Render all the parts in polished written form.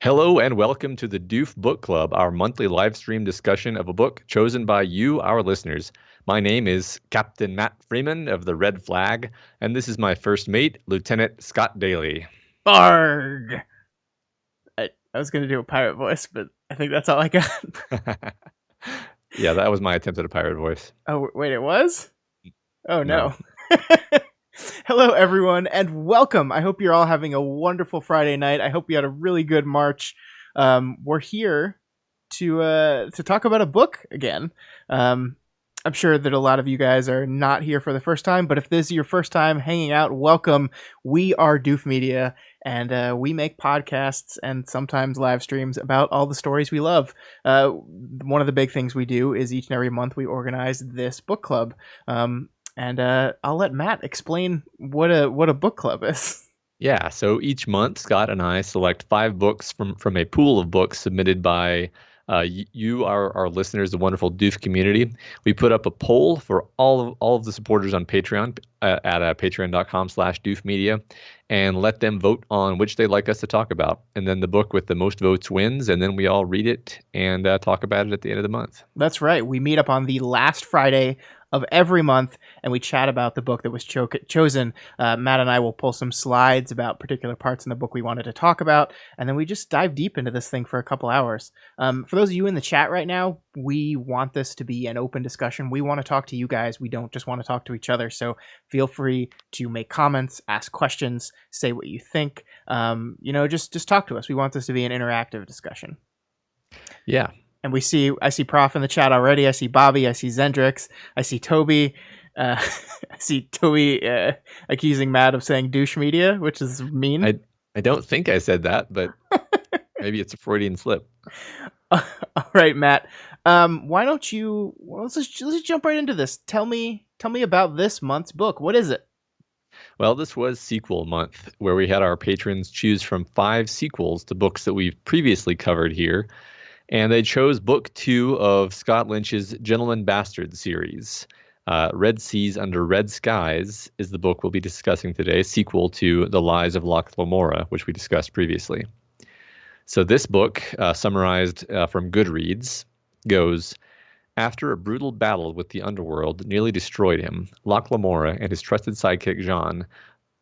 Hello and welcome to the Doof Book Club, our monthly live stream discussion of a book chosen by you, our listeners. My name is Captain Matt Freeman of the Red Flag, and this is my first mate, Lieutenant Scott Daly. Barg. I was going to do a pirate voice, but I think that's all I got. Yeah, that was my attempt at a pirate voice. Oh, wait, it was? Oh, No. Hello, everyone, and welcome. I hope you're all having a wonderful Friday night. I hope you had a really good March. We're here to talk about a book again. I'm sure that a lot of you guys are not here for the first time, but if this is your first time hanging out, welcome. We are Doof Media, and we make podcasts and sometimes live streams about all the stories we love. One of the big things we do is each and every month we organize this book club. And I'll let Matt explain what a book club is. Yeah, so each month, Scott and I select 5 books from a pool of books submitted by you, our listeners, the wonderful Doof community. We put up a poll for all of the supporters on Patreon at patreon.com/doofmedia and let them vote on which they'd like us to talk about. And then the book with the most votes wins, and then we all read it and talk about it at the end of the month. That's right. We meet up on the last Friday of every month, and we chat about the book that was chosen. Matt and I will pull some slides about particular parts in the book we wanted to talk about, and then we just dive deep into this thing for a couple hours. For those of you in the chat right now, we want this to be an open discussion. We want to talk to you guys. We don't just want to talk to each other, so feel free to make comments, ask questions, say what you think. Just talk to us. We want this to be an interactive discussion. Yeah. And I see Prof in the chat already. I see Bobby. I see Zendrix. I see Toby. I see Toby accusing Matt of saying douche media, which is mean. I don't think I said that, but maybe it's a Freudian slip. All right, Matt. Why don't you? Let's just jump right into this. Tell me about this month's book. What is it? Well, this was sequel month, where we had our patrons choose from 5 sequels to books that we've previously covered here. And they chose book 2 of Scott Lynch's Gentleman Bastard series. Red Seas Under Red Skies is the book we'll be discussing today, sequel to The Lies of Locke, which we discussed previously. So this book, summarized from Goodreads, goes, after a brutal battle with the underworld nearly destroyed him, Locke and his trusted sidekick Jean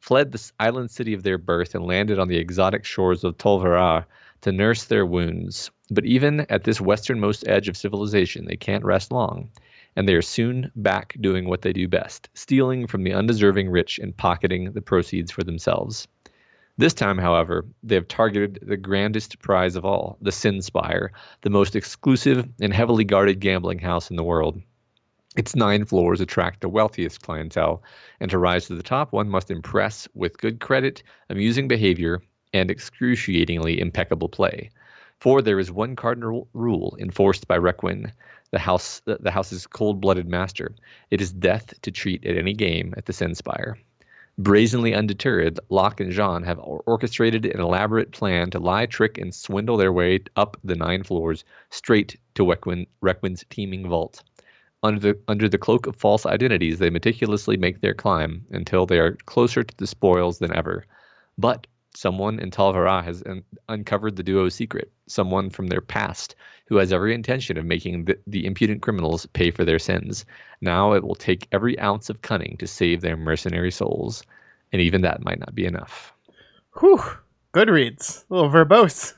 fled the island city of their birth and landed on the exotic shores of Tolvera to nurse their wounds. But even at this westernmost edge of civilization, they can't rest long, and they are soon back doing what they do best, stealing from the undeserving rich and pocketing the proceeds for themselves. This time, however, they have targeted the grandest prize of all, the Sin Spire, the most exclusive and heavily guarded gambling house in the world. Its 9 floors attract the wealthiest clientele, and to rise to the top, one must impress with good credit, amusing behavior, and excruciatingly impeccable play. For there is one cardinal rule enforced by Requin, the house's cold-blooded master. It is death to cheat at any game at the Sin Spire. Brazenly undeterred, Locke and Jean have orchestrated an elaborate plan to lie, trick, and swindle their way up the 9 floors, straight to Requin's teeming vault. Under the cloak of false identities, they meticulously make their climb until they are closer to the spoils than ever. But someone in Tolvera has uncovered the duo's secret, someone from their past who has every intention of making the impudent criminals pay for their sins. Now it will take every ounce of cunning to save their mercenary souls, and even that might not be enough. Whew, Goodreads, a little verbose.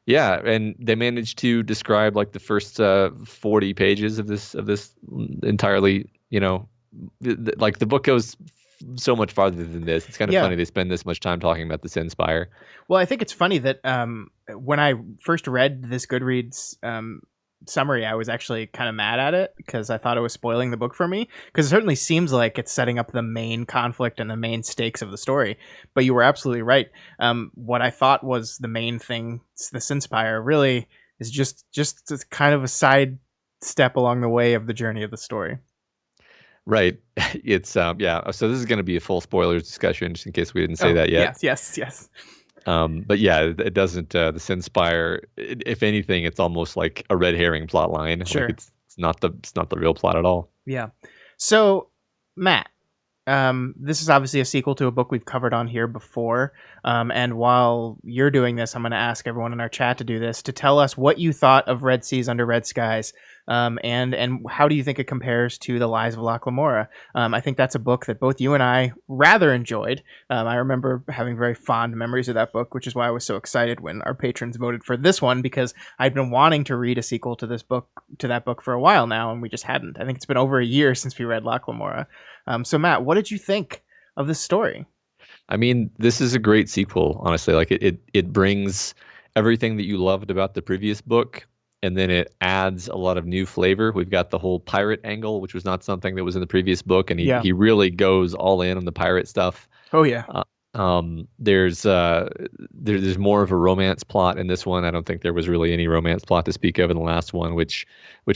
Yeah, and they managed to describe like the first 40 pages of this entirely, like the book goes so much farther than this. It's kind of funny they spend this much time talking about the Sin Spire. Well, I think it's funny that when I first read this Goodreads summary, I was actually kind of mad at it because I thought it was spoiling the book for me, because it certainly seems like it's setting up the main conflict and the main stakes of the story. But you were absolutely right. What I thought was the main thing, the Sin Spire, really is just kind of a side step along the way of the journey of the story. Right. It's so this is going to be a full spoilers discussion, just in case we didn't say that yet. Yes. But yeah, it doesn't. The Sin Spire, if anything, it's almost like a red herring plot line. Sure. Like it's not the real plot at all. Yeah. So, Matt, this is obviously a sequel to a book we've covered on here before. And while you're doing this, I'm going to ask everyone in our chat to do this, to tell us what you thought of Red Seas Under Red Skies. And how do you think it compares to The Lies of Locke Lamora? I think that's a book that both you and I rather enjoyed. I remember having very fond memories of that book, which is why I was so excited when our patrons voted for this one, because I'd been wanting to read a sequel to that book for a while now, and we just hadn't. I think it's been over a year since we read Locke Lamora. So Matt, what did you think of this story? I mean, this is a great sequel, honestly. Like it brings everything that you loved about the previous book, and then it adds a lot of new flavor. We've got the whole pirate angle, which was not something that was in the previous book, and he really goes all in on the pirate stuff. Oh yeah. There's more of a romance plot in this one. I don't think there was really any romance plot to speak of in the last one, which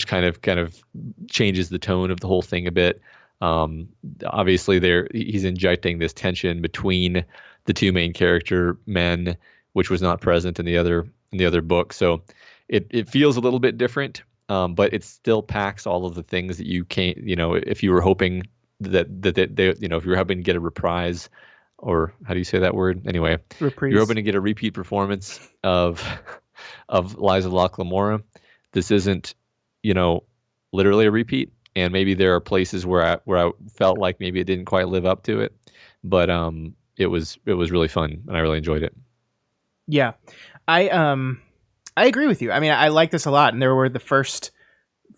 kind of changes the tone of the whole thing a bit. Obviously he's injecting this tension between the two main character men, which was not present in the other book. So it feels a little bit different, but it still packs all of the things that you can't, if you were hoping that they, if you were hoping to get a reprise, or how do you say that word? Anyway, Reprise. You're hoping to get a repeat performance of Lies of Locke Lamora. This isn't, literally a repeat. And maybe there are places where I felt like maybe it didn't quite live up to it, but it was really fun and I really enjoyed it. Yeah, I agree with you. I mean, I like this a lot, and there were the first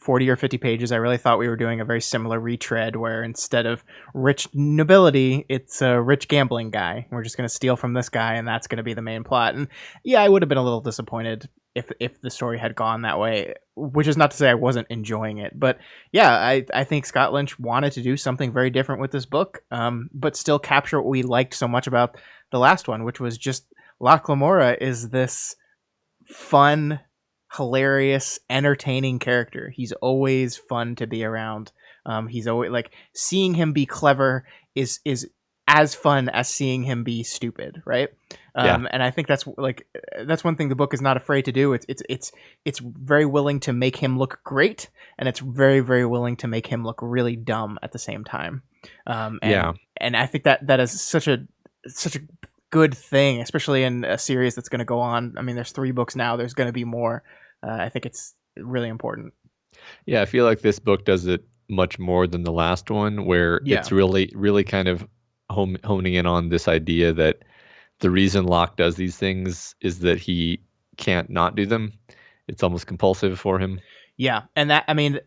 40 or 50 pages. I really thought we were doing a very similar retread, where instead of rich nobility, it's a rich gambling guy. We're just going to steal from this guy, and that's going to be the main plot. And yeah, I would have been a little disappointed if the story had gone that way, which is not to say I wasn't enjoying it. But yeah, I think Scott Lynch wanted to do something very different with this book, but still capture what we liked so much about the last one, which was just Locke Lamora is this fun, hilarious, entertaining character. He's always fun to be around. He's always like, seeing him be clever is as fun as seeing him be stupid, right? And I think that's one thing the book is not afraid to do. It's very willing to make him look great, and it's very, very willing to make him look really dumb at the same time. And I think that is such a good thing, especially in a series that's going to go on. I mean, there's 3 books now. There's going to be more. I think it's really important. Yeah, I feel like this book does it much more than the last one, where it's really, really kind of honing in on this idea that the reason Locke does these things is that he can't not do them. It's almost compulsive for him. Yeah, and that, I mean,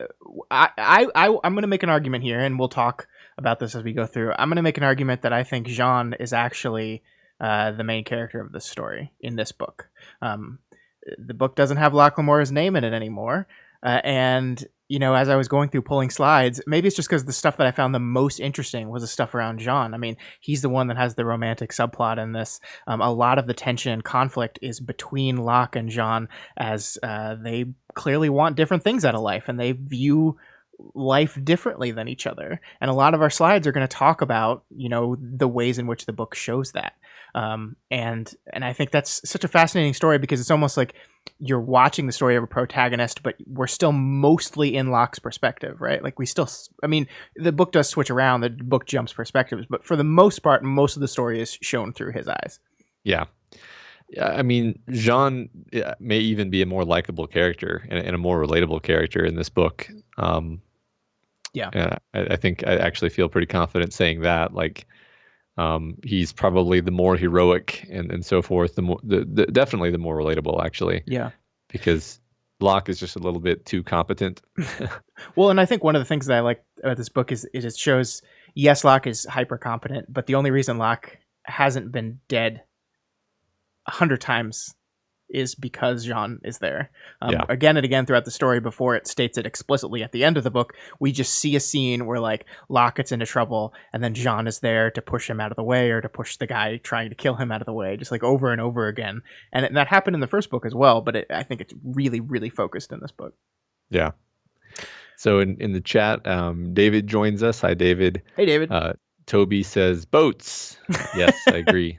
I'm going to make an argument here, and we'll talk about this as we go through. I'm going to make an argument that I think Jean is actually the main character of this story in this book. The book doesn't have Locke Lamora's name in it anymore. And, as I was going through pulling slides, maybe it's just because the stuff that I found the most interesting was the stuff around Jean. I mean, he's the one that has the romantic subplot in this. A lot of the tension and conflict is between Locke and Jean, as they clearly want different things out of life, and they view life differently than each other. And a lot of our slides are going to talk about, the ways in which the book shows that. And I think that's such a fascinating story, because it's almost like you're watching the story of a protagonist, but we're still mostly in Locke's perspective, right? Like the book does switch around, the book jumps perspectives, but for the most part, most of the story is shown through his eyes. Yeah. I mean, Jean may even be a more likable character and a more relatable character in this book. I think I actually feel pretty confident saying that. Like, he's probably the more heroic and so forth. Definitely the more relatable, actually. Yeah. Because Locke is just a little bit too competent. Well, and I think one of the things that I like about this book is it shows, yes, Locke is hyper competent, but the only reason Locke hasn't been dead 100 times is because Jean is there. Again and again throughout the story, before it states it explicitly at the end of the book, we just see a scene where like Locke gets into trouble, and then Jean is there to push him out of the way, or to push the guy trying to kill him out of the way, just like over and over again. And that happened in the first book as well, but I think it's really, really focused in this book. Yeah. So in the chat, David joins us. Hi, David. Hey, David. Toby says boats. Yes, I agree.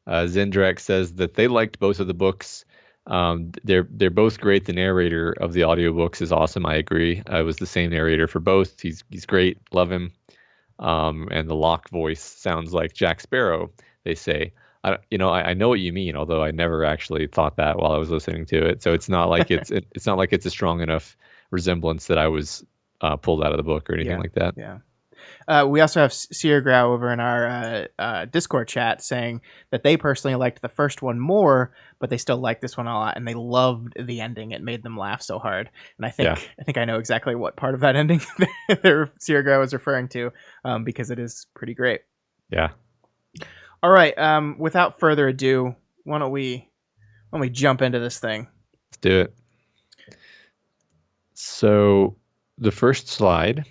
Zendrak says that they liked both of the books. They're both great. The narrator of the audiobooks is awesome. I agree. I was the same narrator for both. He's great. Love him. And the Locke voice sounds like Jack Sparrow, they say. I know what you mean, although I never actually thought that while I was listening to it. So it's not like it's not like it's a strong enough resemblance that I was pulled out of the book or anything like that. Yeah. We also have Sierra Grau over in our Discord chat saying that they personally liked the first one more, but they still liked this one a lot, and they loved the ending. It made them laugh so hard. And I think I know exactly what part of that ending Sierra Grau was referring to, because it is pretty great. Yeah. All right. Without further ado, why don't we jump into this thing? Let's do it. So the first slide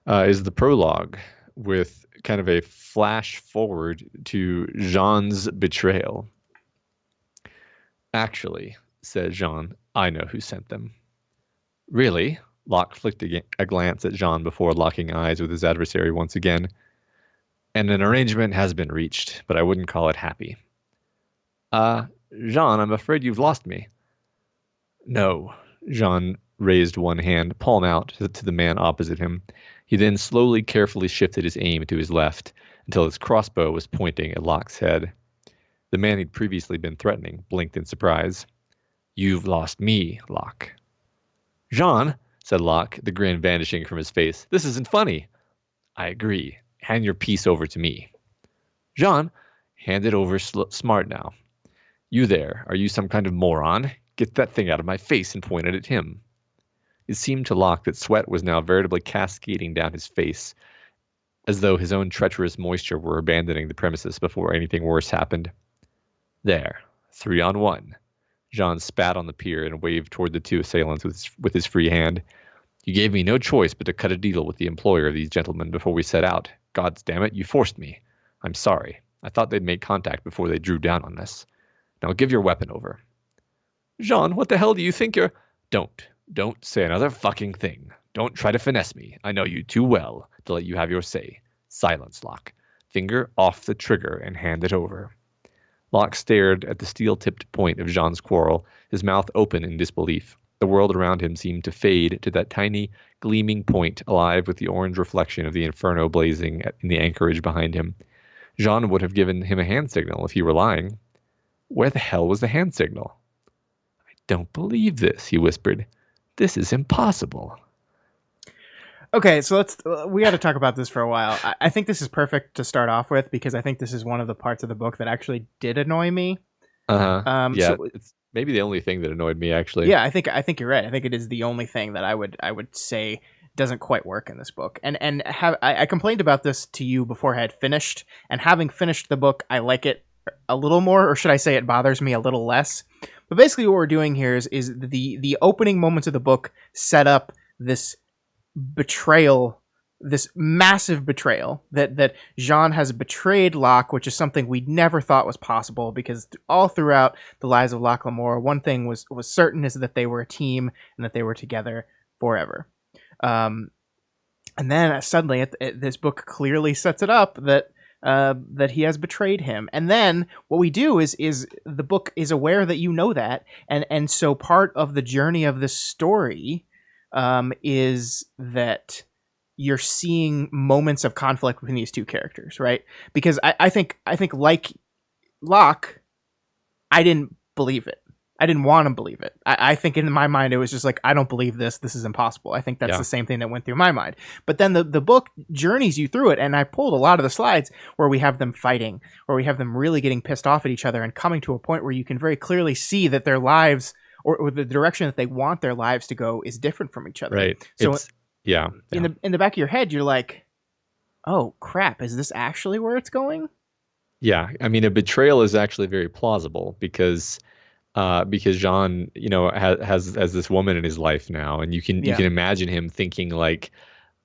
is the prologue with kind of a flash forward to Jean's betrayal. Actually, said Jean, I know who sent them. Really? Locke flicked a glance at Jean before locking eyes with his adversary once again. And an arrangement has been reached, but I wouldn't call it happy. Jean, I'm afraid you've lost me. No. Jean raised one hand, palm out, to the man opposite him. He then slowly, carefully shifted his aim to his left until his crossbow was pointing at Locke's head. The man he'd previously been threatening blinked in surprise. You've lost me, Locke. Jean, said Locke, the grin vanishing from his face. This isn't funny. I agree. Hand your piece over to me. Jean, hand it over smart now. You there, are you some kind of moron? Get that thing out of my face, and pointed at him. It seemed to Locke that sweat was now veritably cascading down his face, as though his own treacherous moisture were abandoning the premises before anything worse happened. There, 3-on-1. Jean spat on the pier and waved toward the two assailants with his free hand. You gave me no choice but to cut a deal with the employer of these gentlemen before we set out. God damn it, you forced me. I'm sorry. I thought they'd make contact before they drew down on us. Now give your weapon over. Jean, what the hell do you think you're... Don't say another fucking thing. Don't try to finesse me. I know you too well to let you have your say. Silence, Locke. Finger off the trigger and hand it over. Locke stared at the steel-tipped point of Jean's quarrel, his mouth open in disbelief. The world around him seemed to fade to that tiny, gleaming point alive with the orange reflection of the inferno blazing in the anchorage behind him. Jean would have given him a hand signal if he were lying. Where the hell was the hand signal? I don't believe this, he whispered. This is impossible. Okay, so we got to talk about this for a while. I think this is perfect to start off with because I think this is one of the parts of the book that actually did annoy me. Yeah, so, it's maybe the only thing that annoyed me, actually. Yeah, I think you're right. I think it is the only thing that I would say doesn't quite work in this book. And I complained about this to you before I had finished, and having finished the book, I like it a little more, or should I say it bothers me a little less. But basically what we're doing here is the opening moments of the book set up this betrayal, this massive betrayal that Jean has betrayed Locke, which is something we never thought was possible, because all throughout the lives of Locke Lamora, one thing was certain, is that they were a team and that they were together forever. And then suddenly this book clearly sets it up that he has betrayed him. And then what we do is the book is aware that you know that, and so part of the journey of this story is that you're seeing moments of conflict between these two characters, right? Because I think like Locke, I didn't believe it. I didn't want to believe it. I think in my mind it was just like, I don't believe this. This is impossible. I think that's the same thing that went through my mind. But then the book journeys you through it, and I pulled a lot of the slides where we have them fighting, where we have them really getting pissed off at each other and coming to a point where you can very clearly see that their lives, or the direction that they want their lives to go, is different from each other. Right. So in the back of your head, you're like, oh crap, is this actually where it's going? Yeah. I mean, a betrayal is actually very plausible because Jean, has this woman in his life now, and you can imagine him thinking like,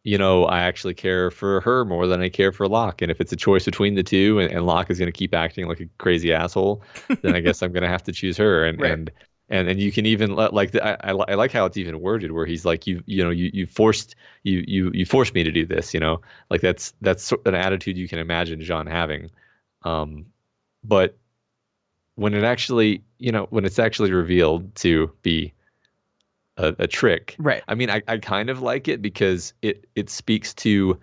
I actually care for her more than I care for Locke. And if it's a choice between the two, and Locke is going to keep acting like a crazy asshole, then I guess I'm going to have to choose her. And right. and you can even I like how it's even worded, where he's like, you forced me to do this, like that's an attitude you can imagine Jean having. But when it's actually revealed to be a trick. Right. I mean, I kind of like it because it speaks to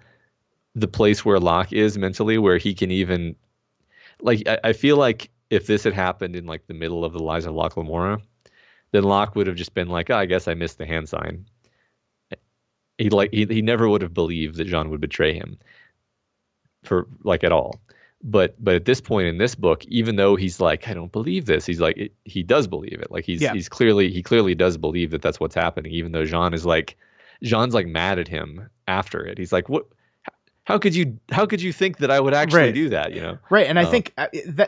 the place where Locke is mentally, where he can even like I feel like if this had happened in like the middle of the lives of Locke Lamora, then Locke would have just been like, oh, I guess I missed the hand sign. He never would have believed that Jean would betray him for like at all. But at this point in this book, even though he's like, I don't believe this, he's like he does believe it. Like he clearly does believe that that's what's happening. Even though Jean's like mad at him after it. He's like, what? How could you think that I would actually do that? You know, right? And I think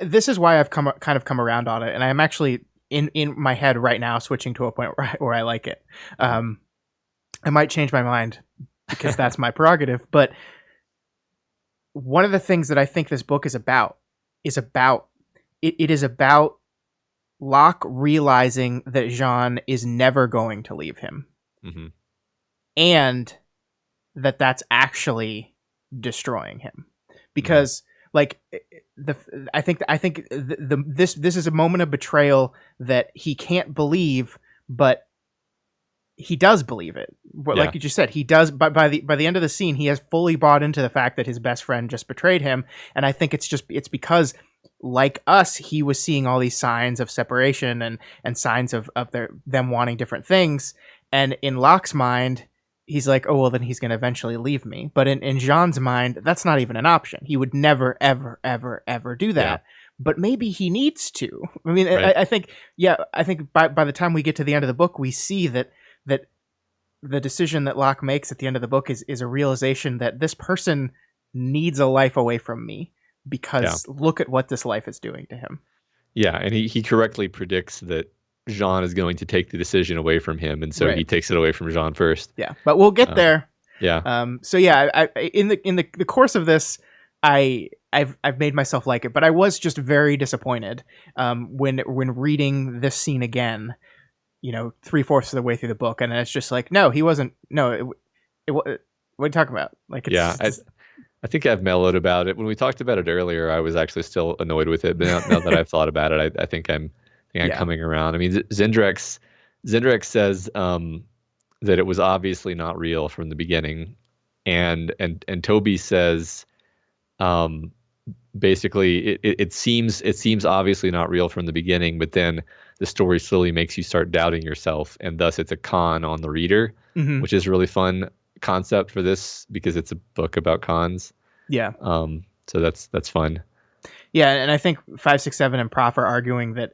this is why I've kind of come around on it, and I'm actually in my head right now switching to a point where I like it. I might change my mind because that's my prerogative, but one of the things that I think this book is about it is about Locke realizing that Jean is never going to leave him, and that's actually destroying him, because like I think this is a moment of betrayal that he can't believe, but he does believe it. Like you just said, he does. But by the end of the scene, he has fully bought into the fact that his best friend just betrayed him. And I think it's because, like us, he was seeing all these signs of separation and signs of them wanting different things. And in Locke's mind, he's like, oh, well, then he's going to eventually leave me. But in Jean's mind, that's not even an option. He would never, ever, ever, ever do that. Yeah. But maybe he needs to. I mean, right. I think by the time we get to the end of the book, we see that the decision that Locke makes at the end of the book is a realization that this person needs a life away from me, because look at what this life is doing to him. Yeah, and he correctly predicts that Jean is going to take the decision away from him, and so he takes it away from Jean first. Yeah, but we'll get there. Yeah. So yeah, in the course of this, I've made myself like it, but I was just very disappointed when reading this scene again. 3/4 of the way through the book, and it's just like, no, he wasn't. No, what are you talking about? Like, I think I've mellowed about it. When we talked about it earlier, I was actually still annoyed with it, but now that I've thought about it, I think I'm coming around. I mean, Zendrex says that it was obviously not real from the beginning, and Toby says, basically, it seems obviously not real from the beginning, but then the story slowly makes you start doubting yourself, and thus it's a con on the reader, which is a really fun concept for this because it's a book about cons. Yeah. So that's fun. Yeah, and I think 5, 6, 7 and Prof are arguing that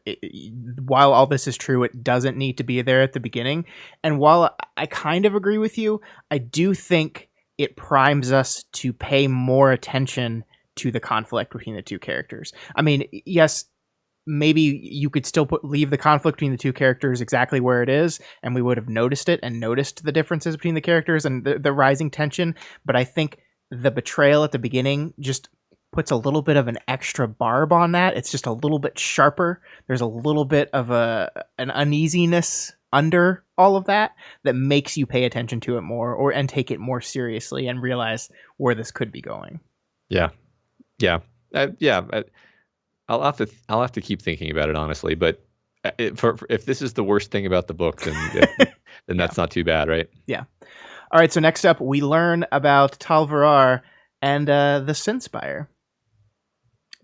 while all this is true, it doesn't need to be there at the beginning. And while I kind of agree with you, I do think it primes us to pay more attention to the conflict between the two characters. I mean, yes, maybe you could still leave the conflict between the two characters exactly where it is, and we would have noticed it and noticed the differences between the characters and the rising tension. But I think the betrayal at the beginning just puts a little bit of an extra barb on that. It's just a little bit sharper. There's a little bit of an uneasiness under all of that makes you pay attention to it more and take it more seriously and realize where this could be going. Yeah. I'll have to keep thinking about it, honestly. But if this is the worst thing about the book, then that's not too bad, right? Yeah. All right. So next up, we learn about Tal Varar and the Sin Spire.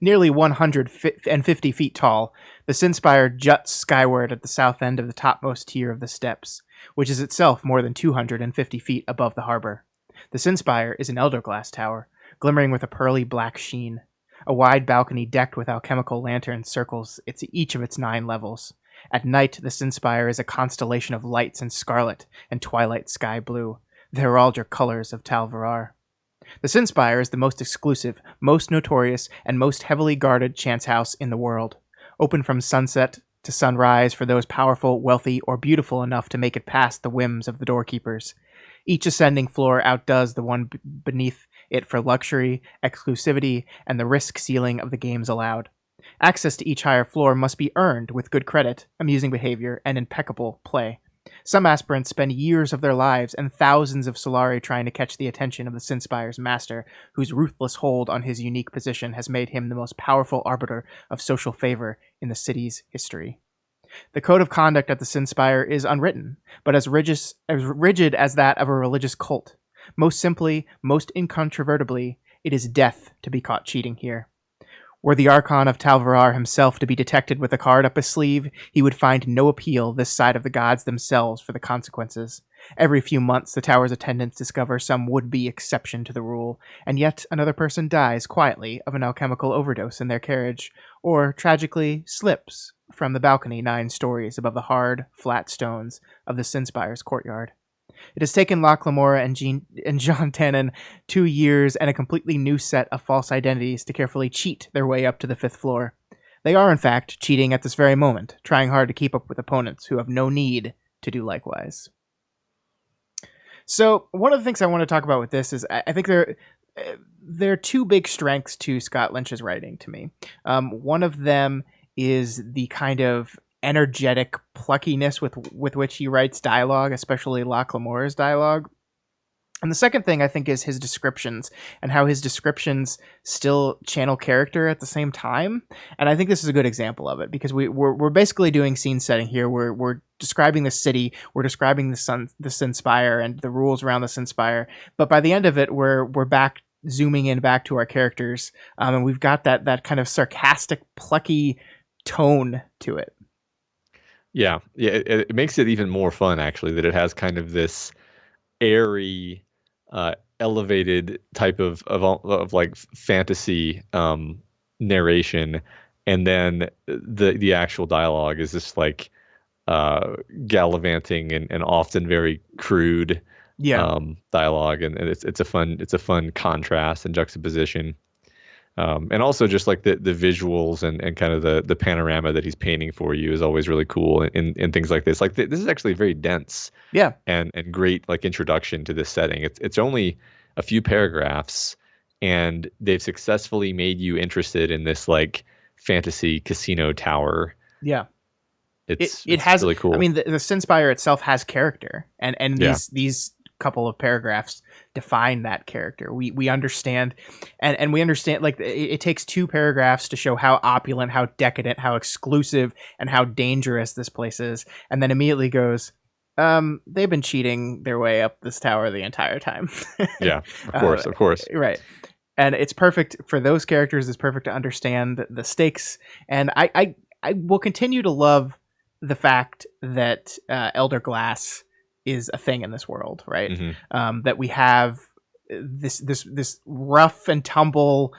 Nearly 150 feet tall, the Sin Spire juts skyward at the south end of the topmost tier of the steps, which is itself more than 250 feet above the harbor. The Sin Spire is an elderglass tower, glimmering with a pearly black sheen. A wide balcony decked with alchemical lanterns circles each of its 9 levels. At night, the Sin Spire is a constellation of lights in scarlet and twilight sky blue, the heraldic colors of Tal Varar. The Sin Spire is the most exclusive, most notorious, and most heavily guarded chance house in the world, open from sunset to sunrise for those powerful, wealthy, or beautiful enough to make it past the whims of the doorkeepers. Each ascending floor outdoes the one beneath it for luxury, exclusivity, and the risk ceiling of the games allowed. Access to each higher floor must be earned with good credit, amusing behavior, and impeccable play. Some aspirants spend years of their lives and thousands of solari trying to catch the attention of the Sin Spire's master, whose ruthless hold on his unique position has made him the most powerful arbiter of social favor in the city's history. The code of conduct at the Sin Spire is unwritten, but as rigid as that of a religious cult. Most simply, most incontrovertibly, it is death to be caught cheating here. Were the Archon of Talvarar himself to be detected with a card up his sleeve, he would find no appeal this side of the gods themselves for the consequences. Every few months, the tower's attendants discover some would-be exception to the rule, and yet another person dies quietly of an alchemical overdose in their carriage, or, tragically, slips from the balcony 9 stories above the hard, flat stones of the Sin Spire's courtyard. It has taken Locke Lamora and John Tannen 2 years and a completely new set of false identities to carefully cheat their way up to the 5th floor. They are, in fact, cheating at this very moment, trying hard to keep up with opponents who have no need to do likewise. So, one of the things I want to talk about with this is I think there are 2 big strengths to Scott Lynch's writing to me. One of them is the kind of energetic pluckiness with which he writes dialogue, especially Locke Lamora's dialogue. And the second thing I think is his descriptions and how his descriptions still channel character at the same time. And I think this is a good example of it because we're basically doing scene setting here. We're describing the city, we're describing the Sin Spire and the rules around the Sin Spire. But by the end of it, we're back zooming in back to our characters, and we've got that kind of sarcastic, plucky tone to it. Yeah, it makes it even more fun actually that it has kind of this airy, elevated type of like fantasy narration, and then the actual dialogue is just like gallivanting and often very crude dialogue, and it's a fun contrast and juxtaposition. And also just like the visuals and kind of the panorama that he's painting for you is always really cool in things like this. Like this is actually very dense, and great like introduction to this setting. It's only a few paragraphs, and they've successfully made you interested in this like fantasy casino tower. Yeah, it's has really cool. I mean, the Sin Spire itself has character, and these couple of paragraphs define that character. We understand, and we understand, like it takes 2 paragraphs to show how opulent, how decadent, how exclusive, and how dangerous this place is, and then immediately goes, they've been cheating their way up this tower the entire time. Yeah, of course. Right. And it's perfect for those characters. It's perfect to understand the stakes, and I will continue to love the fact that Elder Glass is a thing in this world, right? Mm-hmm. That we have this rough and tumble,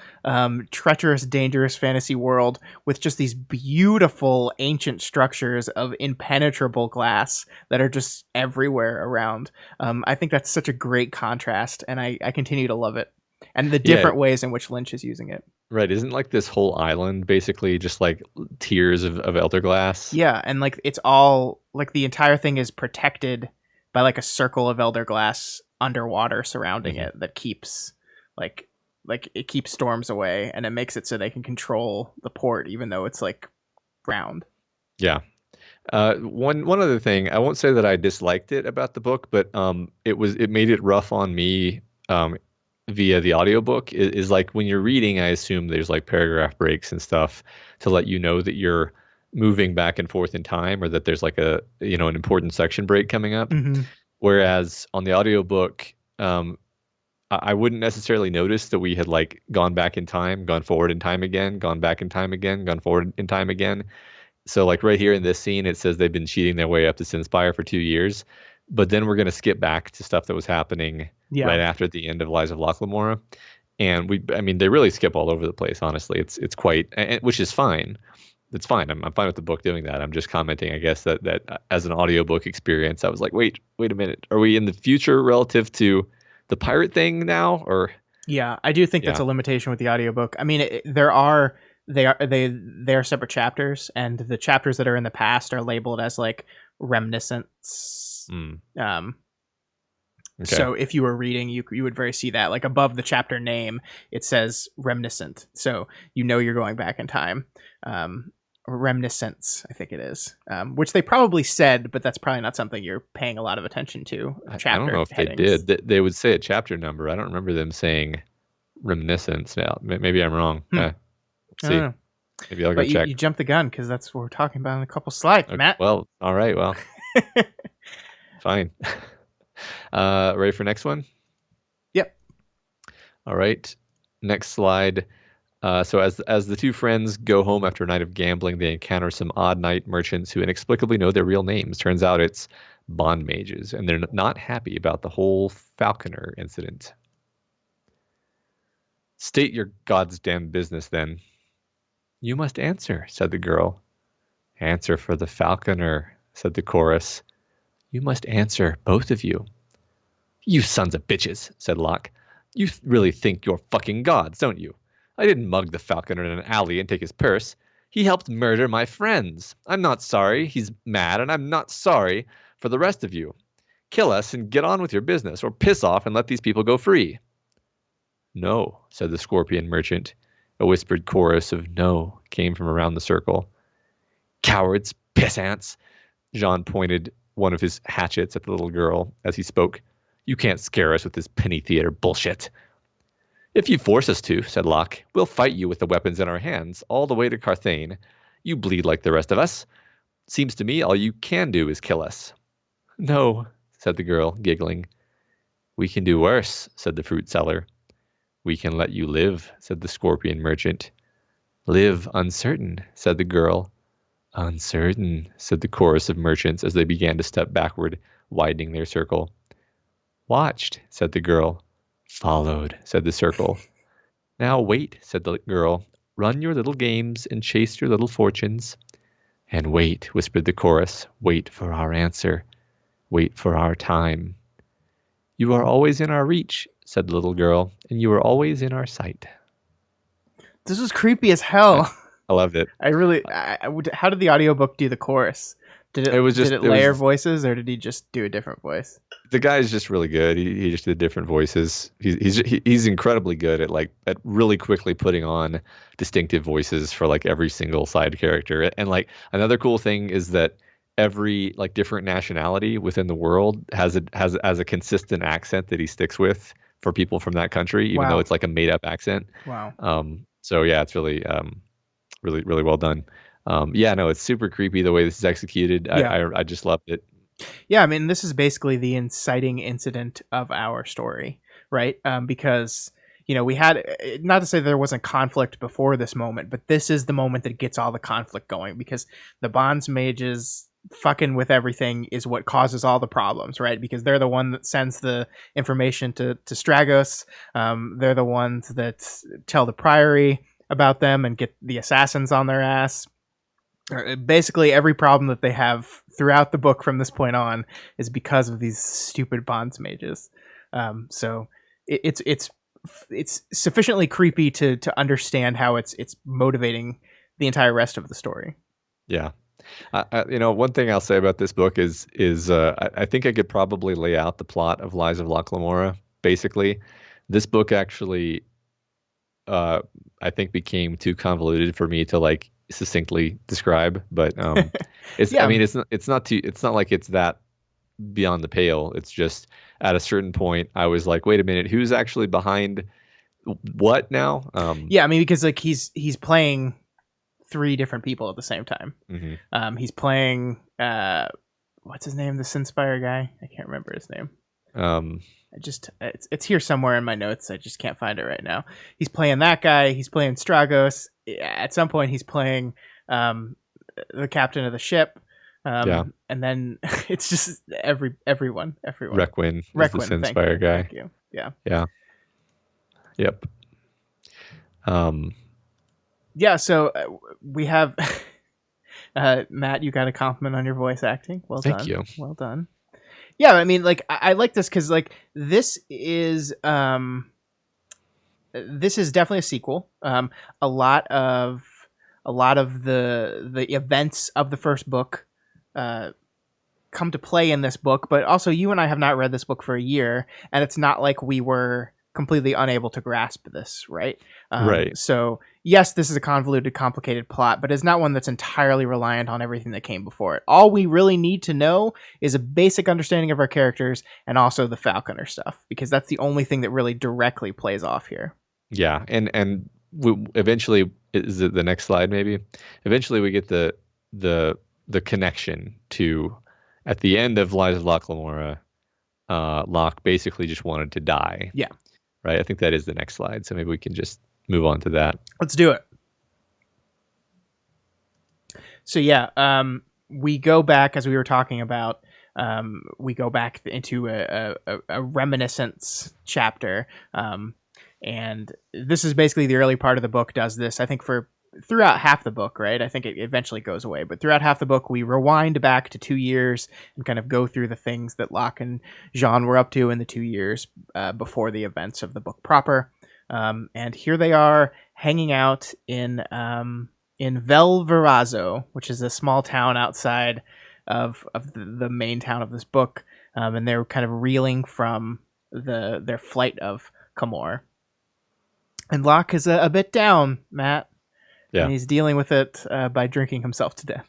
treacherous, dangerous fantasy world with just these beautiful ancient structures of impenetrable glass that are just everywhere around. I think that's such a great contrast, and I continue to love it, and the different ways in which Lynch is using it. Right, isn't like this whole island basically just like tiers of elder glass? Yeah, and like it's all like the entire thing is protected by like a circle of elder glass underwater surrounding it that keeps like it keeps storms away, and it makes it so they can control the port even though it's like ground. Yeah. One other thing, I won't say that I disliked it about the book, but it made it rough on me via the audiobook. Is like when you're reading, I assume there's like paragraph breaks and stuff to let you know that you're moving back and forth in time, or that there's like an important section break coming up. Mm-hmm. Whereas on the audiobook, I wouldn't necessarily notice that we had like gone back in time, gone forward in time again, gone back in time again, gone forward in time again. So like right here in this scene, it says they've been cheating their way up to Sin Spire for 2 years, but then we're going to skip back to stuff that was happening right after the end of Lies of Locke Lamora. And they really skip all over the place, honestly. It's quite, which is fine. It's fine. I'm fine with the book doing that. I'm just commenting, I guess, that as an audiobook experience, I was like, wait a minute. Are we in the future relative to the pirate thing now? Or yeah, I do think that's a limitation with the audiobook. I mean, they are separate chapters, and the chapters that are in the past are labeled as like reminiscence. Okay. So if you were reading, you would very see that like above the chapter name, it says reminiscent. So you're going back in time. Reminiscence, I think it is, which they probably said, but that's probably not something you're paying a lot of attention to. I don't know if headings. They did. They would say a chapter number. I don't remember them saying reminiscence. Now, maybe I'm wrong. I don't know. Maybe I'll go But check. you jumped the gun because that's what we're talking about in a couple slides, Okay, Matt. well, all right. Well, fine. Ready for next one? Yep. All right. Next slide. So as the two friends go home after a night of gambling, they encounter some odd night merchants who inexplicably know their real names. Turns out it's bond mages, and they're not happy about the whole falconer incident. State your goddamn business, then. You must answer, said the girl. Answer for the falconer, said the chorus. You must answer, both of you. You sons of bitches, said Locke. You really think you're fucking gods, don't you? I didn't mug the falconer in an alley and take his purse. He helped murder my friends. I'm not sorry he's mad, and I'm not sorry for the rest of you. Kill us and get on with your business, or piss off and let these people go free. No, said the scorpion merchant. A whispered chorus of no came from around the circle. Cowards, pissants! Jean pointed one of his hatchets at the little girl as he spoke. You can't scare us with this penny theater bullshit. If you force us to, said Locke, we'll fight you with the weapons in our hands, all the way to Carthane. You bleed like the rest of us. Seems to me all you can do is kill us. No, said the girl, giggling. We can do worse, said the fruit seller. We can let you live, said the scorpion merchant. Live uncertain, said the girl. Uncertain, said the chorus of merchants as they began to step backward, widening their circle. Watched, said the girl. Followed, said the circle. Now wait, said the girl. Run your little games and chase your little fortunes. And wait, whispered the chorus. Wait for our answer. Wait for our time. You are always in our reach, said the little girl, and you are always in our sight. This was creepy as hell. I loved it. How did the audiobook do the chorus? Did it layer voices, or did he just do a different voice? The guy's just really good. He just did different voices. He's incredibly good at really quickly putting on distinctive voices for like every single side character. And like another cool thing is that every like different nationality within the world has a consistent accent that he sticks with for people from that country, even though it's like a made up accent. Wow. So yeah, it's really really well done. No, it's super creepy the way this is executed. Yeah. I just loved it. Yeah, I mean, this is basically the inciting incident of our story, right? Because, we had, not to say there wasn't conflict before this moment, but this is the moment that gets all the conflict going, because the bonds mages fucking with everything is what causes all the problems, right? Because they're the one that sends the information to Stragos. They're the ones that tell the priory about them and get the assassins on their ass. Basically every problem that they have throughout the book from this point on is because of these stupid bonds mages. So it's sufficiently creepy to understand how it's motivating the entire rest of the story. Yeah. One thing I'll say about this book is I think I could probably lay out the plot of Lies of Locke Lamora. Basically, this book actually, I think, became too convoluted for me to like succinctly describe. But it's Yeah. I mean it's not like it's that beyond the pale. It's just at a certain point I was like, wait a minute, who's actually behind what now? Yeah, I mean, because like he's playing 3 different people at the same time. Mm-hmm. He's playing what's his name, the Sin Spire guy? I can't remember his name. It's here somewhere in my notes. I just can't find it right now. He's playing that guy. He's playing Stragos. At some point, he's playing the captain of the ship. And then it's just everyone. Requin is the Sin Spire guy. Thank you. Yeah. Yep. Yeah. So we have Matt. You got a compliment on your voice acting. Well done. Thank you. Well done. Yeah, I mean, like I like this because like this is definitely a sequel. A lot of the events of the first book come to play in this book, but also you and I have not read this book for a year, and it's not like we were completely unable to grasp this, right? Right. So yes, this is a convoluted, complicated plot, but it's not one that's entirely reliant on everything that came before it. All we really need to know is a basic understanding of our characters and also the falconer stuff, because that's the only thing that really directly plays off here. Yeah, and eventually, is it the next slide maybe? Eventually we get the connection to, at the end of Lies of Locke Lamora, Locke basically just wanted to die. Yeah. Right? I think that is the next slide, so maybe we can just move on to that. Let's do it. So yeah, we go back, as we were talking about, we go back into a reminiscence chapter, and this is basically the early part of the book does this, I think, for throughout half the book, right? I think it eventually goes away, but throughout half the book, we rewind back to 2 years and kind of go through the things that Locke and Jean were up to in the 2 years before the events of the book proper. And here they are hanging out in Valverrazzo, which is a small town outside of the main town of this book, and they're kind of reeling from their flight of Camor. And Locke is a bit down, Matt. Yeah. And he's dealing with it by drinking himself to death.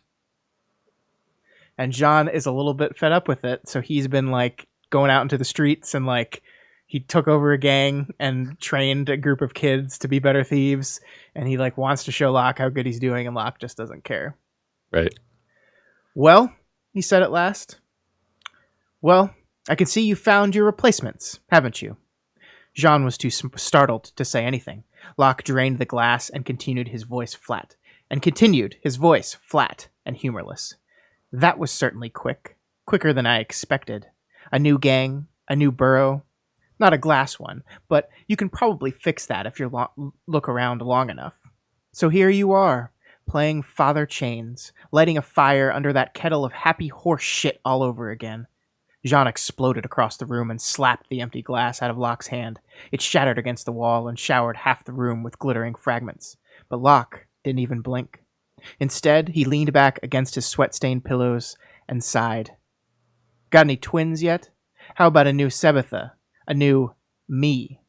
And Jean is a little bit fed up with it, so he's been like going out into the streets and like he took over a gang and trained a group of kids to be better thieves, and he like wants to show Locke how good he's doing, and Locke just doesn't care. Right. Well, he said at last. Well, I can see you found your replacements, haven't you? Jean was too startled to say anything. Locke drained the glass and continued his voice flat. And humorless. That was certainly quick. Quicker than I expected. A new gang, a new burrow. Not a glass one, but you can probably fix that if you look around long enough. So here you are, playing Father Chains, lighting a fire under that kettle of happy horse shit all over again. Jean exploded across the room and slapped the empty glass out of Locke's hand. It shattered against the wall and showered half the room with glittering fragments. But Locke didn't even blink. Instead, he leaned back against his sweat-stained pillows and sighed. Got any twins yet? How about a new Sabitha? A new me?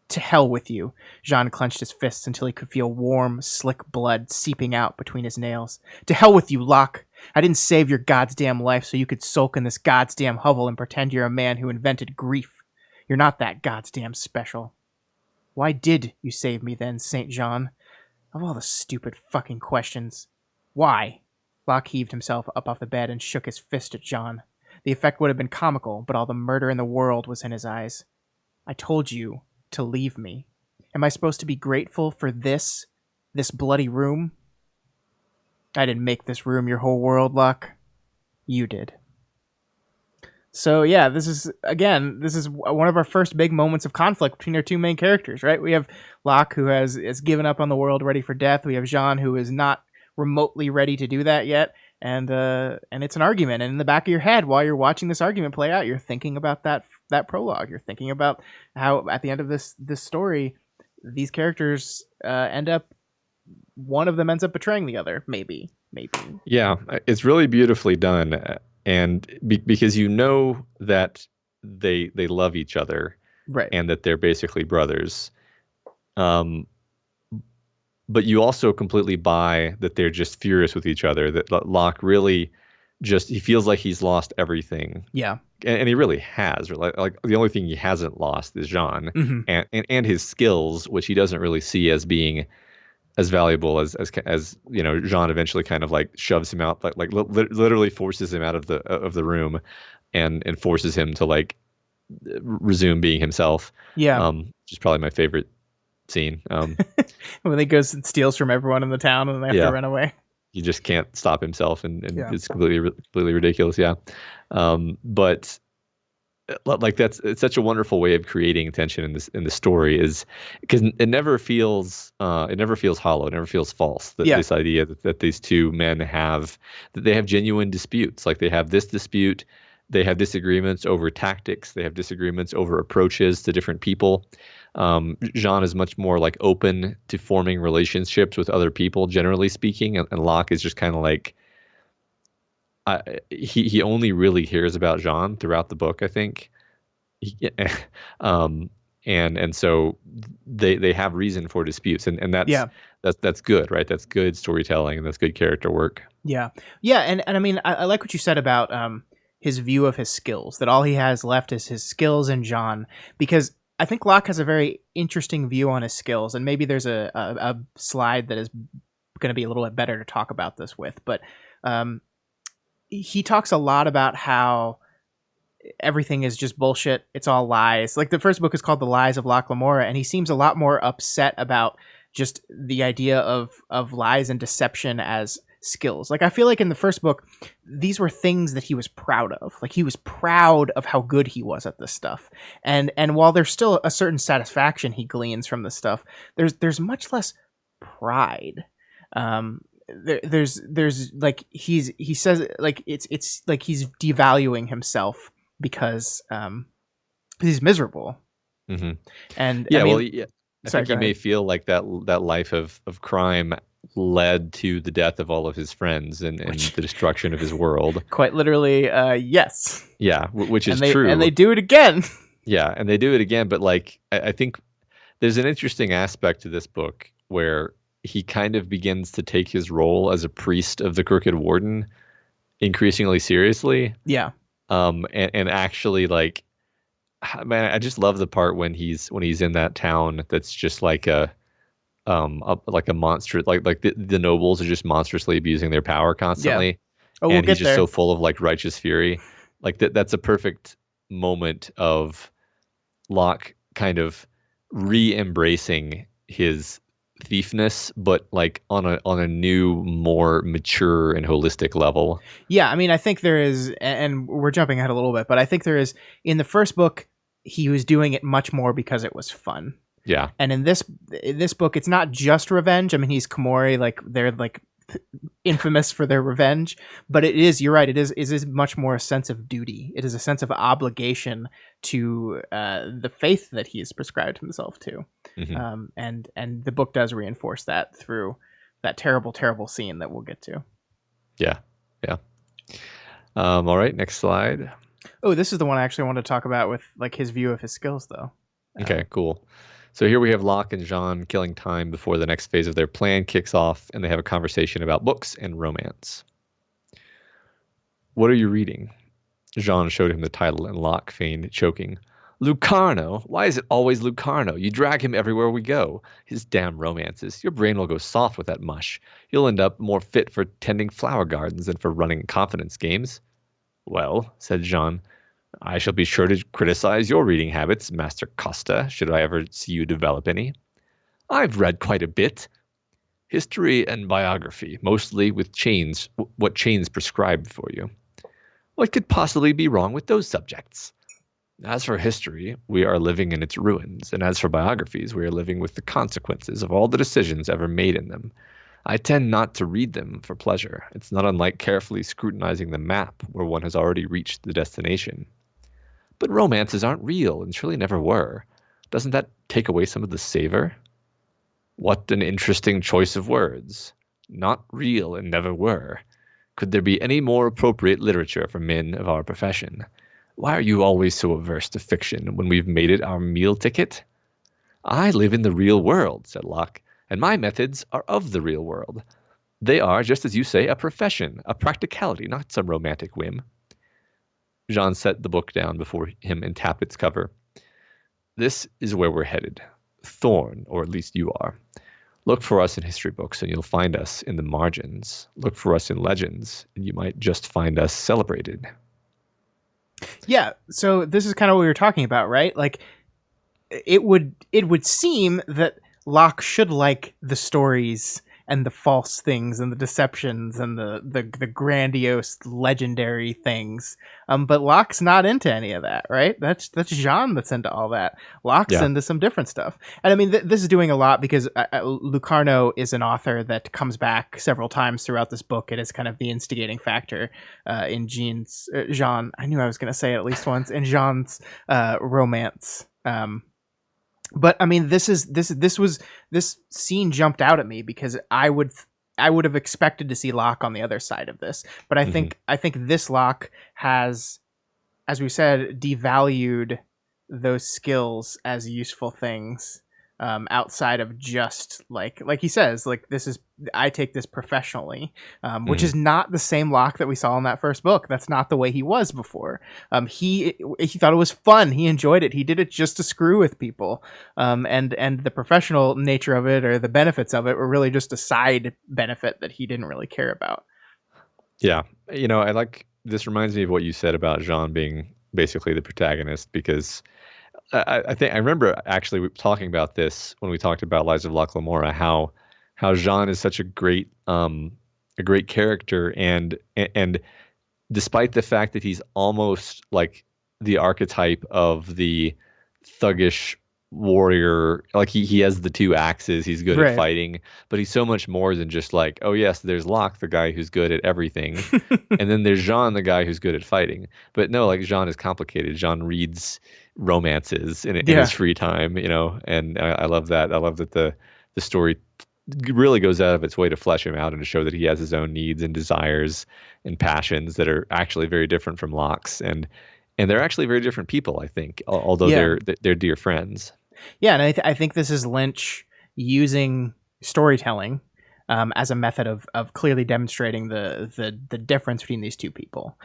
To hell with you. Jean clenched his fists until he could feel warm, slick blood seeping out between his nails. To hell with you, Locke. I didn't save your goddamn life so you could sulk in this goddamn hovel and pretend you're a man who invented grief. You're not that goddamn special. Why did you save me then, St. John? Of all the stupid fucking questions. Why? Locke heaved himself up off the bed and shook his fist at Jean. The effect would have been comical, but all the murder in the world was in his eyes. I told you to leave me. Am I supposed to be grateful for this bloody room? I didn't make this room your whole world, Locke. You did. So yeah, this is one of our first big moments of conflict between our two main characters, right? We have Locke, who has given up on the world, ready for death. We have Jean, who is not remotely ready to do that yet. And it's an argument. And in the back of your head, while you're watching this argument play out, you're thinking about that prologue. You're thinking about how at the end of this story, these characters one of them ends up betraying the other. Maybe. Yeah, it's really beautifully done, and because you know that they love each other, right, and that they're basically brothers. But you also completely buy that they're just furious with each other, that Locke really he feels like he's lost everything. Yeah. And he really has. Like the only thing he hasn't lost is Jean, and his skills, which he doesn't really see as being as valuable as you know. Jean eventually kind of like shoves him out, like literally forces him out of the room, and forces him to like resume being himself. Yeah. Which is probably my favorite scene. When he goes and steals from everyone in the town and they have to run away. He just can't stop himself, and it's completely ridiculous. Yeah. But like it's such a wonderful way of creating tension in the story, is because it never feels hollow, it never feels false. This idea that these two men have genuine disputes. Like they have this dispute, they have disagreements over tactics, they have disagreements over approaches to different people. Jean is much more like open to forming relationships with other people, generally speaking, and Locke is just kind of like he only really hears about Jean throughout the book, I think. And so they have reason for disputes, and that's good, right? That's good storytelling, and that's good character work. Yeah, and I mean, I like what you said about his view of his skills, that all he has left is his skills and Jean, because I think Locke has a very interesting view on his skills, and maybe there's a slide that is going to be a little bit better to talk about this with. But he talks a lot about how everything is just bullshit. It's all lies. Like the first book is called The Lies of Locke Lamora, and he seems a lot more upset about just the idea of lies and deception as skills. Like I feel like in the first book, these were things that he was proud of. Like he was proud of how good he was at this stuff. And while there's still a certain satisfaction he gleans from this stuff, there's much less pride. There's like he says like it's like he's devaluing himself because he's miserable. Mm-hmm. And yeah, I mean, well, yeah, I think he may feel like that life of crime led to the death of all of his friends and the destruction of his world. Quite literally, yes. Yeah, which is true. And they do it again. Yeah, and they do it again. But like, I think there's an interesting aspect to this book where he kind of begins to take his role as a priest of the Crooked Warden increasingly seriously. Yeah. And actually, like, man, I just love the part when he's in that town that's just like a monster, like the nobles are just monstrously abusing their power constantly. Yeah. Oh, and he's just so full of like righteous fury. Like that's a perfect moment of Locke kind of re-embracing his thiefness, but like on a new, more mature and holistic level. Yeah, I mean, I think there is, and we're jumping ahead a little bit, but I think there is, in the first book, he was doing it much more because it was fun. Yeah. And in this book, it's not just revenge. I mean, he's Komori, like they're like infamous for their revenge, but it is, you're right, it is much more a sense of duty. It is a sense of obligation to the faith that he has prescribed himself to. Mm-hmm. And the book does reinforce that through that terrible scene that we'll get to. Yeah. All right, next slide. Oh, this is the one I actually wanted to talk about with like his view of his skills, though. Okay, cool. So here we have Locke and Jean killing time before the next phase of their plan kicks off, and they have a conversation about books and romance. What are you reading? Jean showed him the title, and Locke feigned choking. Lucarno? Why is it always Lucarno? You drag him everywhere we go. His damn romances. Your brain will go soft with that mush. You'll end up more fit for tending flower gardens than for running confidence games. Well, said Jean, I shall be sure to criticize your reading habits, Master Costa, should I ever see you develop any. I've read quite a bit. History and biography, mostly with what chains prescribe for you. What could possibly be wrong with those subjects? As for history, we are living in its ruins, and as for biographies, we are living with the consequences of all the decisions ever made in them. I tend not to read them for pleasure. It's not unlike carefully scrutinizing the map where one has already reached the destination. But romances aren't real and surely never were. Doesn't that take away some of the savor? What an interesting choice of words. Not real and never were. Could there be any more appropriate literature for men of our profession? Why are you always so averse to fiction when we've made it our meal ticket? I live in the real world, said Locke, and my methods are of the real world. They are, just as you say, a profession, a practicality, not some romantic whim. Jean set the book down before him and tapped its cover. This is where we're headed. Thorn, or at least you are. Look for us in history books, and you'll find us in the margins. Look for us in legends, and you might just find us celebrated. Yeah, so this is kind of what we were talking about, right? Like, it would seem that Locke should like the stories and the false things and the deceptions and the grandiose legendary things, but Locke's not into any of that, right? That's Jean that's into all that. Locke's into some different stuff. And I mean, this is doing a lot because Lucarno is an author that comes back several times throughout this book. It is kind of the instigating factor in Jean. I knew I was going to say it at least once in Jean's romance. But I mean, this scene jumped out at me because I would have expected to see Locke on the other side of this. But I think this Locke has, as we said, devalued those skills as useful things outside of just like he says, like, I take this professionally, which is not the same Locke that we saw in that first book. That's not the way he was before. He thought it was fun. He enjoyed it. He did it just to screw with people. And the professional nature of it, or the benefits of it, were really just a side benefit that he didn't really care about. Yeah. I like, this reminds me of what you said about Jean being basically the protagonist, because I think I remember actually talking about this when we talked about Lives of Locke Lamora, how Jean is such a great character, and despite the fact that he's almost like the archetype of the thuggish warrior, like he has the two axes, he's good at fighting, but he's so much more than just like, oh yes, there's Locke, the guy who's good at everything, and then there's Jean, the guy who's good at fighting. But no, like, Jean is complicated. Jean reads romances in his free time, and I love that. I love that the story really goes out of its way to flesh him out and to show that he has his own needs and desires and passions that are actually very different from Locke's, and they're actually very different people, I think, although they're dear friends. Yeah, and I think this is Lynch using storytelling as a method of clearly demonstrating the difference between these two people.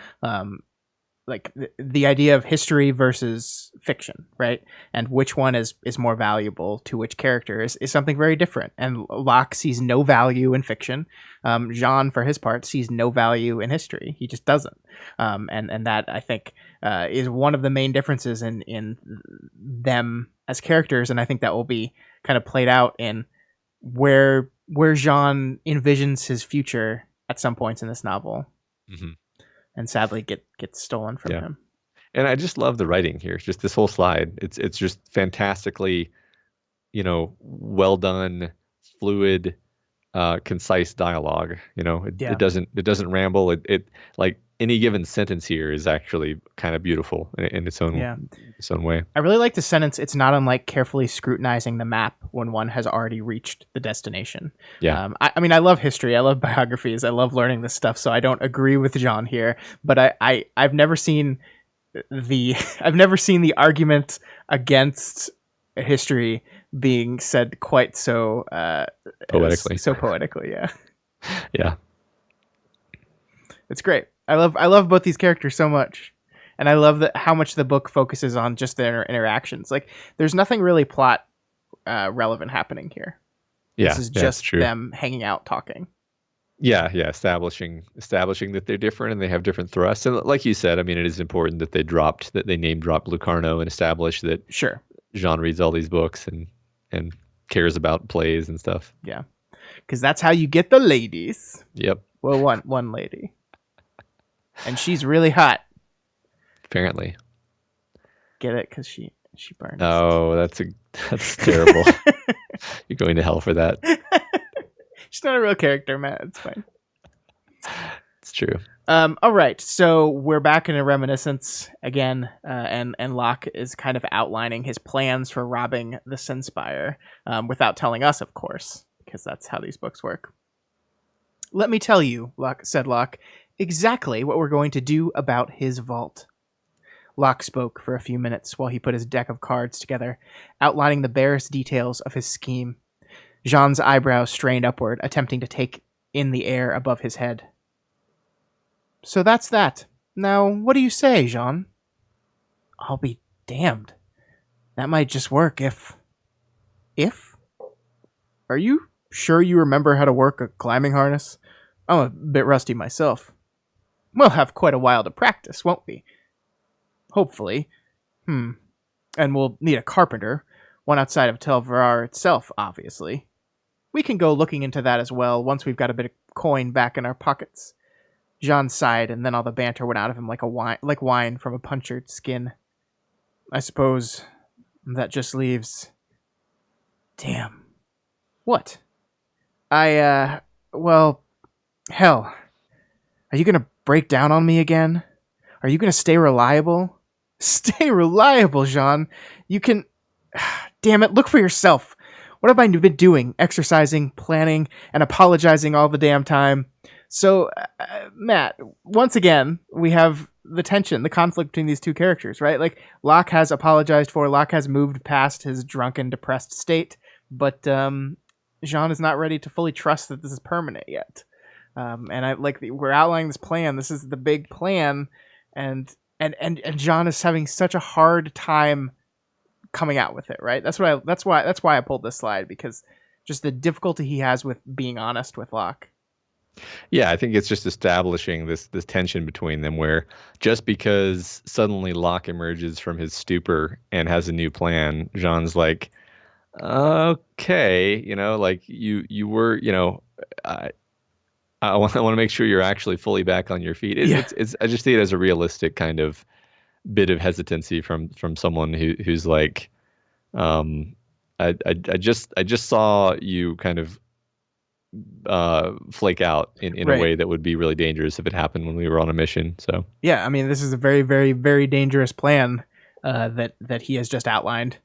Like the idea of history versus fiction, right? And which one is more valuable to which character is something very different. And Locke sees no value in fiction. Jean, for his part, sees no value in history. He just doesn't. And that, I think, is one of the main differences in them as characters. And I think that will be kind of played out in where Jean envisions his future at some points in this novel. Mm-hmm. And sadly gets stolen from him. And I just love the writing here. Just this whole slide. It's just fantastically, well done, fluid, concise dialogue. It doesn't ramble. It like any given sentence here is actually kind of beautiful in its own way. I really like the sentence. It's not unlike carefully scrutinizing the map when one has already reached the destination. Yeah. I mean, I love history. I love biographies. I love learning this stuff. So I don't agree with Jean here, but I've never seen the argument against history being said quite so poetically. So poetically, yeah. Yeah. It's great. I love both these characters so much, and I love how much the book focuses on just their interactions. Like, there's nothing really plot relevant happening here. Yeah, this is just them hanging out talking. Yeah, establishing that they're different and they have different thrusts. And like you said, I mean, it is important that they name dropped Lucarno and established that Jean reads all these books and cares about plays and stuff. Yeah, because that's how you get the ladies. Yep. Well, one lady. And she's really hot. Apparently. Get it? Because she burns. Oh, that's terrible. You're going to hell for that. She's not a real character, Matt. It's fine. It's true. All right. So we're back in a reminiscence again, and Locke is kind of outlining his plans for robbing the Sin Spire, without telling us, of course, because that's how these books work. Let me tell you, said Locke, exactly what we're going to do about his vault. Locke spoke for a few minutes while he put his deck of cards together, outlining the barest details of his scheme. Jean's eyebrows strained upward, attempting to take in the air above his head. So that's that. Now, what do you say, Jean? I'll be damned. That might just work if... If? Are you sure you remember how to work a climbing harness? I'm a bit rusty myself. We'll have quite a while to practice, won't we? Hopefully. And we'll need a carpenter, one outside of Tel Varar itself, obviously. We can go looking into that as well once we've got a bit of coin back in our pockets. Jean sighed, and then all the banter went out of him like wine from a punctured skin. I suppose that just leaves... Damn. What? Well, hell. Are you gonna break down on me again? Are you gonna stay reliable? Stay reliable, Jean. You can... Damn it, look for yourself. What have I been doing? Exercising, planning, and apologizing all the damn time. So, Matt, once again, we have the tension, the conflict between these two characters, right? Like, Locke has apologized for, Locke has moved past his drunken, depressed state, but Jean is not ready to fully trust that this is permanent yet. And I like we're outlining this plan. This is the big plan, and Jean is having such a hard time coming out with it. Right. That's why I pulled this slide, because just the difficulty he has with being honest with Locke. Yeah, I think it's just establishing this tension between them, where just because suddenly Locke emerges from his stupor and has a new plan, Jean's like, okay, like you were, I want to make sure you're actually fully back on your feet. It's I just see it as a realistic kind of bit of hesitancy from someone who's like, I just saw you kind of flake out in a way that would be really dangerous if it happened when we were on a mission. So yeah, I mean, this is a very, very, very dangerous plan that he has just outlined.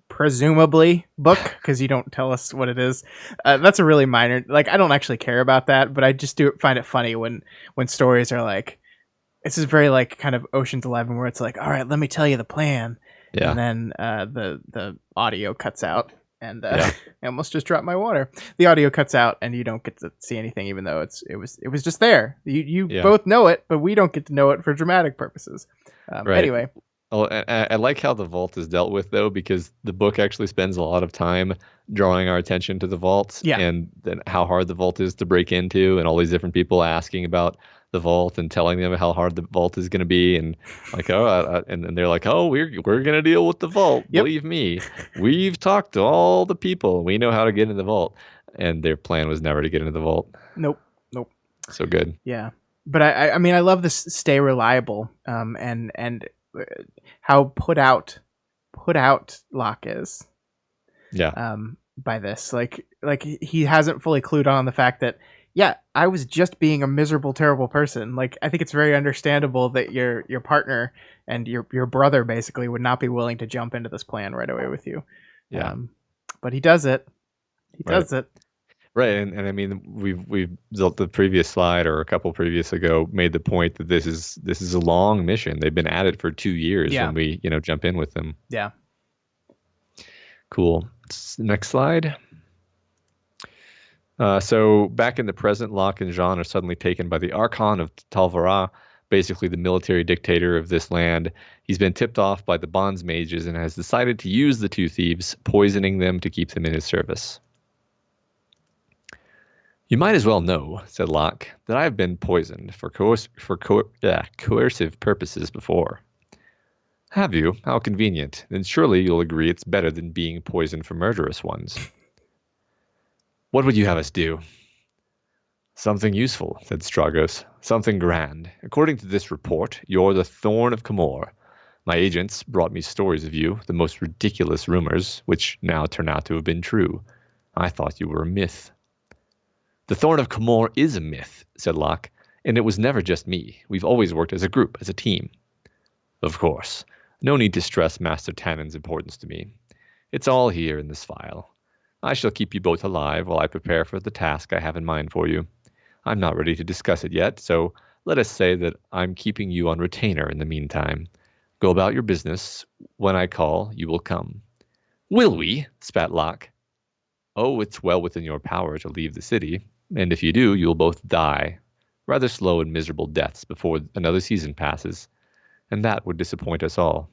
Presumably book, because you don't tell us what it is. That's a really minor, like, I don't actually care about that, but I just find it funny when stories are like, this is very like kind of Ocean's 11, where it's like, all right, let me tell you the plan, and then the audio cuts out, and I almost just dropped my water. The audio cuts out, and you don't get to see anything, even though it was just there. You both know it, but we don't get to know it for dramatic purposes. Right. Anyway. Oh, I like how the vault is dealt with, though, because the book actually spends a lot of time drawing our attention to the vault, and then how hard the vault is to break into, and all these different people asking about the vault and telling them how hard the vault is going to be, and like, and they're like, oh, we're going to deal with the vault. Yep. Believe me, we've talked to all the people. We know how to get into the vault, and their plan was never to get into the vault. Nope. So good. Yeah, but I mean, I love this stay reliable, and how put out Locke is. Yeah. By this, like he hasn't fully clued on the fact that, yeah, I was just being a miserable, terrible person. Like, I think it's very understandable that your partner and your brother basically would not be willing to jump into this plan right away with you. Yeah. But he does it. Right, and I mean, we've the previous slide, or a couple previous ago, made the point that this is a long mission. They've been at it for 2 years when we jump in with them. Yeah. Cool. Next slide. So back in the present, Locke and Jean are suddenly taken by the Archon of Talvara, basically the military dictator of this land. He's been tipped off by the bonds mages and has decided to use the two thieves, poisoning them to keep them in his service. You might as well know, said Locke, that I have been poisoned for coercive purposes before. Have you? How convenient. Then surely you'll agree it's better than being poisoned for murderous ones. What would you have us do? Something useful, said Stragos. Something grand. According to this report, you're the Thorn of Camor. My agents brought me stories of you, the most ridiculous rumors, which now turn out to have been true. I thought you were a myth. The Thorn of Camor is a myth, said Locke, and it was never just me. We've always worked as a group, as a team. Of course. No need to stress Master Tannen's importance to me. It's all here in this file. I shall keep you both alive while I prepare for the task I have in mind for you. I'm not ready to discuss it yet, so let us say that I'm keeping you on retainer in the meantime. Go about your business. When I call, you will come. Will we? Spat Locke. Oh, it's well within your power to leave the city, and if you do, you'll both die. Rather slow and miserable deaths before another season passes, and that would disappoint us all.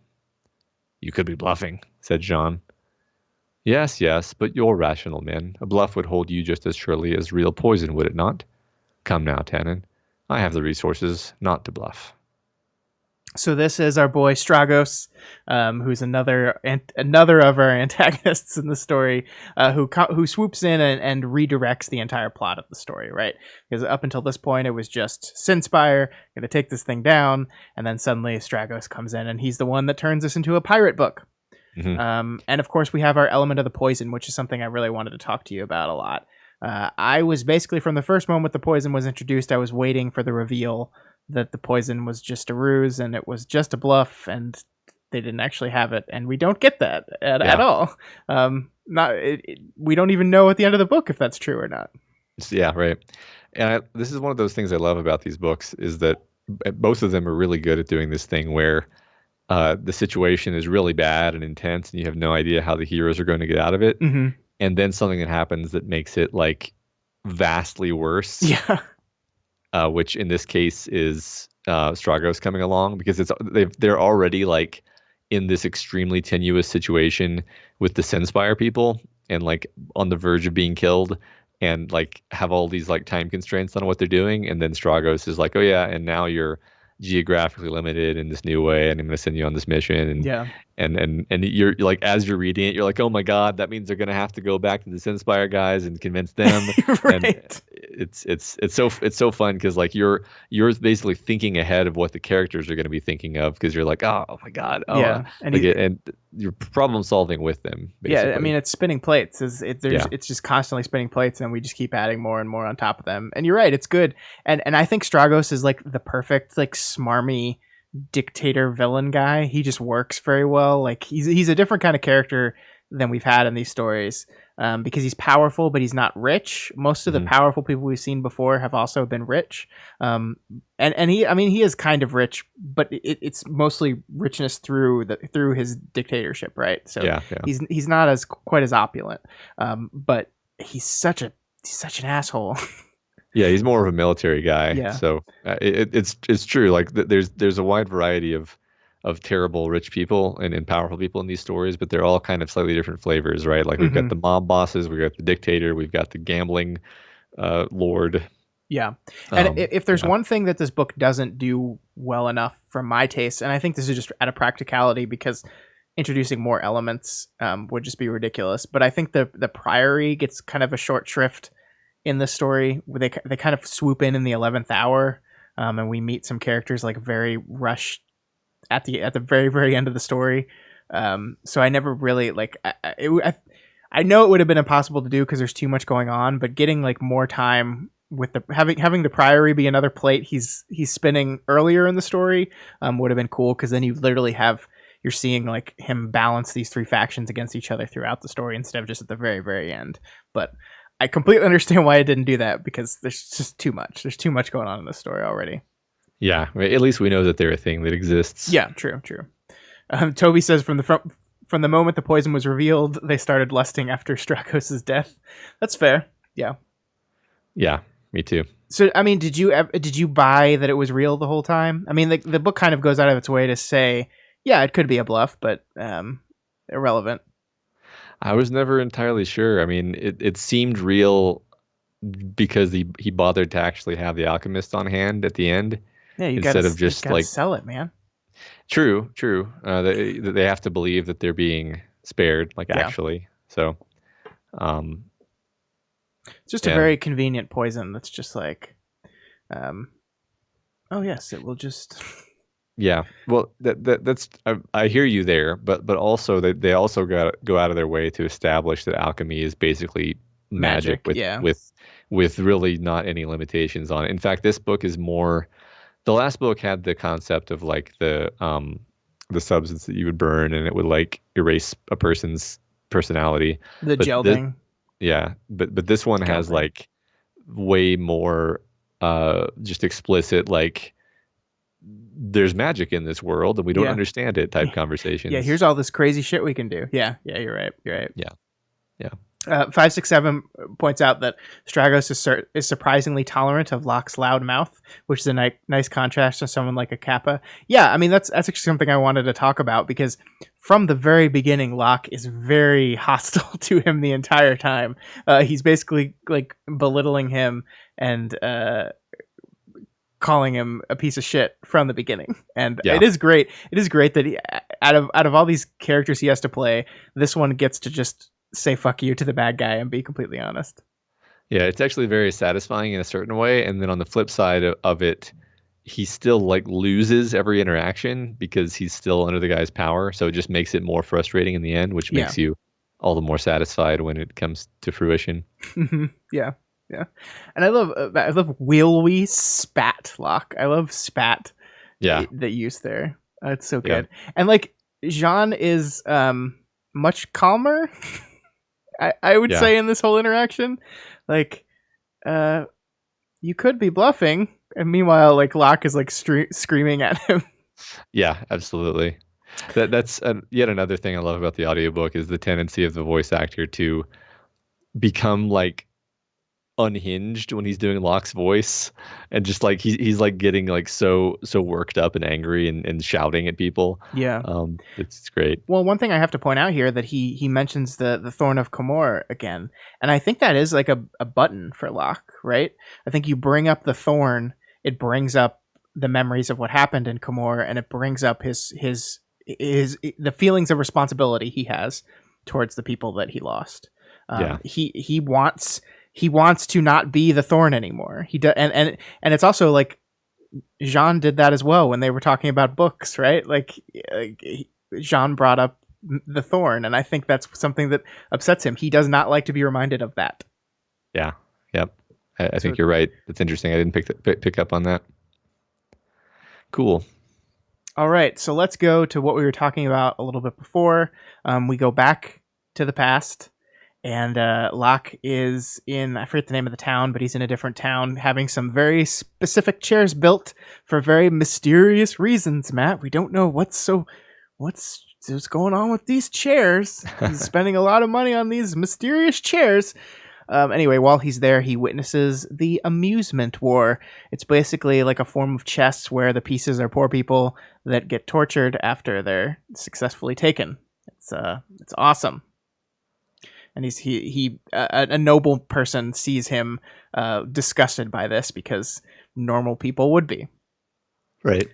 You could be bluffing, said Jean. Yes, but you're rational men. A bluff would hold you just as surely as real poison, would it not? Come now, Tannen. I have the resources not to bluff. So this is our boy Stragos, who's another of our antagonists in the story, who swoops in and redirects the entire plot of the story, right? Because up until this point, it was just Sin Spire, going to take this thing down, and then suddenly Stragos comes in, and he's the one that turns this into a pirate book. Mm-hmm. And of course, we have our element of the poison, which is something I really wanted to talk to you about a lot. I was basically, from the first moment the poison was introduced, I was waiting for the reveal that the poison was just a ruse and it was just a bluff and they didn't actually have it, and we don't get that at all. We don't even know at the end of the book if that's true or not. Yeah, right. And this is one of those things I love about these books, is that both of them are really good at doing this thing where the situation is really bad and intense and you have no idea how the heroes are going to get out of it. Mm-hmm. and then something that happens that makes it like vastly worse. Yeah. Which in this case is Stragos coming along, because they're already like in this extremely tenuous situation with the Sin Spire people, and like on the verge of being killed, and like have all these like time constraints on what they're doing, and then Stragos is like, oh yeah, and now you're geographically limited in this new way, and I'm going to send you on this mission, and Yeah. and you're like, as you're reading it, you're like, oh my god, that means they're going to have to go back to the Sin Spire guys and convince them. And Right. it's so fun, because like you're basically thinking ahead of what the characters are going to be thinking of, because you're like, oh my god, oh Yeah. And like and you're problem solving with them, basically. yeah, I mean, it's spinning plates. Yeah. It's just constantly spinning plates, and we just keep adding more and more on top of them. And you're right, it's good. And I think Stragos is like the perfect like smarmy dictator villain guy. He just works very well. Like he's a different kind of character than we've had in these stories, because he's powerful, but he's not rich. Most of the powerful people we've seen before have also been rich, and he, I mean, he is kind of rich, but it's mostly richness through his dictatorship, right? So Yeah. he's not as quite as opulent, but he's such an asshole. Yeah, he's more of a military guy. Yeah. So it's true. Like there's a wide variety of terrible rich people and powerful people in these stories, but they're all kind of slightly different flavors, right? Like we've got the mob bosses, we've got the dictator, we've got the gambling lord. Yeah. And if there's one thing that this book doesn't do well enough for my taste, and I think this is just out of practicality, because introducing more elements would just be ridiculous, but I think the Priory gets kind of a short shrift in the story, where they kind of swoop in the 11th hour, and we meet some characters like very rushed at the very, very end of the story. So I never really like I know it would have been impossible to do because there's too much going on, but getting like more time with the having the Priory be another plate he's spinning earlier in the story would have been cool, because then you're seeing like him balance these three factions against each other throughout the story instead of just at the very, very end. But I completely understand why I didn't do that, because there's just too much. There's too much going on in this story already. Yeah, at least we know that they're a thing that exists. Yeah, true. Toby says from the moment the poison was revealed, they started lusting after Stragos' death. That's fair. Yeah. Yeah, me too. So, I mean, did you buy that it was real the whole time? I mean, the book kind of goes out of its way to say, yeah, it could be a bluff, but irrelevant. I was never entirely sure. I mean, it seemed real because he bothered to actually have the alchemist on hand at the end. Yeah, instead of just like sell it, man. True. They have to believe that they're being spared, like actually. So, it's just a very convenient poison that's just like, oh yes, it will just. Yeah, well, that's I hear you there, but also they also go out of their way to establish that alchemy is basically magic with really not any limitations on it. In fact, this book is more. The last book had the concept of like the substance that you would burn and it would like erase a person's personality. The gel thing. Yeah, but this one has like way more just explicit, like there's magic in this world and we don't understand it type conversations. Yeah, here's all this crazy shit we can do. Yeah, you're right. Yeah. 567 points out that Stragos is surprisingly tolerant of Locke's loud mouth, which is a nice contrast to someone like a Kappa. Yeah, I mean, that's actually something I wanted to talk about, because from the very beginning, Locke is very hostile to him the entire time. He's basically like belittling him and calling him a piece of shit from the beginning. And it is great. It is great that he, out of all these characters he has to play, this one gets to just say fuck you to the bad guy and be completely honest. Yeah, it's actually very satisfying in a certain way. And then on the flip side of it, he still like loses every interaction because he's still under the guy's power. So it just makes it more frustrating in the end, which makes you all the more satisfied when it comes to fruition. Yeah. And I love will we spat Locke. I love spat. Yeah. The use there. It's so good. Yeah. And like Jean is much calmer. I would say in this whole interaction, like, you could be bluffing, and meanwhile, like Locke is like screaming at him. Yeah, absolutely. That's yet another thing I love about the audiobook is the tendency of the voice actor to become like unhinged when he's doing Locke's voice, and just like he's like getting like so worked up and angry and shouting at people. Yeah. It's great. Well, one thing I have to point out here that he mentions the Thorn of Camor again, and I think that is like a button for Locke, right? I think you bring up the thorn, it brings up the memories of what happened in Camor, and it brings up his the feelings of responsibility he has towards the people that he lost. Yeah. He wants to not be the thorn anymore. He does, and it's also like Jean did that as well when they were talking about books, right? Like Jean brought up the thorn, and I think that's something that upsets him. He does not like to be reminded of that. Yeah. Yep. I think you're right. That's interesting. I didn't pick up on that. Cool. All right, so let's go to what we were talking about a little bit before. We go back to the past, and Locke is in, I forget the name of the town, but he's in a different town having some very specific chairs built for very mysterious reasons, Matt. We don't know what's going on with these chairs. He's spending a lot of money on these mysterious chairs. Anyway, while he's there, he witnesses the amusement war. It's basically like a form of chess where the pieces are poor people that get tortured after they're successfully taken. It's awesome. And a noble person sees him disgusted by this because normal people would be. Right.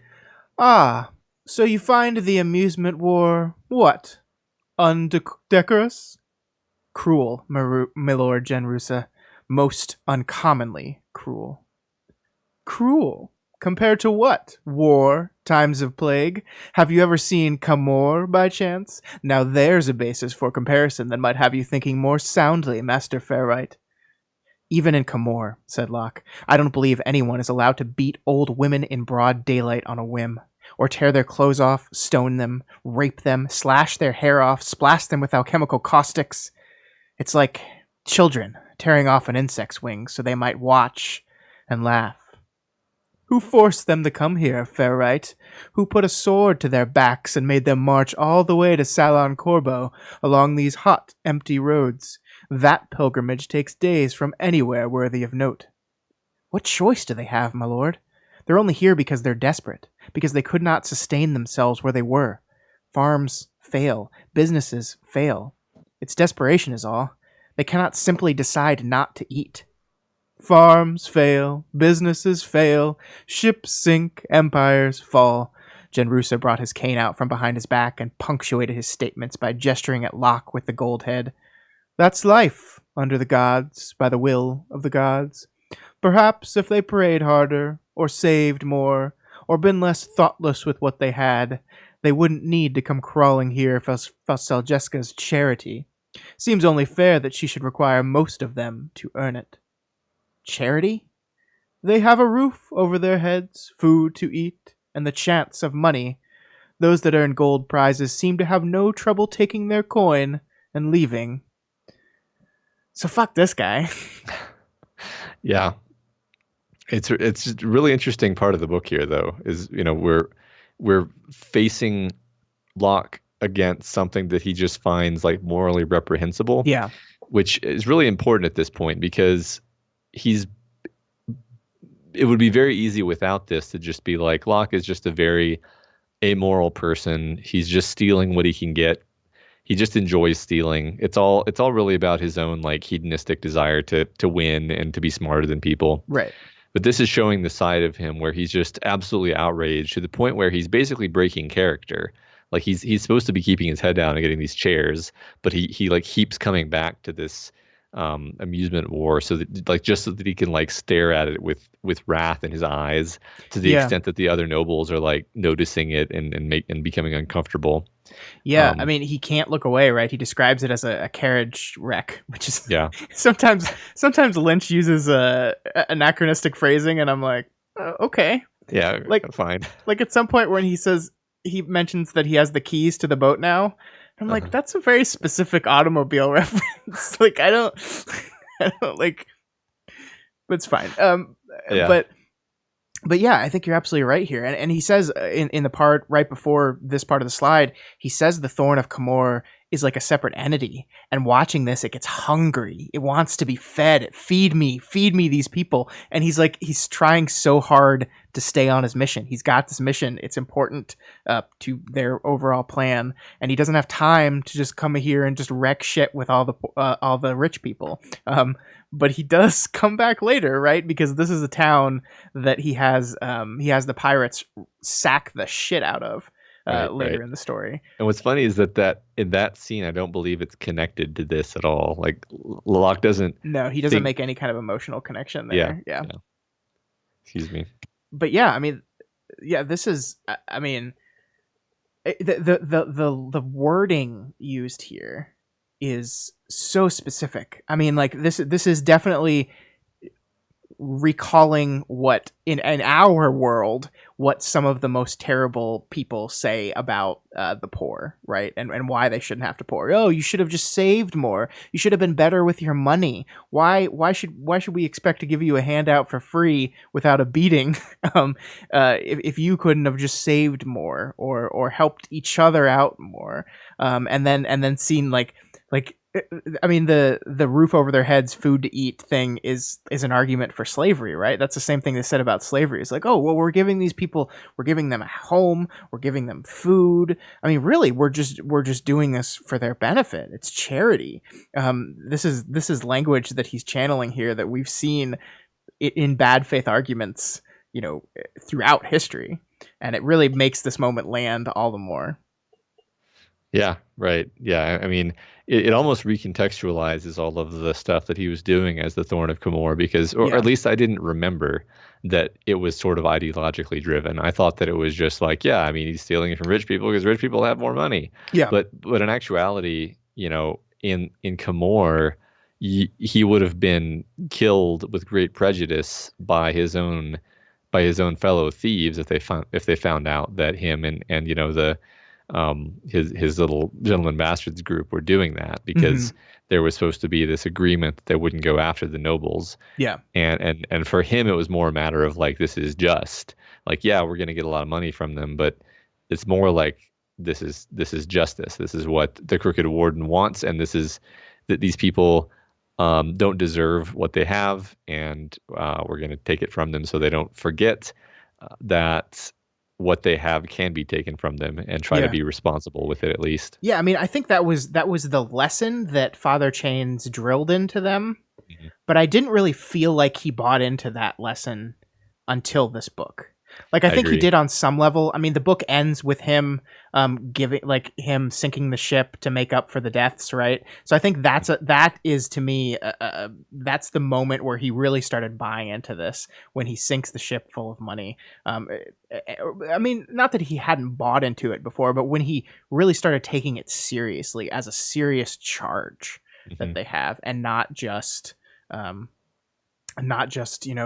Ah, so you find the amusement war what? Undecorous? Cruel, milord Genrusa. Most uncommonly cruel. Cruel? Compared to what? War? Times of plague? Have you ever seen Camor, by chance? Now there's a basis for comparison that might have you thinking more soundly, Master Fairright. Even in Camor, said Locke, I don't believe anyone is allowed to beat old women in broad daylight on a whim, or tear their clothes off, stone them, rape them, slash their hair off, splash them with alchemical caustics. It's like children tearing off an insect's wings so they might watch and laugh. Who forced them to come here, Fairright? Who put a sword to their backs and made them march all the way to Salon Corbeau along these hot, empty roads? That pilgrimage takes days from anywhere worthy of note. What choice do they have, my lord? They're only here because they're desperate, because they could not sustain themselves where they were. Farms fail, businesses fail. It's desperation is all. They cannot simply decide not to eat. Farms fail, businesses fail, ships sink, empires fall. Genrusa brought his cane out from behind his back and punctuated his statements by gesturing at Locke with the gold head. That's life, under the gods, by the will of the gods. Perhaps if they prayed harder, or saved more, or been less thoughtless with what they had, they wouldn't need to come crawling here for Seljeska's charity. Seems only fair that she should require most of them to earn it. Charity? They have a roof over their heads, food to eat, and the chance of money. Those that earn gold prizes seem to have no trouble taking their coin and leaving. So fuck this guy. Yeah. It's a really interesting part of the book here, though, is, we're facing Locke against something that he just finds like morally reprehensible. Yeah. Which is really important at this point because it would be very easy without this to just be like, Locke is just a very amoral person. He's just stealing what he can get. He just enjoys stealing. It's all really about his own like hedonistic desire to win and to be smarter than people. Right. But this is showing the side of him where he's just absolutely outraged to the point where he's basically breaking character. Like he's supposed to be keeping his head down and getting these chairs, but he like keeps coming back to this amusement war so that like just so that he can like stare at it with wrath in his eyes to the extent that the other nobles are like noticing it and becoming uncomfortable. Yeah, I mean, he can't look away, right? He describes it as a carriage wreck, which is sometimes Lynch uses anachronistic phrasing, and I'm like, okay, yeah, like fine. Like at some point when he mentions that he has the keys to the boat now, I'm like, that's a very specific automobile reference. Like I don't like, but it's fine. But yeah, I think you're absolutely right here. And he says in the part right before this part of the slide, he says the Thorn of Camor is like a separate entity, and watching this, it gets hungry. It wants to be fed. Feed me these people. And he's trying so hard to stay on his mission. He's got this mission. It's important to their overall plan, and he doesn't have time to just come here and just wreck shit with all the rich people. But he does come back later, right? Because this is a town that he has the pirates sack the shit out of. Later in the story. And what's funny is that in that scene, I don't believe it's connected to this at all. Like, Locke doesn't. No, he doesn't make any kind of emotional connection there. Yeah. Excuse me. But yeah, I mean, this is. I mean, the wording used here is so specific. I mean, like this is definitely recalling what in our world what some of the most terrible people say about the poor, right? And why they shouldn't have to poor. Oh, you should have just saved more. You should have been better with your money. Why should we expect to give you a handout for free without a beating? If you couldn't have just saved more or helped each other out more, and then seen like. I mean, the roof over their heads, food to eat thing is an argument for slavery, right? That's the same thing they said about slavery. It's like, oh, well, we're giving them a home, we're giving them food. I mean, really, we're just doing this for their benefit. It's charity. This is language that he's channeling here that we've seen in bad faith arguments, throughout history, and it really makes this moment land all the more. Yeah, right. Yeah, I mean, it almost recontextualizes all of the stuff that he was doing as the Thorn of Camor, because, or at least I didn't remember that it was sort of ideologically driven. I thought that it was just like, yeah, I mean, he's stealing it from rich people because rich people have more money. Yeah. But in actuality, in Camor, he would have been killed with great prejudice by his own fellow thieves if they found out that him and the his little gentleman bastards group were doing that, because there was supposed to be this agreement that they wouldn't go after the nobles. Yeah. And for him, it was more a matter of like, this is just like, yeah, we're going to get a lot of money from them, but it's more like this is justice. This is what the Crooked Warden wants, and this is that these people don't deserve what they have, and we're going to take it from them so they don't forget that what they have can be taken from them, and try to be responsible with it at least. Yeah, I mean, I think that was the lesson that Father Chains drilled into them, but I didn't really feel like he bought into that lesson until this book. Like, I think he did on some level. I mean, the book ends with him him sinking the ship to make up for the deaths, right? So I think that is to me that's the moment where he really started buying into this, when he sinks the ship full of money. I mean, not that he hadn't bought into it before, but when he really started taking it seriously as a serious charge that they have, and not just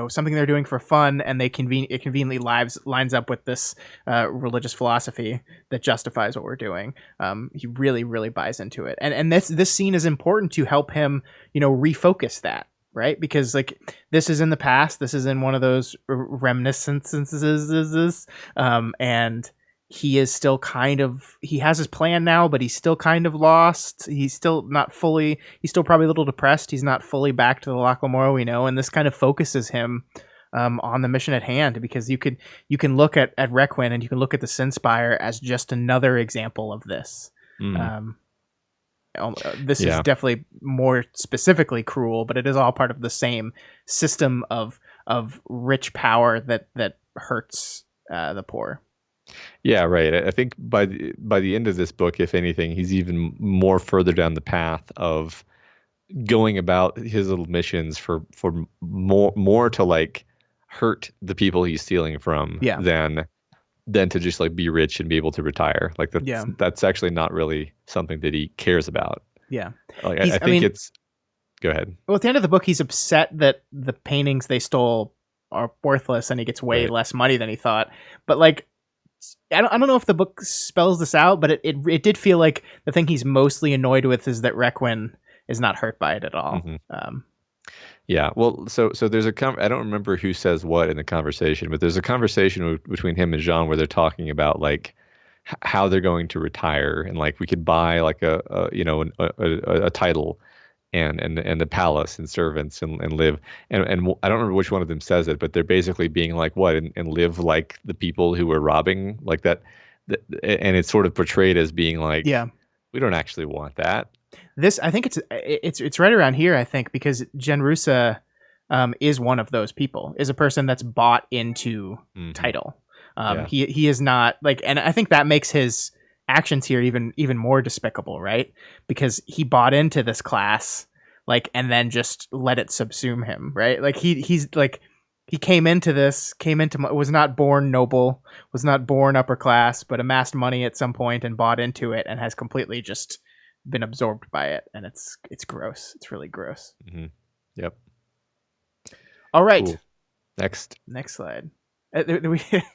something they're doing for fun, and it conveniently lines up with this religious philosophy that justifies what we're doing. He really, really buys into it, and this scene is important to help him, refocus that, right? Because like, this is in the past, this is in one of those reminiscences, and he is still he has his plan now, but he's still kind of lost. He's still probably a little depressed. He's not fully back to the Locke Lamora we know. And this kind of focuses him on the mission at hand, because you can look at Requiem, and you can look at the Sin Spire as just another example of this. This is definitely more specifically cruel, but it is all part of the same system of rich power that hurts the poor. Yeah, right. I think by the end of this book, if anything, he's even more further down the path of going about his little missions for more to like hurt the people he's stealing from than to just like be rich and be able to retire. Like that's actually not really something that he cares about. Yeah. Like, I think it's. Go ahead. Well, at the end of the book, he's upset that the paintings they stole are worthless, and he gets way less money than he thought. But like, I don't know if the book spells this out, but it did feel like the thing he's mostly annoyed with is that Requiem is not hurt by it at all. Yeah, well, so there's I don't remember who says what in the conversation, but there's a conversation between him and Jean where they're talking about like how they're going to retire, and like we could buy like a title and the palace and servants and live and I don't remember which one of them says it, but they're basically being like what and live like the people who were robbing like that, and it's sort of portrayed as being like, Yeah. we don't actually want that. This, I think it's right around here, I think, because Genrusa is one of those people, is a person that's bought into title. He is not like, and I think that makes his actions here even more despicable, right? Because he bought into this class, like, and then just let it subsume him, right? Like he's like, he was not born noble, was not born upper class, but amassed money at some point and bought into it and has completely just been absorbed by it, and it's gross. It's really gross. Yep. All right. Cool. Next slide. Zendrex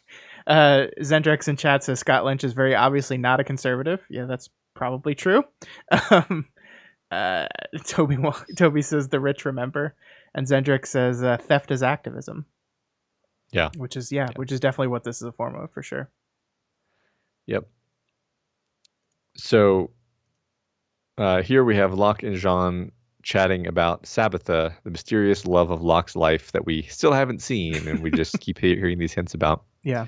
in chat says Scott Lynch is very obviously not a conservative. Yeah, that's probably true. Toby says the rich remember, and Zendrex says theft is activism. Yeah, which is definitely what this is a form of, for sure. Yep. So here we have Locke and Jean chatting about Sabitha, the mysterious love of Locke's life that we still haven't seen, and we just keep hearing these hints about. Yeah.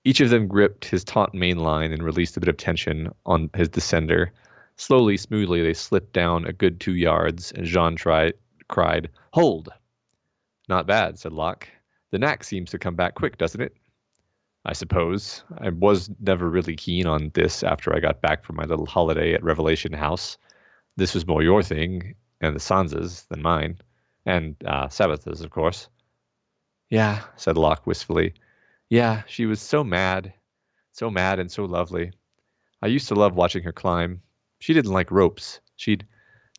Each of them gripped his taut main line and released a bit of tension on his descender. Slowly, smoothly, they slipped down a good 2 yards, and Jean cried, "Hold!" "Not bad," said Locke. "The knack seems to come back quick, doesn't it?" "I suppose. I was never really keen on this after I got back from my little holiday at Revelation House. This was more your thing, and the Sansa's, than mine. And Sabitha's, of course." "Yeah," said Locke wistfully. "Yeah, she was so mad and so lovely. I used to love watching her climb. She didn't like ropes. She'd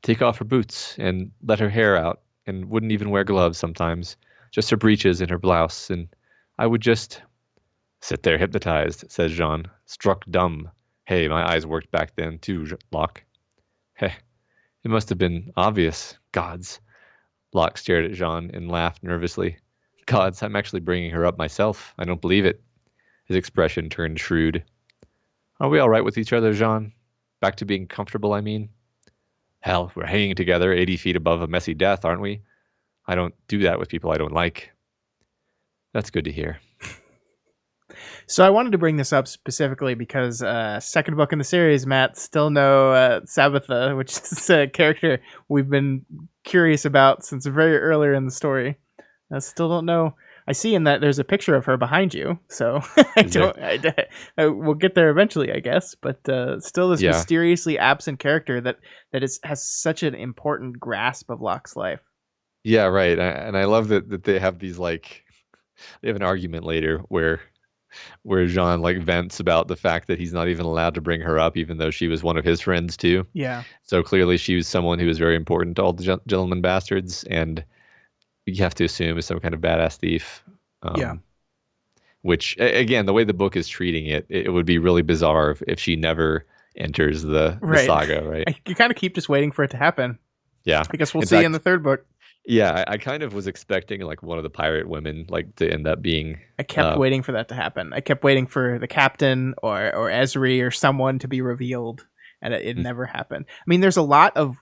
take off her boots and let her hair out and wouldn't even wear gloves sometimes, just her breeches and her blouse, and I would just sit there hypnotized," says Jean, struck dumb. "Hey, my eyes worked back then too, Locke." "Heh, it must have been obvious. Gods." Locke stared at Jean and laughed nervously. "Gods, I'm actually bringing her up myself. I don't believe it." His expression turned shrewd. "Are we all right with each other, Jean? Back to being comfortable, I mean? Hell, we're hanging together 80 feet above a messy death, aren't we? I don't do that with people I don't like." "That's good to hear." So I wanted to bring this up specifically because second book in the series, Matt, still no Sabitha, which is a character we've been curious about since very earlier in the story. I still don't know. I see in that there's a picture of her behind you, so we'll get there eventually, I guess. But still, this mysteriously absent character that has such an important grasp of Locke's life. Yeah, right. And I love that they have these like, they have an argument later where Jean like vents about the fact that he's not even allowed to bring her up, even though she was one of his friends too. Yeah. So clearly she was someone who was very important to all the gentleman bastards, and you have to assume is some kind of badass thief. Which, again, the way the book is treating it, it would be really bizarre if she never enters the saga, right? You kind of keep just waiting for it to happen. Yeah. I guess we'll see in the third book. Yeah, I kind of was expecting like one of the pirate women like to end up being. I kept waiting for that to happen. I kept waiting for the captain or Ezri or someone to be revealed, and it never happened. I mean, there's a lot of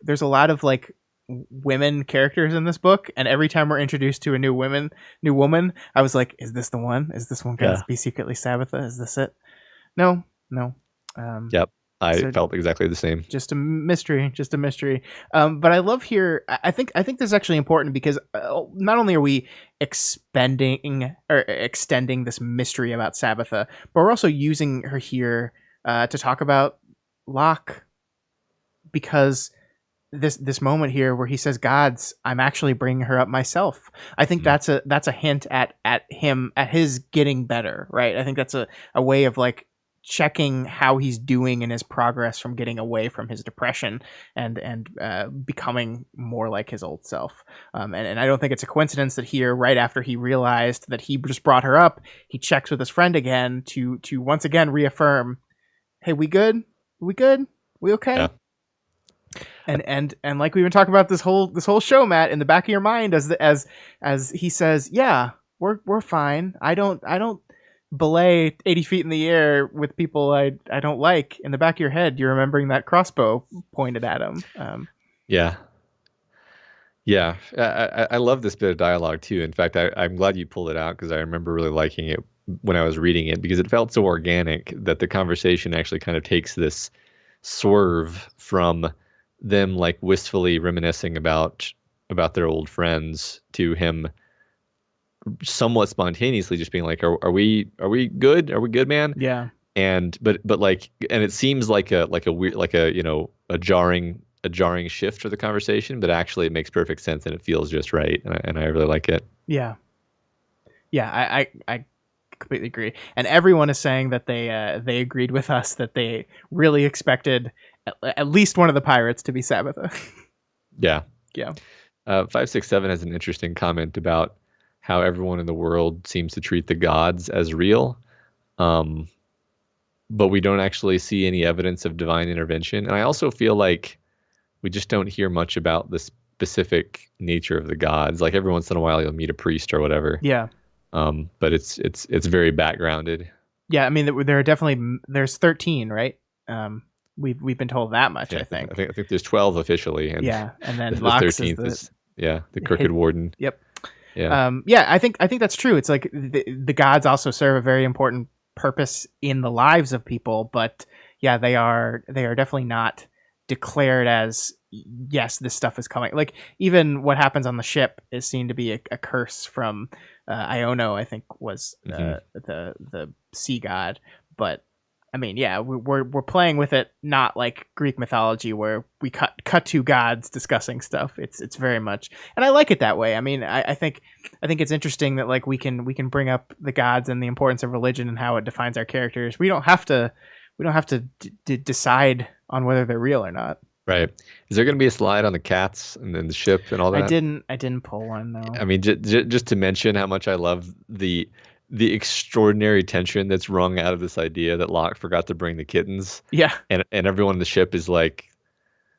like women characters in this book, and every time we're introduced to a new woman, I was like, "Is this the one? Is this one going to be secretly Sabitha? Is this it?" No. Yep. I felt exactly the same. Just a mystery. But I love here. I think this is actually important because not only are we extending this mystery about Sabitha, but we're also using her here to talk about Locke, because this moment here where he says, "Gods, I'm actually bringing her up myself." I think that's a hint at him, at his getting better, right? I think that's a way of like checking how he's doing in his progress from getting away from his depression and becoming more like his old self. And I don't think it's a coincidence that here, right after he realized that he just brought her up, he checks with his friend again to once again reaffirm, "Hey, we good? We okay?" Yeah. And like we've been talking about this whole show, Matt, in the back of your mind as he says, "Yeah, we're fine. I don't belay 80 feet in the air with people I don't like, in the back of your head, you're remembering that crossbow pointed at him. Yeah. Yeah. I love this bit of dialogue too. In fact, I'm glad you pulled it out because I remember really liking it when I was reading it because it felt so organic that the conversation actually kind of takes this swerve from them like wistfully reminiscing about their old friends to him somewhat spontaneously just being like, are we good? Are we good, man? Yeah. And but like, and it seems like a weird, like a, a jarring shift for the conversation, but actually it makes perfect sense and it feels just right. And I really like it. Yeah. Yeah. I completely agree. And everyone is saying that they agreed with us that they really expected at least one of the pirates to be Sabitha. Yeah. Yeah. 567 has an interesting comment about how everyone in the world seems to treat the gods as real. But we don't actually see any evidence of divine intervention. And I also feel like we just don't hear much about the specific nature of the gods. Like every once in a while you'll meet a priest or whatever. Yeah. But it's very backgrounded. Yeah, I mean there are definitely there's 13, right? We've been told that much, Yeah, I think. I think there's 12 officially, and yeah, and then the Locke 13th is the Crooked Warden. Yep. Yeah. I think that's true. It's like the gods also serve a very important purpose in the lives of people, but yeah, they are definitely not declared as, yes, this stuff is coming. Like even what happens on the ship is seen to be a curse from Iono, I think was the sea god. But I mean, yeah, we're playing with it, not like Greek mythology where we cut to gods discussing stuff. It's very much, and I like it that way. I mean, I think it's interesting that like we can bring up the gods and the importance of religion and how it defines our characters. We don't have to decide on whether they're real or not. Right. Is there going to be a slide on the cats and then the ship and all that? I didn't pull one though. I mean, just to mention how much I love the extraordinary tension that's wrung out of this idea that Locke forgot to bring the kittens. Yeah. And everyone on the ship is like,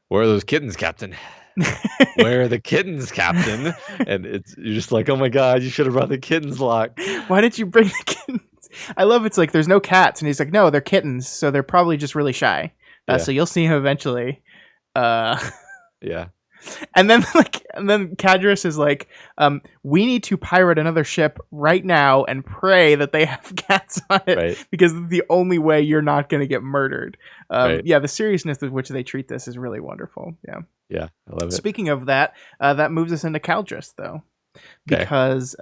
"Where are those kittens, Captain? Where are the kittens, Captain?" And you're just like, "Oh my God, you should have brought the kittens, Locke. Why did you bring the kittens?" I love it's like there's no cats, and he's like, "No, they're kittens, so they're probably just really shy." So you'll see him eventually. Yeah. And then Caldris is like, we need to pirate another ship right now and pray that they have cats on it, right, because it's the only way you're not going to get murdered. Right. Yeah, the seriousness with which they treat this is really wonderful. Yeah. Yeah, I love it. Speaking of that, that moves us into Caldris though, because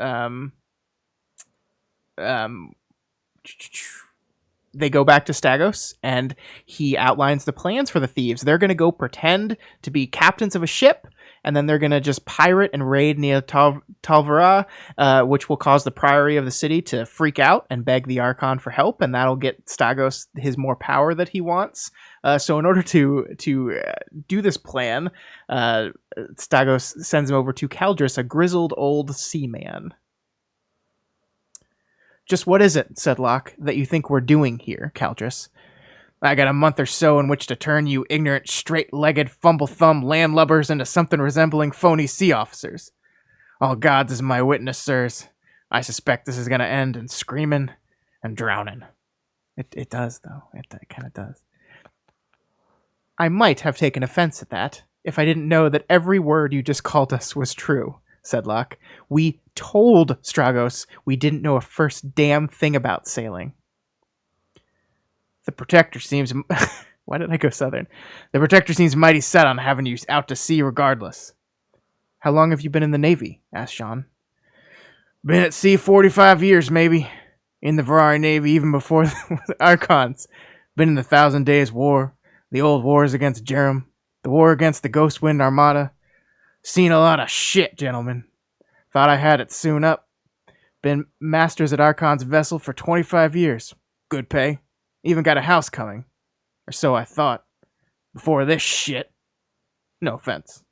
they go back to Stagos, and he outlines the plans for the thieves. They're going to go pretend to be captains of a ship, and then they're going to just pirate and raid near Talvara, which will cause the priory of the city to freak out and beg the Archon for help, and that'll get Stagos his more power that he wants. So in order to do this plan, Stagos sends him over to Caldris, a grizzled old seaman. "Just what is it," said Locke, "that you think we're doing here, Caldris? I got a month or so in which to turn you ignorant, straight-legged, fumble-thumb landlubbers into something resembling phony sea officers. All gods is my witness, sirs. I suspect this is going to end in screaming and drowning." It does, though. It kind of does. "I might have taken offense at that, if I didn't know that every word you just called us was true," said Locke. "We told Stagos we didn't know a first damn thing about sailing. The Protector seems..." Why did I go southern? "The Protector seems mighty set on having you out to sea regardless." "How long have you been in the Navy?" asked Sean. "Been at sea 45 years, maybe. In the Ferrari Navy even before the Archons. Been in the 1,000 Days War, the old wars against Jerem, the war against the Ghostwind Armada. Seen a lot of shit, gentlemen. Thought I had it soon up. Been masters at Archon's vessel for 25 years. Good pay. Even got a house coming. Or so I thought. Before this shit. No offense."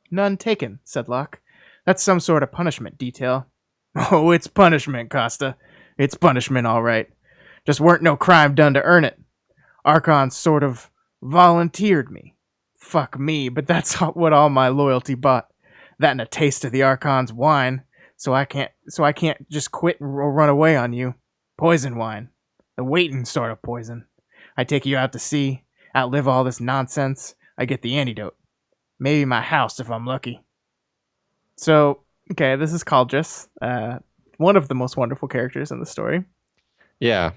"None taken," said Locke. "That's some sort of punishment detail." "Oh, it's punishment, Costa. It's punishment, all right. Just weren't no crime done to earn it. Archon sort of volunteered me. Fuck me, but that's what all my loyalty bought. That and a taste of the Archon's wine, so I can't just quit or run away on you. Poison wine. The waiting sort of poison. I take you out to sea, outlive all this nonsense. I get the antidote. Maybe my house if I'm lucky. So, okay, this is Caldris, one of the most wonderful characters in the story. Yeah,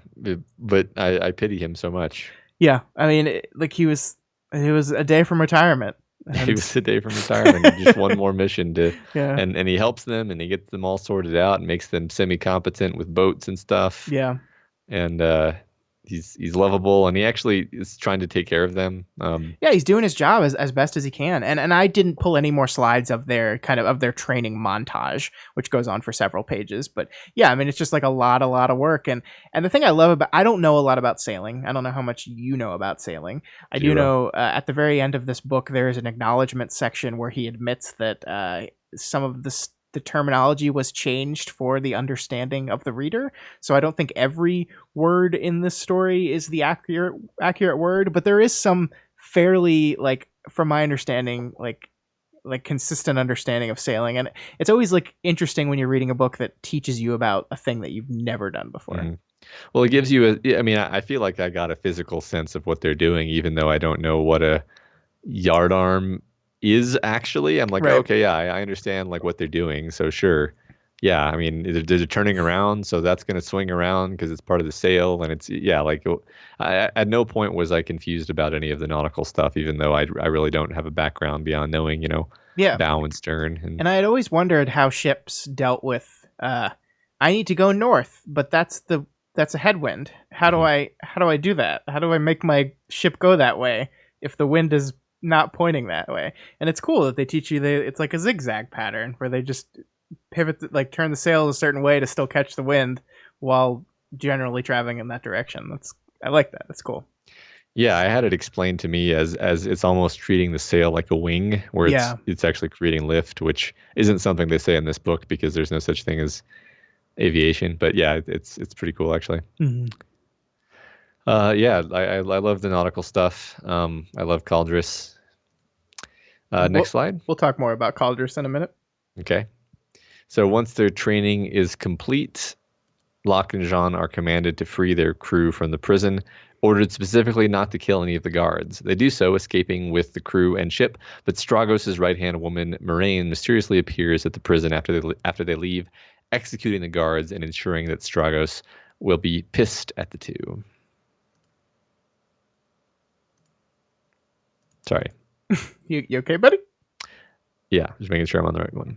but I pity him so much. Yeah, I mean, he was a day from retirement. He was a day from retirement. Just one more mission yeah, and he helps them and he gets them all sorted out and makes them semi-competent with boats and stuff. yeah. And he's lovable and he actually is trying to take care of them. Yeah, he's doing his job as best as he can. And I didn't pull any more slides of their their training montage, which goes on for several pages. But yeah, I mean, it's just like a lot of work. And the thing I love about, I don't know a lot about sailing. I don't know how much you know about sailing. I do know at the very end of this book, there is an acknowledgement section where he admits that some of the terminology was changed for the understanding of the reader. So I don't think every word in this story is the accurate word, but there is some fairly, like, from my understanding, like consistent understanding of sailing. And it's always like interesting when you're reading a book that teaches you about a thing that you've never done before. Mm-hmm. Well, it gives you I feel like I got a physical sense of what they're doing, even though I don't know what a yardarm is actually. I'm like, okay, yeah, I understand like what they're doing. So sure. Yeah, I mean, they're turning around, so that's going to swing around because it's part of the sail. And it's, yeah, like at no point was I confused about any of the nautical stuff, even though I really don't have a background beyond knowing, bow and stern. And Yeah, I had it explained to me as it's almost treating the sail like a wing, where it's actually creating lift, which isn't something they say in this book because there's no such thing as aviation. But yeah, it's pretty cool actually. Mm-hmm. Yeah, I love the nautical stuff. I love Caldris. Next slide. We'll talk more about Caldris in a minute. Okay. So once their training is complete, Locke and Jean are commanded to free their crew from the prison, ordered specifically not to kill any of the guards. They do so, escaping with the crew and ship, but Stragos' right-hand woman, Moraine, mysteriously appears at the prison after they leave, executing the guards and ensuring that Stragos will be pissed at the two. Sorry. You okay, buddy? Yeah, just making sure I'm on the right one.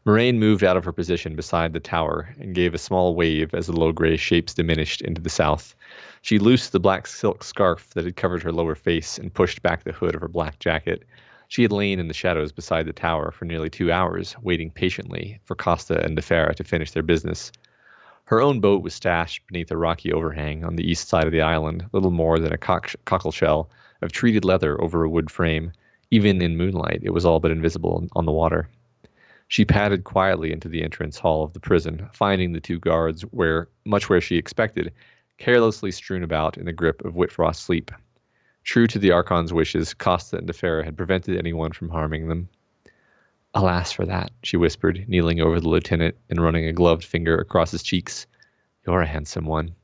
Moraine moved out of her position beside the tower and gave a small wave as the low gray shapes diminished into the south. She loosed the black silk scarf that had covered her lower face and pushed back the hood of her black jacket. She had lain in the shadows beside the tower for nearly 2 hours, waiting patiently for Costa and De Ferra to finish their business. Her own boat was stashed beneath a rocky overhang on the east side of the island, little more than a cockle shell of treated leather over a wood frame. Even in moonlight, it was all but invisible on the water. She padded quietly into the entrance hall of the prison, finding the two guards much where she expected, carelessly strewn about in the grip of Whitfrost sleep. True to the Archon's wishes, Costa and De Ferra had prevented anyone from harming them. Alas for that, she whispered, kneeling over the lieutenant and running a gloved finger across his cheeks. You're a handsome one.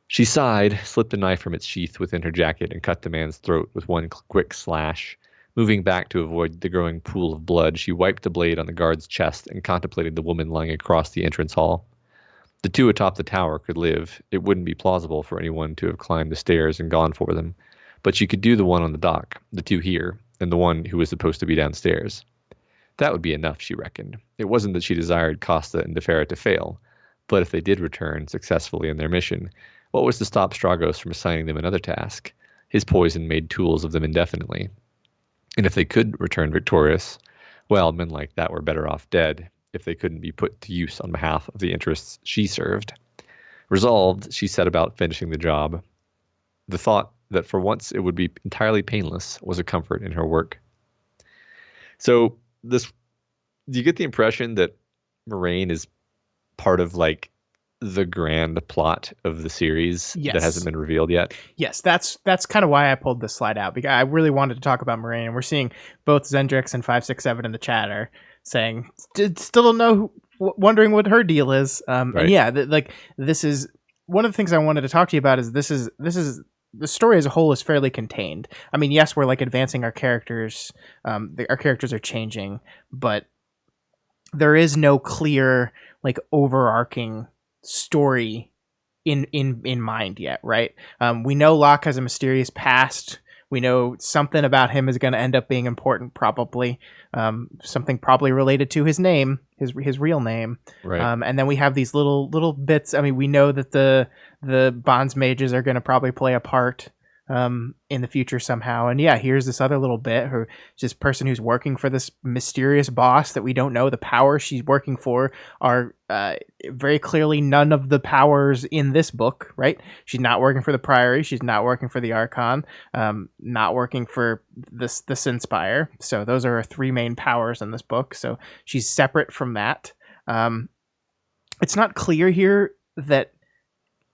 She sighed, slipped a knife from its sheath within her jacket, and cut the man's throat with one quick slash. Moving back to avoid the growing pool of blood, she wiped the blade on the guard's chest and contemplated the woman lying across the entrance hall. The two atop the tower could live. It wouldn't be plausible for anyone to have climbed the stairs and gone for them. But she could do the one on the dock, the two here, and the one who was supposed to be downstairs. That would be enough, she reckoned. It wasn't that she desired Costa and De Ferra to fail, but if they did return successfully in their mission, what was to stop Stragos from assigning them another task? His poison made tools of them indefinitely. And if they could return victorious, well, men like that were better off dead if they couldn't be put to use on behalf of the interests she served. Resolved, she set about finishing the job. The thought that for once it would be entirely painless was a comfort in her work. So do you get the impression that Moraine is part of like the grand plot of the series that hasn't been revealed yet? Yes, that's kind of why I pulled this slide out, because I really wanted to talk about Moraine, and we're seeing both Zendrix and 567 in the chat are saying still don't know wondering what her deal is. And Right. yeah, like this is one of the things I wanted to talk to you about. Is this is the story as a whole is fairly contained. I mean, yes, we're like advancing our characters. Our characters are changing, but there is no clear like overarching story in mind yet, right? We know Locke has a mysterious past. We know something about him is going to end up being important, probably something probably related to his name, his real name. Right. And then we have these little bits. I mean, we know that the bonds mages are going to probably play a part in the future somehow. And yeah, here's this other little bit, who this person who's working for this mysterious boss that we don't know the powers she's working for are very clearly none of the powers in this book, right? She's not working for the Priory, she's not working for the Archon, not working for the Sin Spire. So those are her three main powers in this book. So she's separate from that. It's not clear here that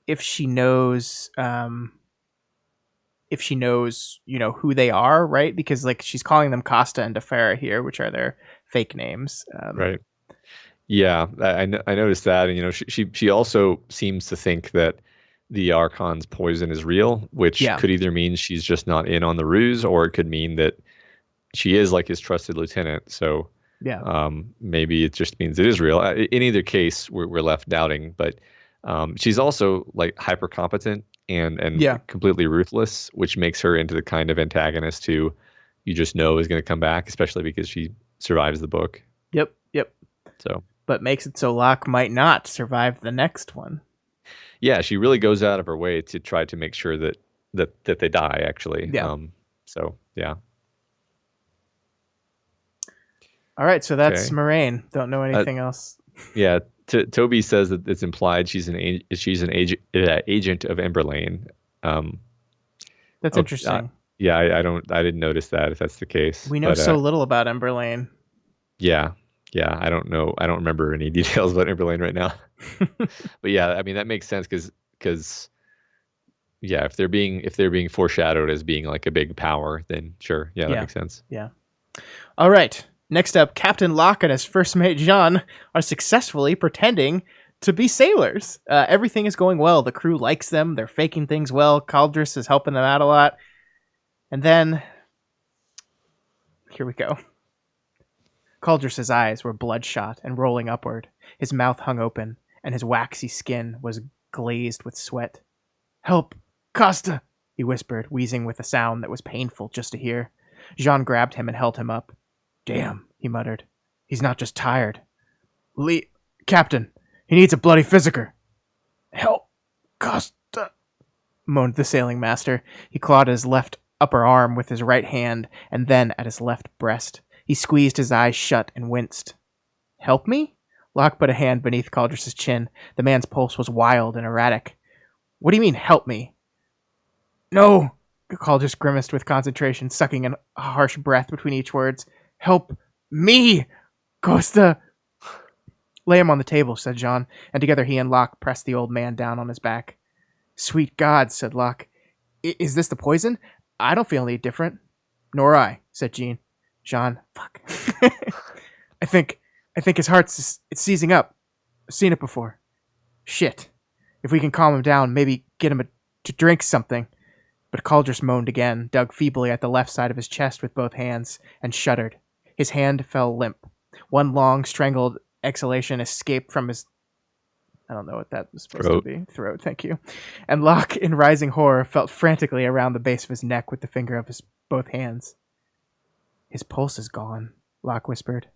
if she knows who they are, right? Because like she's calling them Costa and Defera here, which are their fake names. Right. Yeah, I noticed that, and she also seems to think that the Archon's poison is real, which could either mean she's just not in on the ruse, or it could mean that she is like his trusted lieutenant. So maybe it just means it is real. In either case, we're left doubting. But she's also like hyper competent and completely ruthless, which makes her into the kind of antagonist who you just know is going to come back, especially because she survives the book. Yep. So, but makes it so Locke might not survive the next one. Yeah, she really goes out of her way to try to make sure that they die, actually. Yeah. So yeah. All right, so that's Moraine. Don't know anything else. Yeah. Toby says that it's implied she's an agent of Emberlane. That's interesting. I didn't notice that, if that's the case. We know so little about Emberlane. Yeah, I don't know. I don't remember any details about Emberlane right now. But yeah, I mean that makes sense because if they're being foreshadowed as being like a big power, then sure, that makes sense. Yeah. All right. Next up, Captain Locke and his first mate Jean are successfully pretending to be sailors. Everything is going well. The crew likes them. They're faking things well. Caldris is helping them out a lot. And then, here we go. Caldris's eyes were bloodshot and rolling upward. His mouth hung open, and his waxy skin was glazed with sweat. "Help! Costa!" he whispered, wheezing with a sound that was painful just to hear. Jean grabbed him and held him up. "Damn," he muttered. "He's not just tired. Captain, he needs a bloody physicker." "Help! Costa!" moaned the sailing master. He clawed at his left upper arm with his right hand, and then at his left breast. He squeezed his eyes shut and winced. "Help me?" Locke put a hand beneath Caldris's chin. The man's pulse was wild and erratic. "What do you mean, help me?" "No," Caldris grimaced with concentration, sucking in a harsh breath between each words. "Help me, Costa!" "Lay him on the table," said Jean, and together he and Locke pressed the old man down on his back. "Sweet God," said Locke. "Is this the poison? I don't feel any different." "Nor I," said Jean. Jean, fuck. I think his heart's it's seizing up. I've seen it before. Shit. If we can calm him down, maybe get him to drink something. But Caldris moaned again, dug feebly at the left side of his chest with both hands, and shuddered. His hand fell limp. One long, strangled exhalation escaped from his... I don't know what that was supposed to be. Throat, thank you. And Locke, in rising horror, felt frantically around the base of his neck with the finger of his both hands. "His pulse is gone," Locke whispered.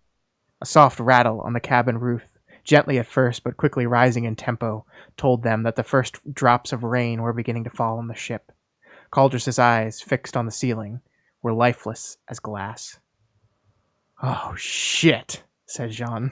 A soft rattle on the cabin roof, gently at first but quickly rising in tempo, told them that the first drops of rain were beginning to fall on the ship. Caldris's eyes, fixed on the ceiling, were lifeless as glass. "Oh, shit," said Jean.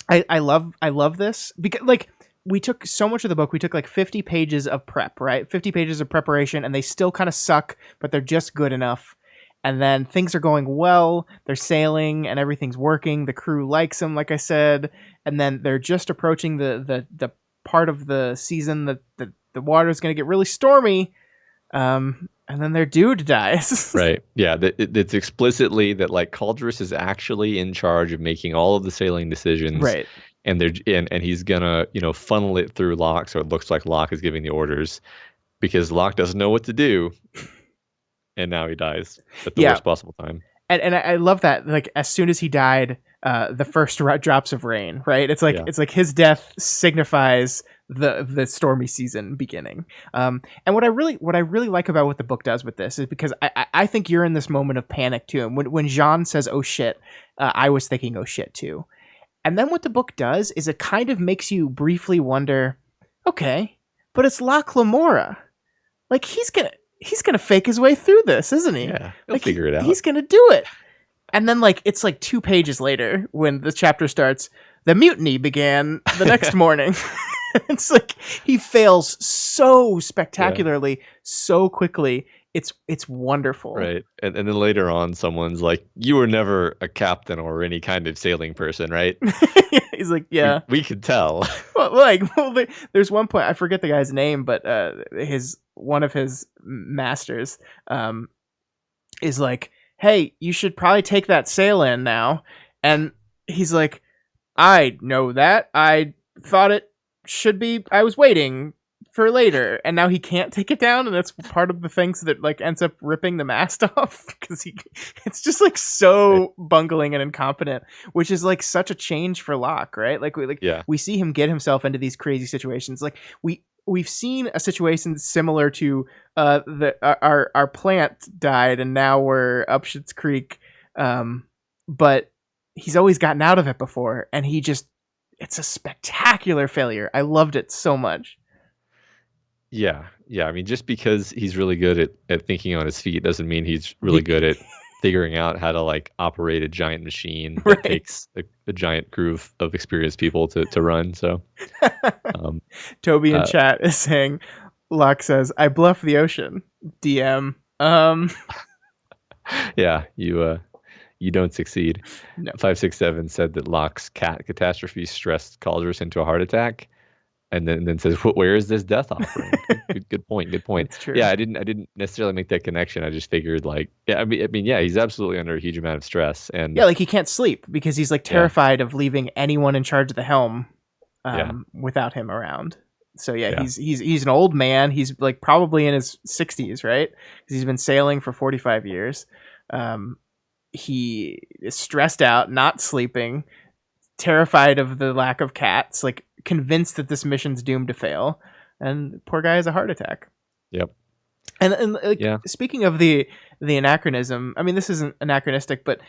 I love this because, like, we took so much of the book. We took like 50 pages of prep, right? 50 pages of preparation, and they still kind of suck, but they're just good enough. And then things are going well. They're sailing, and everything's working. The crew likes them, like I said. And then they're just approaching the part of the season that the water is going to get really stormy. And then their dude dies. Right. Yeah. It's explicitly that like Caldris is actually in charge of making all of the sailing decisions, Right. and and he's gonna funnel it through Locke, so it looks like Locke is giving the orders because Locke doesn't know what to do, and now he dies at the Yeah. worst possible time. And I love that. Like as soon as he died, the first drops of rain. Right. It's like his death signifies the stormy season beginning. And what I really like about what the book does with this is because I think you're in this moment of panic too. And when Jean says, "Oh shit," I was thinking, "Oh shit" too. And then what the book does is it kind of makes you briefly wonder, okay, but it's Locke Lamora. Like he's gonna fake his way through this, isn't he? Yeah, he'll figure it out. He's gonna do it. And then it's 2 pages later when the chapter starts, the mutiny began the next morning. It's like he fails so spectacularly, so quickly. It's wonderful. Right. And then later on, someone's like, "You were never a captain or any kind of sailing person, right?" He's like, "Yeah. We could tell." Well, there's one point, I forget the guy's name, but one of his masters is like, "Hey, you should probably take that sail in now." And he's like, "I know that. I thought it should be, I was waiting for later." And now he can't take it down, and that's part of the things that ends up ripping the mast off because it's just so bungling and incompetent, which is such a change for Locke, right? We see him get himself into these crazy situations. We've seen a situation similar to our plant died, and now we're up Schitt's Creek, but he's always gotten out of it before, and it's a spectacular failure. I loved it so much. Yeah. I mean, just because he's really good at thinking on his feet doesn't mean he's really good at figuring out how to operate a giant machine that takes a giant crew of experienced people to run. So, Toby in chat is saying, Locke says, "I bluff the ocean." DM. Yeah, you don't succeed. No. 567 said that Locke's cat catastrophe stressed Caldris into a heart attack. And then says, "Where is this death offering?" Good point. That's true. Yeah, I didn't necessarily make that connection. I just figured he's absolutely under a huge amount of stress, and he can't sleep because he's terrified of leaving anyone in charge of the helm without him around. So he's an old man. He's probably in his 60s, right? Because he's been sailing for 45 years. He is stressed out, not sleeping, terrified of the lack of cats, convinced that this mission's doomed to fail, and poor guy has a heart attack. Yep. And speaking of the anachronism, I mean, this isn't anachronistic, but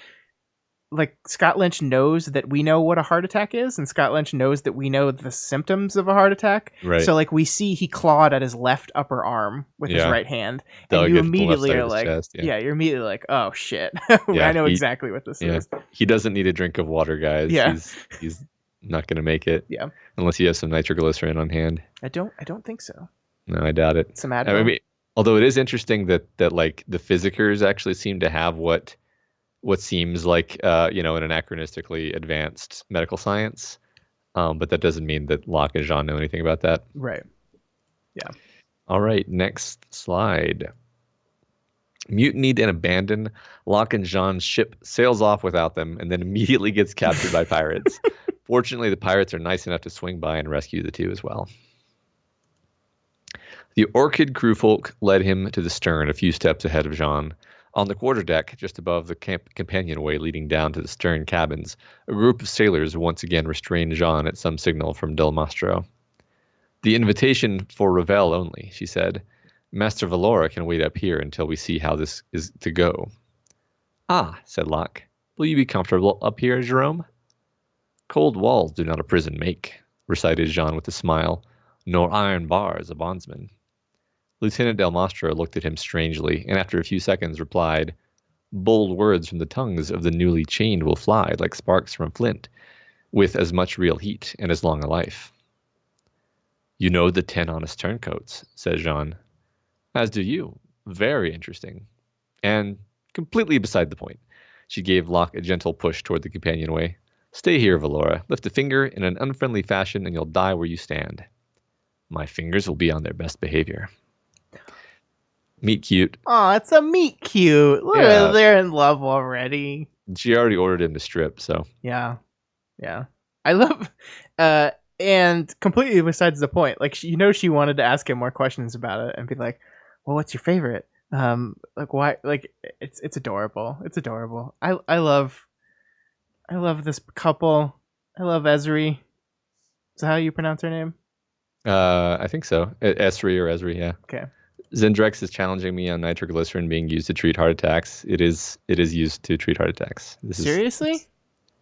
Scott Lynch knows that we know what a heart attack is, and Scott Lynch knows that we know the symptoms of a heart attack. Right. So we see he clawed at his left upper arm with his right hand, and you immediately are you're immediately like, "Oh shit, I know exactly what this is." He doesn't need a drink of water, guys. Yeah. He's not going to make it. Yeah. Unless you have some nitroglycerin on hand. I don't think so. No, I doubt it. Some Advil. I mean, although it is interesting that the physicers actually seem to have what seems like an anachronistically advanced medical science, but that doesn't mean that Locke and Jean know anything about that. Right. Yeah. All right, next slide. Mutinied and abandoned, Locke and Jean's ship sails off without them and then immediately gets captured by pirates. Fortunately, the pirates are nice enough to swing by and rescue the two as well. The Orchid crewfolk led him to the stern a few steps ahead of Jean. On the quarterdeck, just above the companionway leading down to the stern cabins, a group of sailors once again restrained Jean at some signal from Del Mastro. "The invitation for Ravel only," she said. "Master Valora can wait up here until we see how this is to go." "Ah," said Locke. "Will you be comfortable up here, Jerome?" "Cold walls do not a prison make," recited Jean with a smile, "nor iron bars a bondsman." Lieutenant Del Mastro looked at him strangely, and after a few seconds replied, "Bold words from the tongues of the newly chained will fly like sparks from flint, with as much real heat and as long a life." "You know the 10 honest turncoats," said Jean. "As do you. Very interesting." And completely beside the point, she gave Locke a gentle push toward the companionway. "Stay here, Valora. Lift a finger in an unfriendly fashion and you'll die where you stand." "My fingers will be on their best behavior." Meet cute. Oh, it's a meet cute. Look, Yeah. they're in love already. She already ordered him to strip, so. Yeah. I love, and completely besides the point. Like she wanted to ask him more questions about it and be like, "Well, what's your favorite? Like why? Like it's adorable. It's adorable. I love this couple. I love Ezri. Is that how you pronounce her name? I think so. Ezri, yeah. Okay. Zendrex is challenging me on nitroglycerin being used to treat heart attacks. It is used to treat heart attacks. Seriously?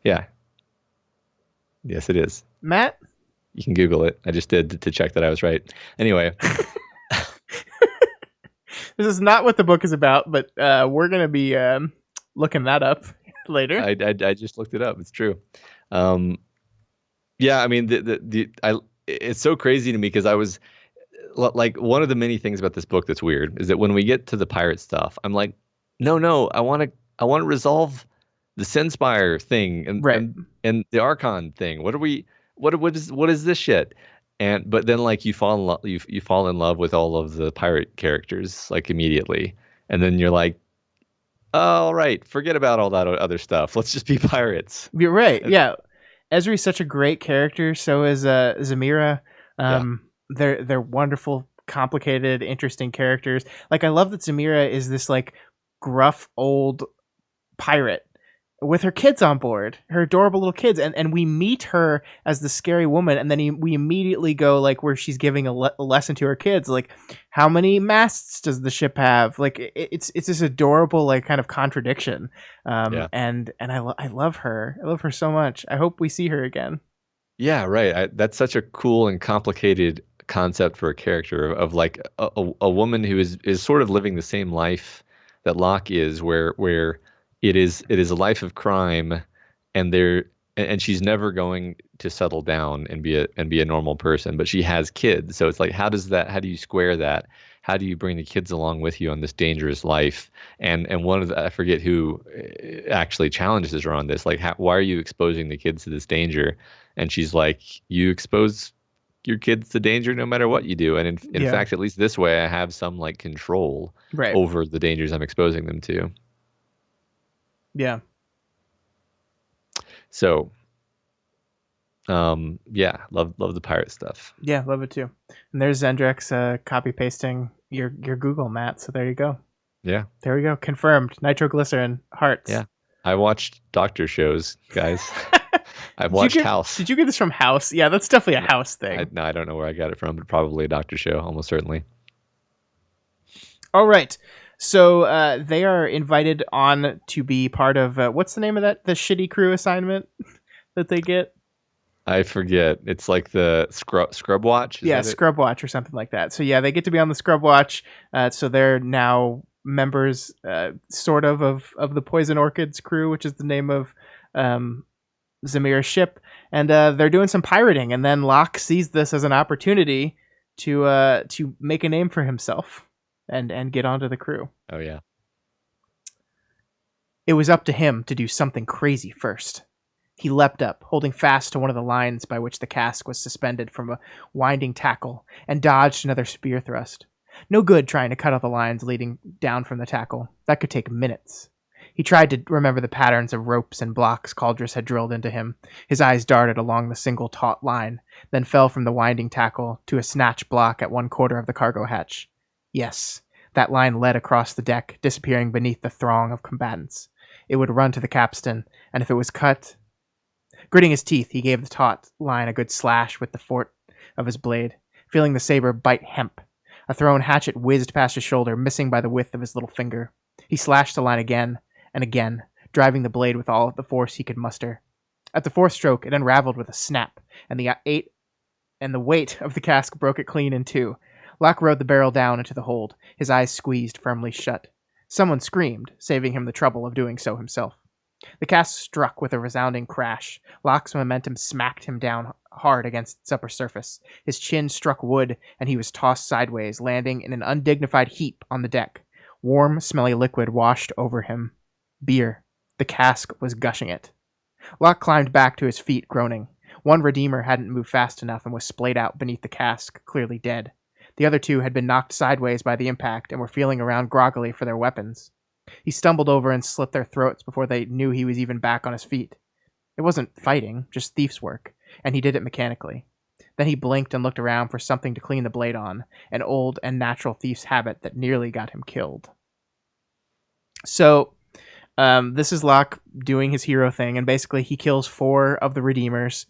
Yeah. Yes, it is. Matt? You can Google it. I just did to check that I was right. Anyway. This is not what the book is about, but we're going to be looking that up later. I just looked it up. It's true. Yeah, I mean, it's so crazy to me because I was like, one of the many things about this book that's weird is that when we get to the pirate stuff, I'm like, no, I want to resolve the Sin Spire thing and the Archon thing. What is this shit? But then like you fall in love, you fall in love with all of the pirate characters like immediately, and then you're like, oh, all right, forget about all that other stuff. Let's just be pirates. You're right. Yeah. Ezri's such a great character. So is Zamira. They're wonderful, complicated, interesting characters. Like I love that Zamira is this like gruff old pirate with her kids on board, her adorable little kids, and we meet her as the scary woman, and then we immediately go like where she's giving a lesson to her kids, like how many masts does the ship have? Like it's this adorable like kind of contradiction, and I love her. I love her so much. I hope we see her again. Yeah, right. That's such a cool and complicated concept for a character of like a woman who is sort of living the same life that Locke is, where it is a life of crime, and she's never going to settle down and be a normal person, but she has kids. So it's like, how do you square that? How do you bring the kids along with you on this dangerous life? And one of I forget who actually challenges her on this, like, why are you exposing the kids to this danger? And she's like, you expose your kids to danger no matter what you do. And in fact, at least this way, I have some like control over the dangers I'm exposing them to. Yeah. So, yeah, love the pirate stuff. Yeah, love it too. And there's Zendrex copy pasting your Google, Matt. So there you go. Yeah. There we go. Confirmed. Nitroglycerin hearts. Yeah. I watched doctor shows, guys. I've watched House. Did you get this from House? Yeah, that's definitely a House thing. I don't know where I got it from, but probably a doctor show, almost certainly. All right. So they are invited on to be part of what's the name of the shitty crew assignment that they get? I forget. It's like the Scrub Watch. Yeah, Scrub Watch or something like that. So yeah, they get to be on the Scrub Watch. So they're now members, sort of the Poison Orchids crew, which is the name of Zamira's ship, and they're doing some pirating. And then Locke sees this as an opportunity to make a name for himself and get onto the crew. Oh yeah. It was up to him to do something crazy first. He leapt up, holding fast to one of the lines by which the cask was suspended from a winding tackle, and dodged another spear thrust. No good trying to cut out the lines leading down from the tackle. That could take minutes. He tried to remember the patterns of ropes and blocks Caldris had drilled into him. His eyes darted along the single taut line, then fell from the winding tackle to a snatch block at one quarter of the cargo hatch. Yes, that line led across the deck, disappearing beneath the throng of combatants. It would run to the capstan, and if it was cut... Gritting his teeth, he gave the taut line a good slash with the fort of his blade, feeling the saber bite hemp. A thrown hatchet whizzed past his shoulder, missing by the width of his little finger. He slashed the line again and again, driving the blade with all the force he could muster. At the fourth stroke, it unraveled with a snap, and the weight of the cask broke it clean in two. Locke rode the barrel down into the hold, his eyes squeezed firmly shut. Someone screamed, saving him the trouble of doing so himself. The cask struck with a resounding crash. Locke's momentum smacked him down hard against its upper surface. His chin struck wood, and he was tossed sideways, landing in an undignified heap on the deck. Warm, smelly liquid washed over him. Beer. The cask was gushing it. Locke climbed back to his feet, groaning. One Redeemer hadn't moved fast enough and was splayed out beneath the cask, clearly dead. The other two had been knocked sideways by the impact and were feeling around groggily for their weapons. He stumbled over and slit their throats before they knew he was even back on his feet. It wasn't fighting, just thief's work, and he did it mechanically. Then he blinked and looked around for something to clean the blade on, an old and natural thief's habit that nearly got him killed. So, this is Locke doing his hero thing, and basically he kills 4 of the Redeemers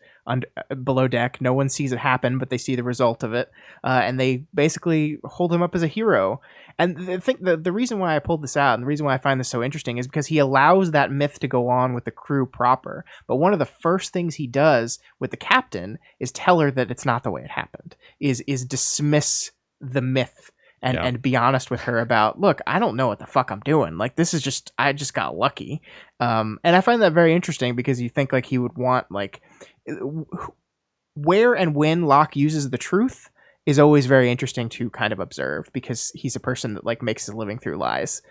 below deck. No one sees it happen, but they see the result of it, and they basically hold him up as a hero. And I think the reason why I pulled this out, and the reason why I find this so interesting, is because he allows that myth to go on with the crew proper. But one of the first things he does with the captain is tell her that it's not the way it happened, is dismiss the myth. And be honest with her about, look, I don't know what the fuck I'm doing. Like, this is just, I just got lucky. And I find that very interesting because you think, like, he would want, like, where and when Locke uses the truth is always very interesting to kind of observe, because he's a person that, like, makes his living through lies.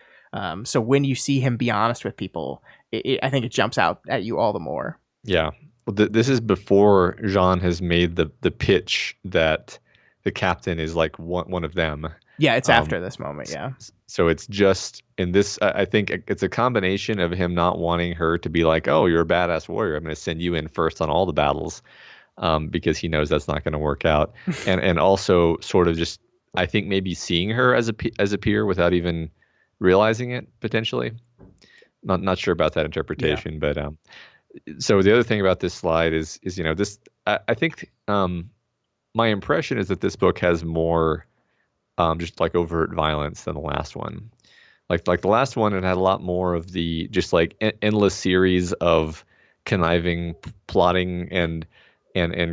So when you see him be honest with people, I think it jumps out at you all the more. Yeah. Well, this is before Jean has made the pitch that the captain is, like, one of them. Yeah, it's after this moment, yeah. So it's just in this, I think it's a combination of him not wanting her to be like, oh, you're a badass warrior, I'm going to send you in first on all the battles, because he knows that's not going to work out. and also sort of just, I think, maybe seeing her as a peer without even realizing it, potentially. Not sure about that interpretation, but so the other thing about this slide is this, I think my impression is that this book has more just like overt violence than the last one. Like the last one, it had a lot more of the just like endless series of conniving, plotting, and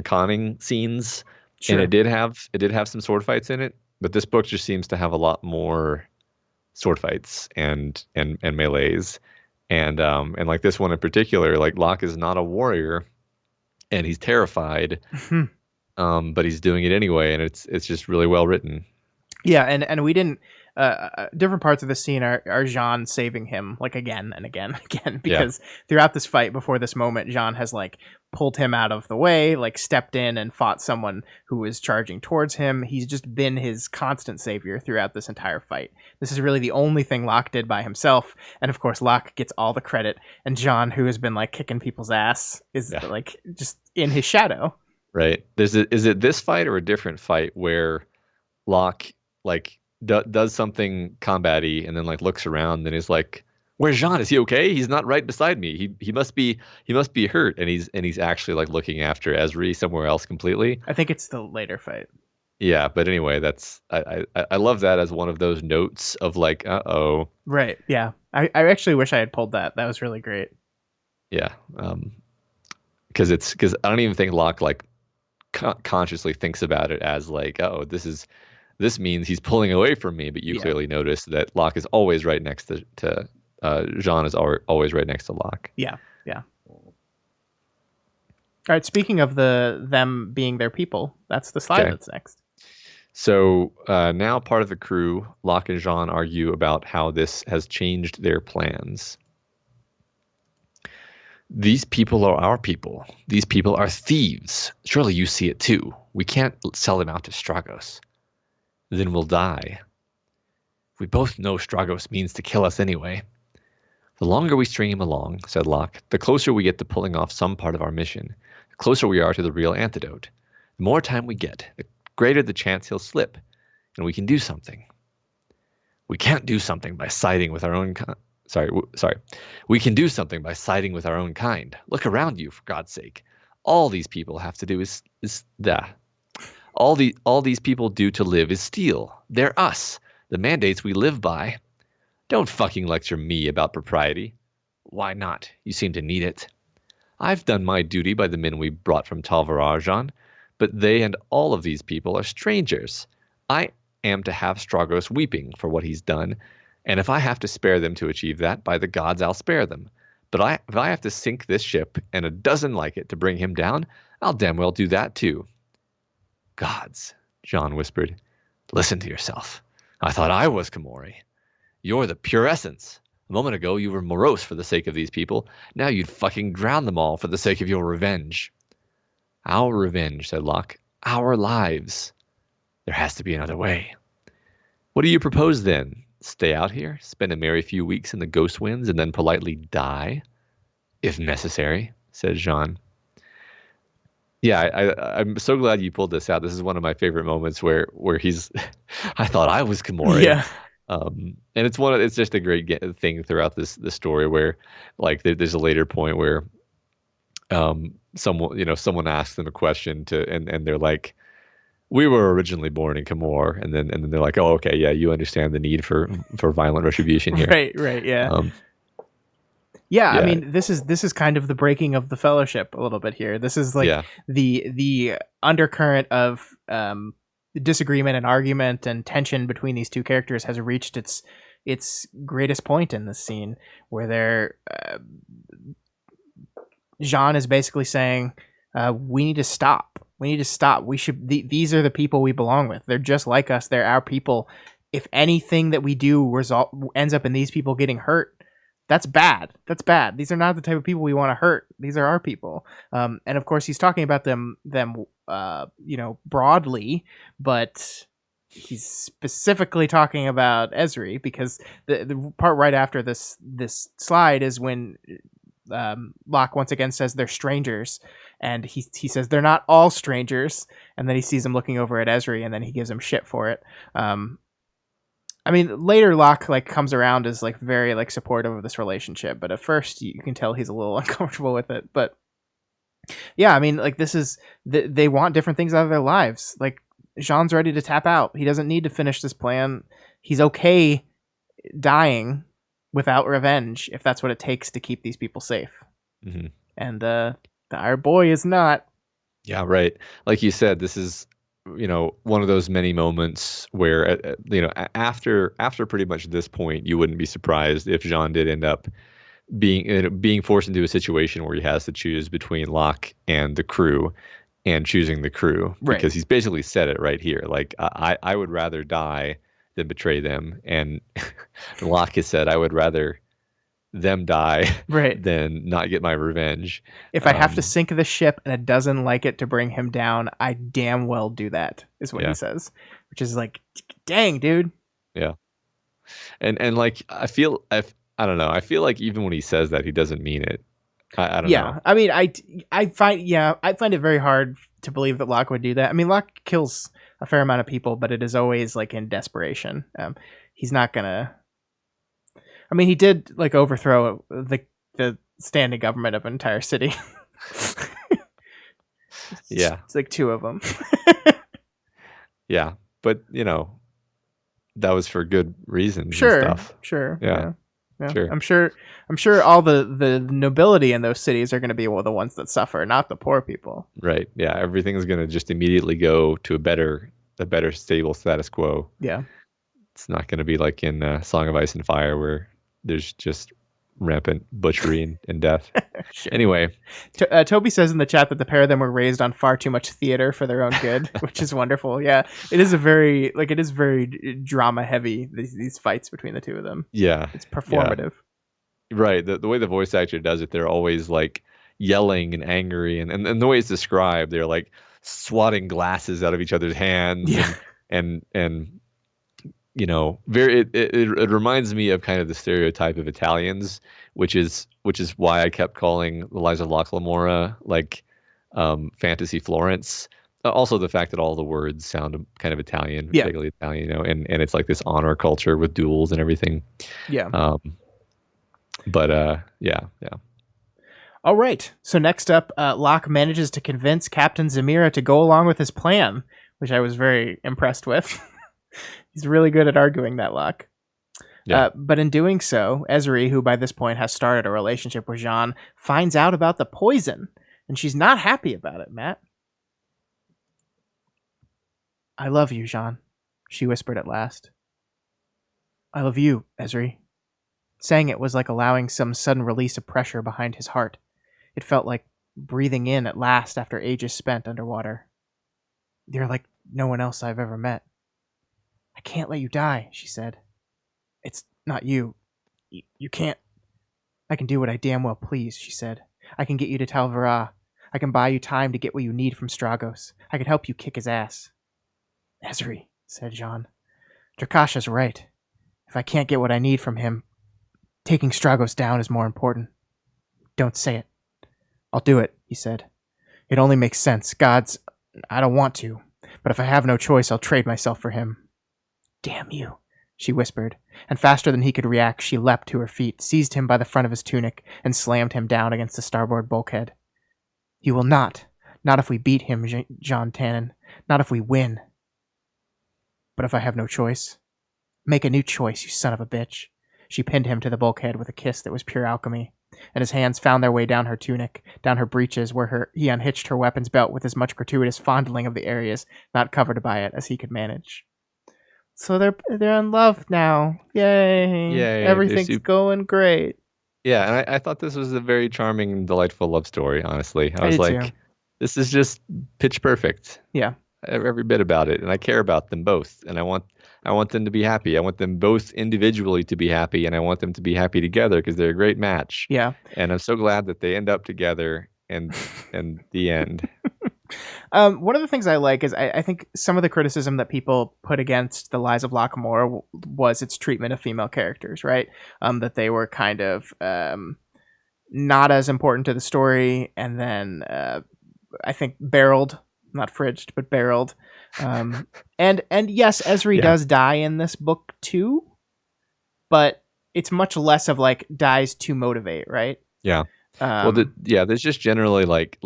conning scenes. Sure. And it did have some sword fights in it, but this book just seems to have a lot more sword fights and melees. And like this one in particular, like Locke is not a warrior, and he's terrified, but he's doing it anyway, and it's just really well written. Yeah, and we didn't. Different parts of the scene are Jean saving him, like, again and again and again, because throughout this fight, before this moment, Jean has, like, pulled him out of the way, like, stepped in and fought someone who was charging towards him. He's just been his constant savior throughout this entire fight. This is really the only thing Locke did by himself, and of course Locke gets all the credit, and Jean, who has been, like, kicking people's ass, is like just in his shadow. Right. Is it this fight or a different fight where Locke, like, does something combat-y and then, like, looks around and is like, where's Jean? Is he okay? He's not right beside me. He must be hurt, and he's actually, like, looking after Ezri somewhere else completely. I think it's the later fight. Yeah, but anyway, that's I love that as one of those notes of, like, uh-oh. Right. Yeah. I actually wish I had pulled that. That was really great. Yeah. Because I don't even think Locke, like, consciously thinks about it as, like, oh, this means he's pulling away from me, but you clearly notice that Locke is always right next to Jean is always right next to Locke. Yeah. All right. Speaking of them being their people, that's the slide that's next. So now part of the crew, Locke and Jean, argue about how this has changed their plans. These people are our people. These people are thieves. Surely you see it too. We can't sell them out to Stragos. Then we'll die. We both know Stragos means to kill us anyway. The longer we string him along, said Locke, the closer we get to pulling off some part of our mission. The closer we are to the real antidote. The more time we get, the greater the chance he'll slip, and we can do something. We can't do something by siding with our own kind. Sorry. We can do something by siding with our own kind. Look around you, for God's sake. All these people have to do is all these people do to live is steal. They're us, the mandates we live by. Don't fucking lecture me about propriety. Why not? You seem to need it. I've done my duty by the men we brought from Talvar Arjan, but they and all of these people are strangers. I am to have Stragos weeping for what he's done, and if I have to spare them to achieve that, by the gods I'll spare them. But if I have to sink this ship and a dozen like it to bring him down, I'll damn well do that too. Gods, Jean whispered. Listen to yourself. I thought I was Komori. You're the pure essence. A moment ago you were morose for the sake of these people. Now you'd fucking drown them all for the sake of your revenge. Our revenge, said Locke. Our lives. There has to be another way. What do you propose then? Stay out here, spend a merry few weeks in the ghost winds, and then politely die, if necessary, says Jean. Yeah, I'm so glad you pulled this out. This is one of my favorite moments where he's, I thought I was Kimori. Yeah. And it's just a great thing throughout this story where, like, there's a later point where, someone asks them a question and they're like, we were originally born in Kimor, and then they're like, oh, okay, yeah, you understand the need for violent retribution here. Right, yeah. Um, Yeah, I Yeah. mean, this is kind of the breaking of the fellowship a little bit here. This is like Yeah. the undercurrent of disagreement and argument and tension between these two characters has reached its greatest point in this scene, where Jean is basically saying, we need to stop. We need to stop. These are the people we belong with. They're just like us. They're our people. If anything that we do ends up in these people getting hurt, that's bad. That's bad. These are not the type of people we want to hurt. These are our people. And of course, he's talking about them, broadly, but he's specifically talking about Ezri, because the part right after this slide is when Locke once again says they're strangers, and he says they're not all strangers, and then he sees him looking over at Ezri, and then he gives him shit for it. I mean, later Locke like comes around as like very like supportive of this relationship, but at first you can tell he's a little uncomfortable with it. But yeah, I mean, like this is they want different things out of their lives. Like Jean's ready to tap out. He doesn't need to finish this plan. He's okay dying without revenge if that's what it takes to keep these people safe. Mm-hmm. And our boy is not. Yeah, right. Like you said, this is, one of those many moments where, after pretty much this point, you wouldn't be surprised if Jean did end up being forced into a situation where he has to choose between Locke and the crew, and choosing the crew, Right. because he's basically said it right here. Like, I would rather die than betray them, and Locke has said, I would rather them die Right. than not get my revenge. If I have to sink the ship and it doesn't like it to bring him down, I damn well do that, is what he says. Which is like, dang, dude. Yeah. And like, I don't know. I feel like even when he says that, he doesn't mean it. I don't know. Yeah. I mean, I find it very hard to believe that Locke would do that. I mean, Locke kills a fair amount of people, but it is always like in desperation. He's not gonna. I mean, he did like overthrow the standing government of an entire city. Yeah, it's like two of them. Yeah, but that was for good reasons. Sure, and stuff. Sure. Yeah. Sure. I'm sure all the nobility in those cities are going to be the ones that suffer, not the poor people. Right. Yeah. Everything is going to just immediately go to a better stable status quo. Yeah. It's not going to be like in Song of Ice and Fire, where there's just rampant butchery and death. Sure. Anyway, Toby says in the chat that the pair of them were raised on far too much theater for their own good, which is wonderful. Yeah, it is very drama heavy, these fights between the two of them. Yeah, it's performative. Yeah. Right. The way the voice actor does it, they're always like yelling and angry, and the way it's described, they're like swatting glasses out of each other's hands. Yeah. and it reminds me of kind of the stereotype of Italians, which is why I kept calling the Lives of Locke Lamora like fantasy Florence. Also, the fact that all the words sound kind of Italian, particularly Italian, and it's like this honor culture with duels and everything. Yeah. Yeah. All right. So next up, Locke manages to convince Captain Zamira to go along with his plan, which I was very impressed with. He's really good at arguing that, Locke. Yeah. But in doing so, Ezri, who by this point has started a relationship with Jean, finds out about the poison, and she's not happy about it, Matt. I love you, Jean, she whispered at last. I love you, Ezri. Saying it was like allowing some sudden release of pressure behind his heart. It felt like breathing in at last after ages spent underwater. You're like no one else I've ever met. I can't let you die, she said. It's not you. You can't. I can do what I damn well please, she said. I can get you to Tal Varrah. I can buy you time to get what you need from Stragos. I can help you kick his ass. Ezri, said Jean. Drakasha's right. If I can't get what I need from him, taking Stragos down is more important. Don't say it. I'll do it, he said. It only makes sense. I don't want to, but if I have no choice, I'll trade myself for him. Damn you, she whispered, and faster than he could react, she leapt to her feet, seized him by the front of his tunic, and slammed him down against the starboard bulkhead. You will not. Not if we beat him, Jean Tannen. Not if we win. But if I have no choice? Make a new choice, you son of a bitch. She pinned him to the bulkhead with a kiss that was pure alchemy, and his hands found their way down her tunic, down her breeches, where he unhitched her weapons belt with as much gratuitous fondling of the areas not covered by it as he could manage. So they're in love now. Yay. Yay. Everything's going great. Yeah, and I thought this was a very charming and delightful love story, honestly. I was like, too. This is just pitch perfect. Yeah. Every bit about it. And I care about them both. And I want them to be happy. I want them both individually to be happy, and I want them to be happy together because they're a great match. Yeah. And I'm so glad that they end up together and the end. One of the things I like is I think some of the criticism that people put against The Lies of Locke was its treatment of female characters, right? That they were kind of not as important to the story, and then I think barreled, not fridged, but barreled. And yes, Ezri does die in this book too, but it's much less of like dies to motivate, right? Yeah. There's just generally like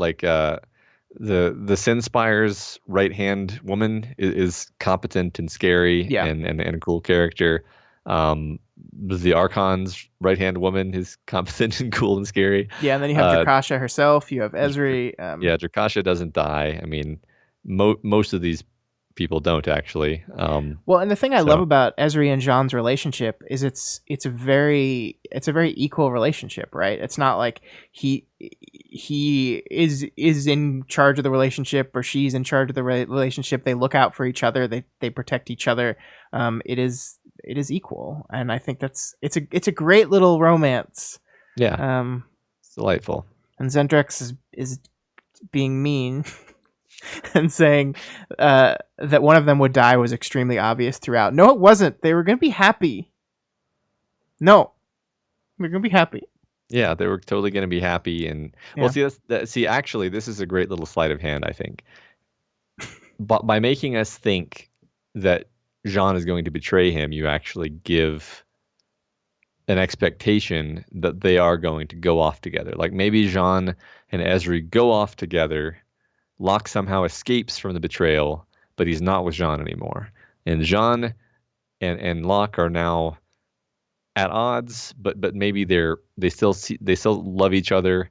the Sin Spire's right hand woman is competent and scary and a cool character. The Archon's right hand woman is competent and cool and scary. Yeah, and then you have Drakasha herself. You have Ezri. Drakasha doesn't die. I mean, most of these people don't actually. Well, and the thing I love about Ezri and Jean's relationship is it's a very equal relationship, right? It's not like he is in charge of the relationship or she's in charge of the relationship. They look out for each other. They protect each other. It is equal, and I think it's a great little romance. Yeah, it's delightful. And Zendrex is being mean. And saying that one of them would die was extremely obvious throughout. No, it wasn't. They were going to be happy. No, they're going to be happy. Yeah, they were totally going to be happy. And well, actually, this is a great little sleight of hand, I think. But by making us think that Jean is going to betray him, you actually give an expectation that they are going to go off together. Like maybe Jean and Ezri go off together. Locke somehow escapes from the betrayal, but he's not with Jean anymore. And Jean and Locke are now at odds, but maybe they still love each other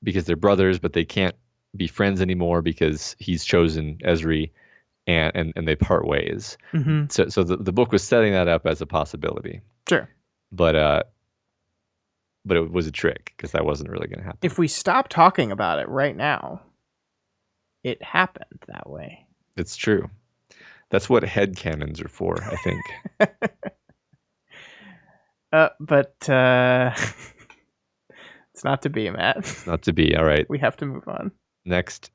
because they're brothers, but they can't be friends anymore because he's chosen Ezri, and they part ways. Mm-hmm. So the book was setting that up as a possibility. Sure. But it was a trick because that wasn't really going to happen. If we stop talking about it right now, it happened that way. It's true. That's what headcanons are for, I think. But it's not to be, Matt. It's not to be. All right. We have to move on. Next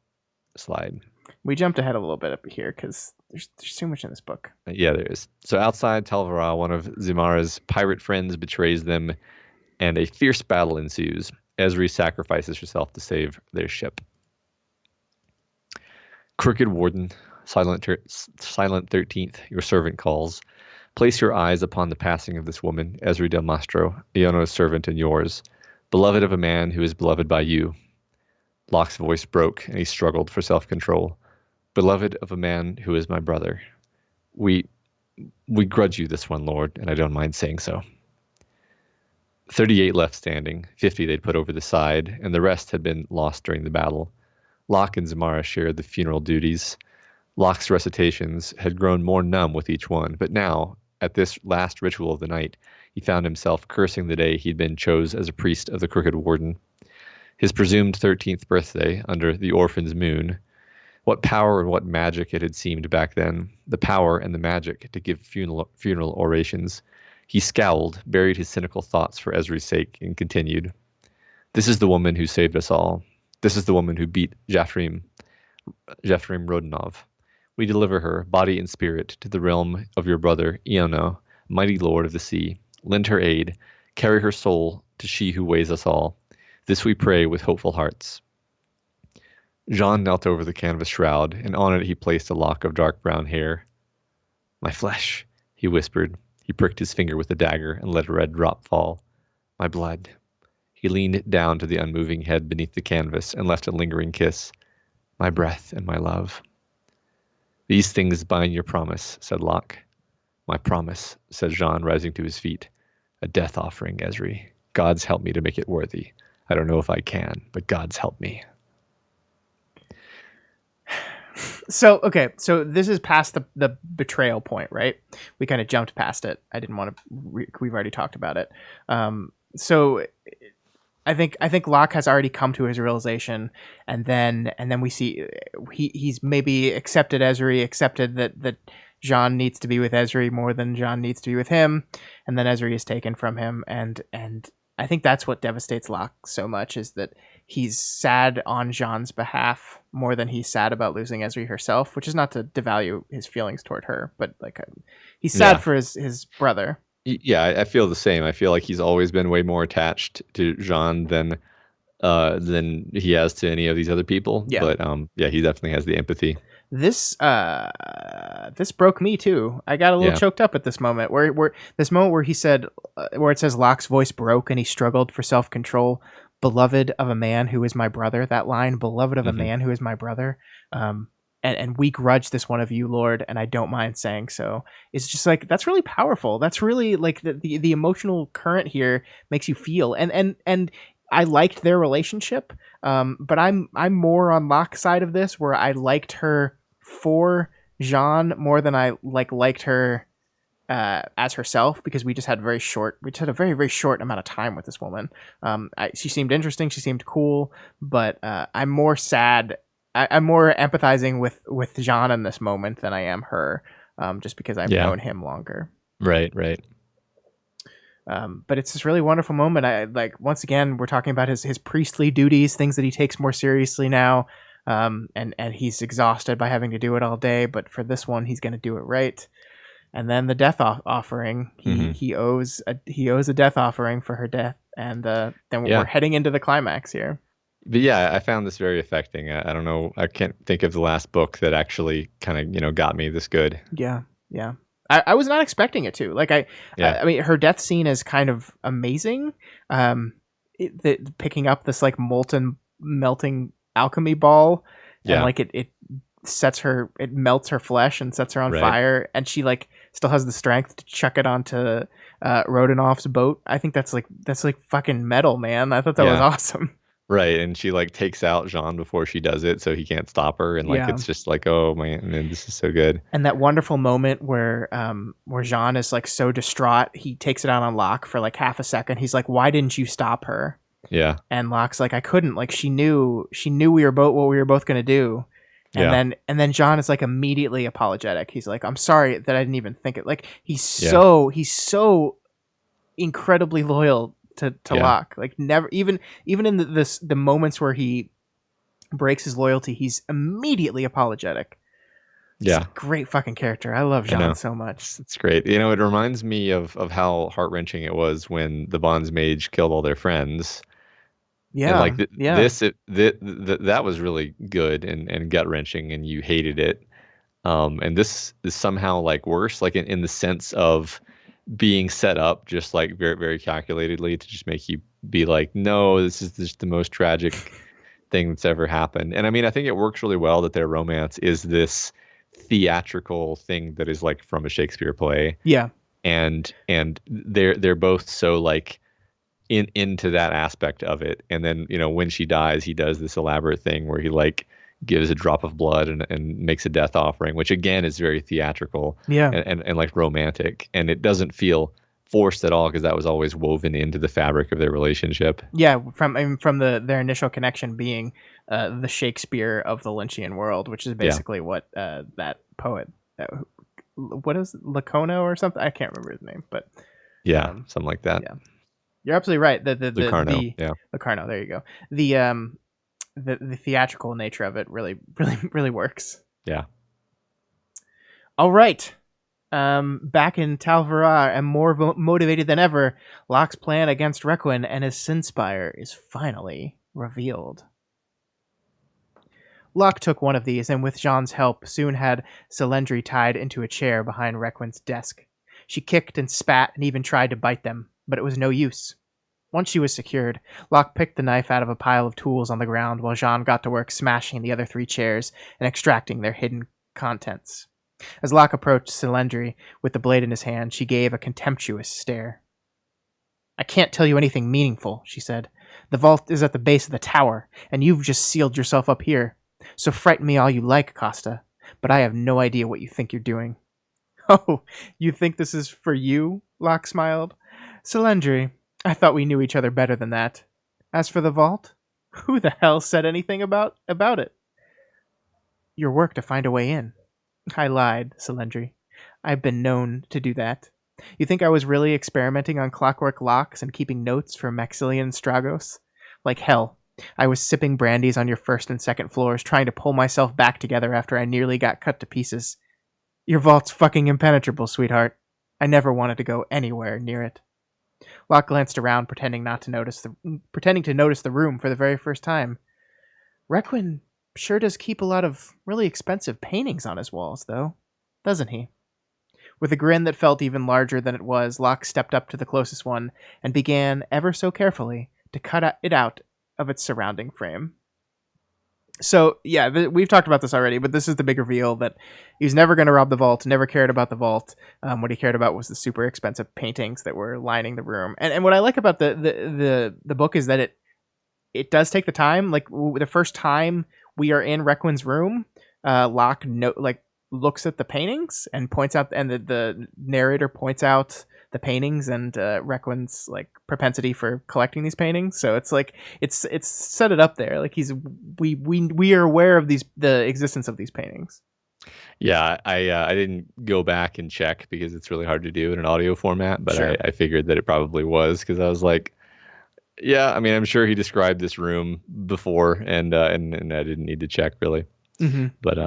slide. We jumped ahead a little bit up here because there's too much in this book. Yeah, there is. So outside Talvara, one of Zimara's pirate friends betrays them, and a fierce battle ensues. Ezri sacrifices herself to save their ship. Crooked Warden, silent 13th, your servant calls. Place your eyes upon the passing of this woman, Ezri del Mastro, Iono's servant and yours, beloved of a man who is beloved by you. Locke's voice broke, and he struggled for self-control. Beloved of a man who is my brother. We grudge you this one, Lord, and I don't mind saying so. 38 left standing, 50 they'd put over the side, and the rest had been lost during the battle. Locke and Zamara shared the funeral duties. Locke's recitations had grown more numb with each one, but now, at this last ritual of the night, he found himself cursing the day he'd been chose as a priest of the Crooked Warden. His presumed 13th birthday, under the orphan's moon. What power and what magic it had seemed back then, the power and the magic to give funeral orations. He scowled, buried his cynical thoughts for Ezri's sake, and continued. This is the woman who saved us all. This is the woman who beat Jafrim Rodinov. We deliver her, body and spirit, to the realm of your brother, Iono, mighty lord of the sea. Lend her aid, carry her soul to she who weighs us all. This we pray with hopeful hearts. Jean knelt over the canvas shroud, and on it he placed a lock of dark brown hair. My flesh, he whispered. He pricked his finger with the dagger and let a red drop fall. My blood. He leaned down to the unmoving head beneath the canvas and left a lingering kiss. My breath and my love. These things bind your promise, said Locke. My promise, said Jean, rising to his feet. A death offering, Ezri. God's help me to make it worthy. I don't know if I can, but God's help me. So this is past the betrayal point, right? We kind of jumped past it. I didn't want to. We've already talked about it. So I think Locke has already come to his realization, and then we see he's maybe accepted Ezri, accepted that Jean needs to be with Ezri more than Jean needs to be with him, and then Ezri is taken from him, and I think that's what devastates Locke so much, is that he's sad on Jean's behalf more than he's sad about losing Ezri herself, which is not to devalue his feelings toward her, but like he's sad for his brother. Yeah, I feel the same. I feel like he's always been way more attached to Jean than he has to any of these other people. Yeah. But he definitely has the empathy. This broke me too. I got a little choked up at this moment where he said, where it says Locke's voice broke and he struggled for self-control. Beloved of a man who is my brother. That line, beloved of a man who is my brother. And we grudge this one of you, Lord, and I don't mind saying so. It's just like, that's really powerful. That's really like the emotional current here makes you feel. And I liked their relationship, but I'm more on Locke's side of this, where I liked her for Jean more than I liked her as herself, because we just had a very, very short amount of time with this woman. She seemed interesting, she seemed cool, but I'm more sad. I'm more empathizing with Jean in this moment than I am her, just because I've known him longer. Right. But it's this really wonderful moment. Once again, we're talking about his priestly duties, things that he takes more seriously now, and he's exhausted by having to do it all day. But for this one, he's going to do it right. And then the death offering, he owes a death offering for her death, and then we're heading into the climax here. But yeah, I found this very affecting. I don't know. I can't think of the last book that actually kind of, got me this good. Yeah. I was not expecting it to. I mean, her death scene is kind of amazing. Picking up this molten, melting alchemy ball, and it melts her flesh and sets her on fire, and she still has the strength to chuck it onto Rodinoff's boat. I think that's fucking metal, man. I thought that was awesome. Right, and she takes out Jean before she does it, so he can't stop her, and it's just oh man, this is so good. And that wonderful moment where Jean is so distraught, he takes it out on Locke for half a second. He's like, "Why didn't you stop her?" Yeah. And Locke's like, "I couldn't. She knew what we were both gonna do." And then Jean is immediately apologetic. He's like, "I'm sorry that I didn't even think it." He's so incredibly loyal to Locke. Never, even in the moments where he breaks his loyalty, he's immediately apologetic. He's a great fucking character. I love Jean so much. It's great. It reminds me of how heart-wrenching it was when the Bonds Mage killed all their friends. Yeah. And that was really good and gut-wrenching, and you hated it. And this is somehow worse, in the sense of being set up just very, very calculatedly to just make you be no, this is just the most tragic thing that's ever happened. And I mean, I think it works really well that their romance is this theatrical thing that is from a Shakespeare play. Yeah. And they're both so into that aspect of it. And then, when she dies, he does this elaborate thing where he gives a drop of blood and makes a death offering, which again is very theatrical and romantic, and it doesn't feel forced at all, because that was always woven into the fabric of their relationship. Yeah, from their initial connection being the Shakespeare of the Lynchian world, which is basically what that poet, what is it, Lacona or something? I can't remember his name, but something like that. Yeah, you're absolutely right. Locarno, Locarno. There you go. The theatrical nature of it really works. Yeah. All right. Back in Tal'Vara and more motivated than ever, Locke's plan against Requin and his Sin Spire is finally revealed. Locke took one of these and with Jean's help soon had Selendri tied into a chair behind Requin's desk. She kicked and spat and even tried to bite them, but it was no use. Once she was secured, Locke picked the knife out of a pile of tools on the ground while Jean got to work smashing the other 3 chairs and extracting their hidden contents. As Locke approached Selendri with the blade in his hand, she gave a contemptuous stare. "I can't tell you anything meaningful," she said. "The vault is at the base of the tower, and you've just sealed yourself up here. So frighten me all you like, Costa, but I have no idea what you think you're doing." "Oh, you think this is for you?" Locke smiled. "Selendri, I thought we knew each other better than that. As for the vault, who the hell said anything about it?" "Your work to find a way in." "I lied, Selendri. I've been known to do that. You think I was really experimenting on clockwork locks and keeping notes for Maxillian Stragos? Like hell. I was sipping brandies on your 1st and 2nd floors, trying to pull myself back together after I nearly got cut to pieces. Your vault's fucking impenetrable, sweetheart. I never wanted to go anywhere near it." Locke glanced around, pretending to notice the room for the very first time. "Requin sure does keep a lot of really expensive paintings on his walls, though, doesn't he?" With a grin that felt even larger than it was, Locke stepped up to the closest one and began, ever so carefully, to cut it out of its surrounding frame. So, yeah, we've talked about this already, but this is the big reveal that he was never going to rob the vault, never cared about the vault. What he cared about was the super expensive paintings that were lining the room. And what I like about the book is that it does take the time. Like, the first time we are in Requin's room, Locke looks at the paintings and points out, and the narrator points out the paintings and Requin's like propensity for collecting these paintings. So it's like it's set it up there. Like we are aware of the existence of these paintings. Yeah, I didn't go back and check because it's really hard to do in an audio format, but Sure. I figured that it probably was because I was like, yeah, I mean, I'm sure he described this room before, and I didn't need to check really. Mm-hmm. But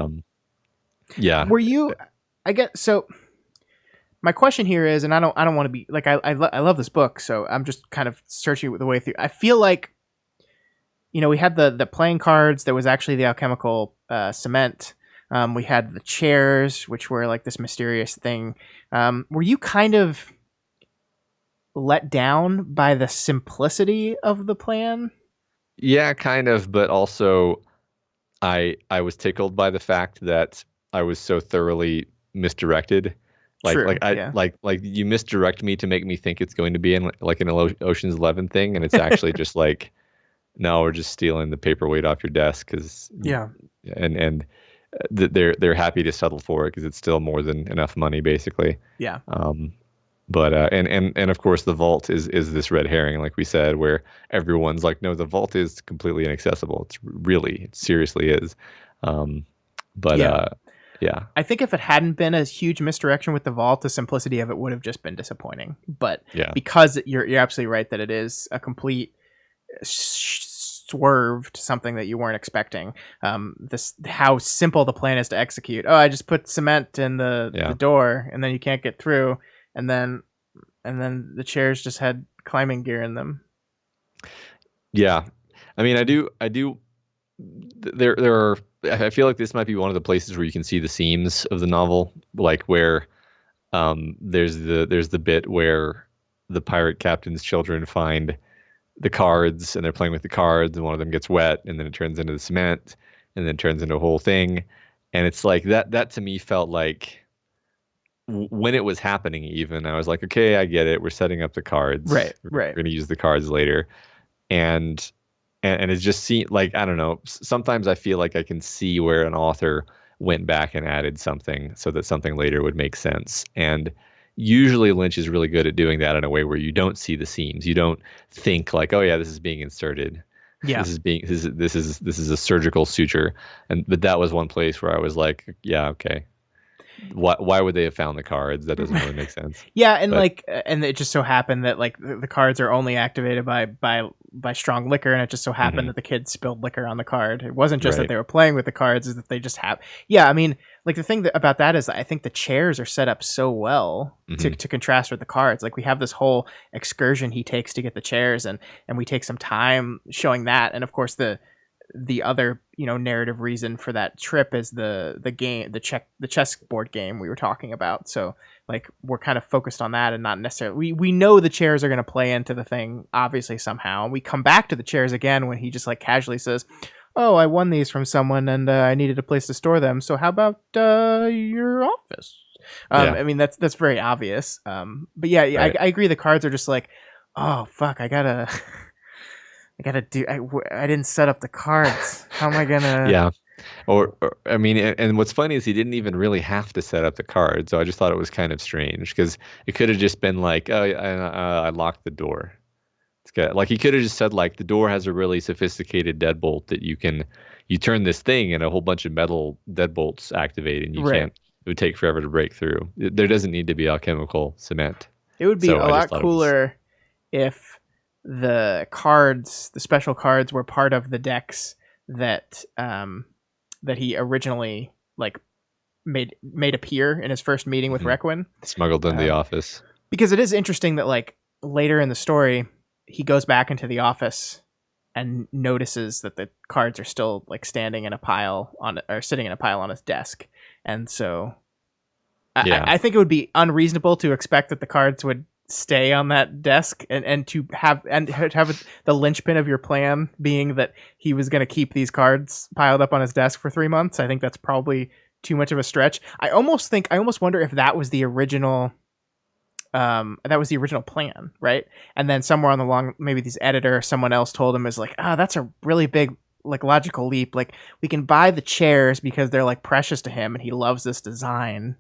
yeah. Were you? I get so. My question here is, and I don't want to be like I love this book, so I'm just kind of searching the way through. I feel like, we had the playing cards. There was actually the alchemical cement. We had the chairs, which were like this mysterious thing. Were you kind of let down by the simplicity of the plan? Yeah, kind of, but also I was tickled by the fact that I was so thoroughly misdirected. True, Like you misdirect me to make me think it's going to be in like an Ocean's 11 thing, and it's actually just like, no, we're just stealing the paperweight off your desk and they're happy to settle for it because it's still more than enough money basically. Yeah. But and of course the vault is this red herring, like we said, where everyone's like, no, the vault is completely inaccessible. It seriously is. Yeah. I think if it hadn't been a huge misdirection with the vault, the simplicity of it would have just been disappointing. But because you're absolutely right that it is a complete swerve to something that you weren't expecting. How simple the plan is to execute. Oh, I just put cement in the door, and then you can't get through, and then the chairs just had climbing gear in them. Yeah, I mean, I do. There are. I feel like this might be one of the places where you can see the seams of the novel, like where there's the bit where the pirate captain's children find the cards and they're playing with the cards, and one of them gets wet, and then it turns into the cement, and then it turns into a whole thing, and it's like that to me felt like when it was happening. Even I was like, okay, I get it. We're setting up the cards. Right. We're going to use the cards later, and it just seemed like, I don't know, sometimes I feel like I can see where an author went back and added something so that something later would make sense. And usually Lynch is really good at doing that in a way where you don't see the seams. You don't think like, oh yeah, this is being inserted. Yeah. This is a surgical suture. But that was one place where I was like, yeah, okay. Why would they have found the cards? That doesn't really make sense. Yeah, and But and it just so happened that like the cards are only activated by strong liquor, and it just so happened that the kids spilled liquor on the card. It wasn't just that they were playing with the cards; is that they just have. Yeah, I mean, like the thing about that is I think the chairs are set up so well to contrast with the cards. Like we have this whole excursion he takes to get the chairs, and we take some time showing that, and of course the other narrative reason for that trip is the game, the chessboard game we were talking about. So like we're kind of focused on that and not necessarily we know the chairs are going to play into the thing obviously somehow. We come back to the chairs again when he just like casually says, oh, I won these from someone and I needed a place to store them, so how about your office? I mean that's very obvious, but yeah, right. I agree the cards are just like, oh fuck, I gotta do. I didn't set up the cards. How am I gonna? Yeah, or I mean, and what's funny is he didn't even really have to set up the cards. So I just thought it was kind of strange because it could have just been like, oh, I locked the door. It's good. Like he could have just said like the door has a really sophisticated deadbolt that you turn this thing and a whole bunch of metal deadbolts activate and you can't. It would take forever to break through. There doesn't need to be alchemical cement. It would be a lot cooler if the special cards were part of the decks that he originally like made appear in his first meeting with Requin. Smuggled in the office. Because it is interesting that like later in the story he goes back into the office and notices that the cards are still like standing in a pile sitting in a pile on his desk. And so I think it would be unreasonable to expect that the cards would stay on that desk and to have the linchpin of your plan being that he was going to keep these cards piled up on his desk for 3 months. I think that's probably too much of a stretch. I almost wonder if that was the original plan, right? And then somewhere on the long, maybe this editor or someone else told him is like, that's a really big like logical leap. Like we can buy the chairs because they're like precious to him and he loves this design,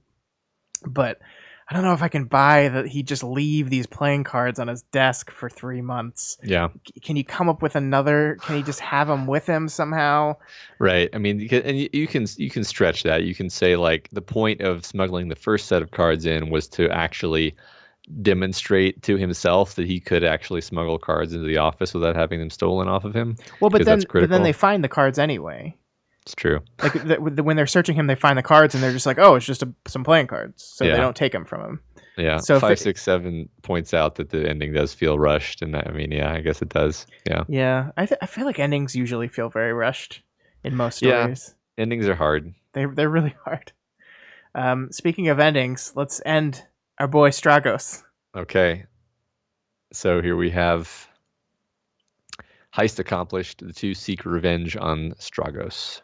but I don't know if I can buy that he just leave these playing cards on his desk for 3 months. Yeah. Can you come up with another? Can he just have them with him somehow? Right. I mean, and you can stretch that. You can say like the point of smuggling the first set of cards in was to actually demonstrate to himself that he could actually smuggle cards into the office without having them stolen off of him. Well, but then they find the cards anyway. It's true. Like when they're searching him, they find the cards and they're just like, "Oh, it's just some playing cards," so they don't take them from him. Yeah. So 5, 6, 7 points out that the ending does feel rushed, and I mean, yeah, I guess it does. Yeah. Yeah, I feel like endings usually feel very rushed in most stories. Yeah. Endings are hard. They're really hard. Speaking of endings, let's end our boy Stragos. Okay. So here we have heist accomplished. The two seek revenge on Stragos.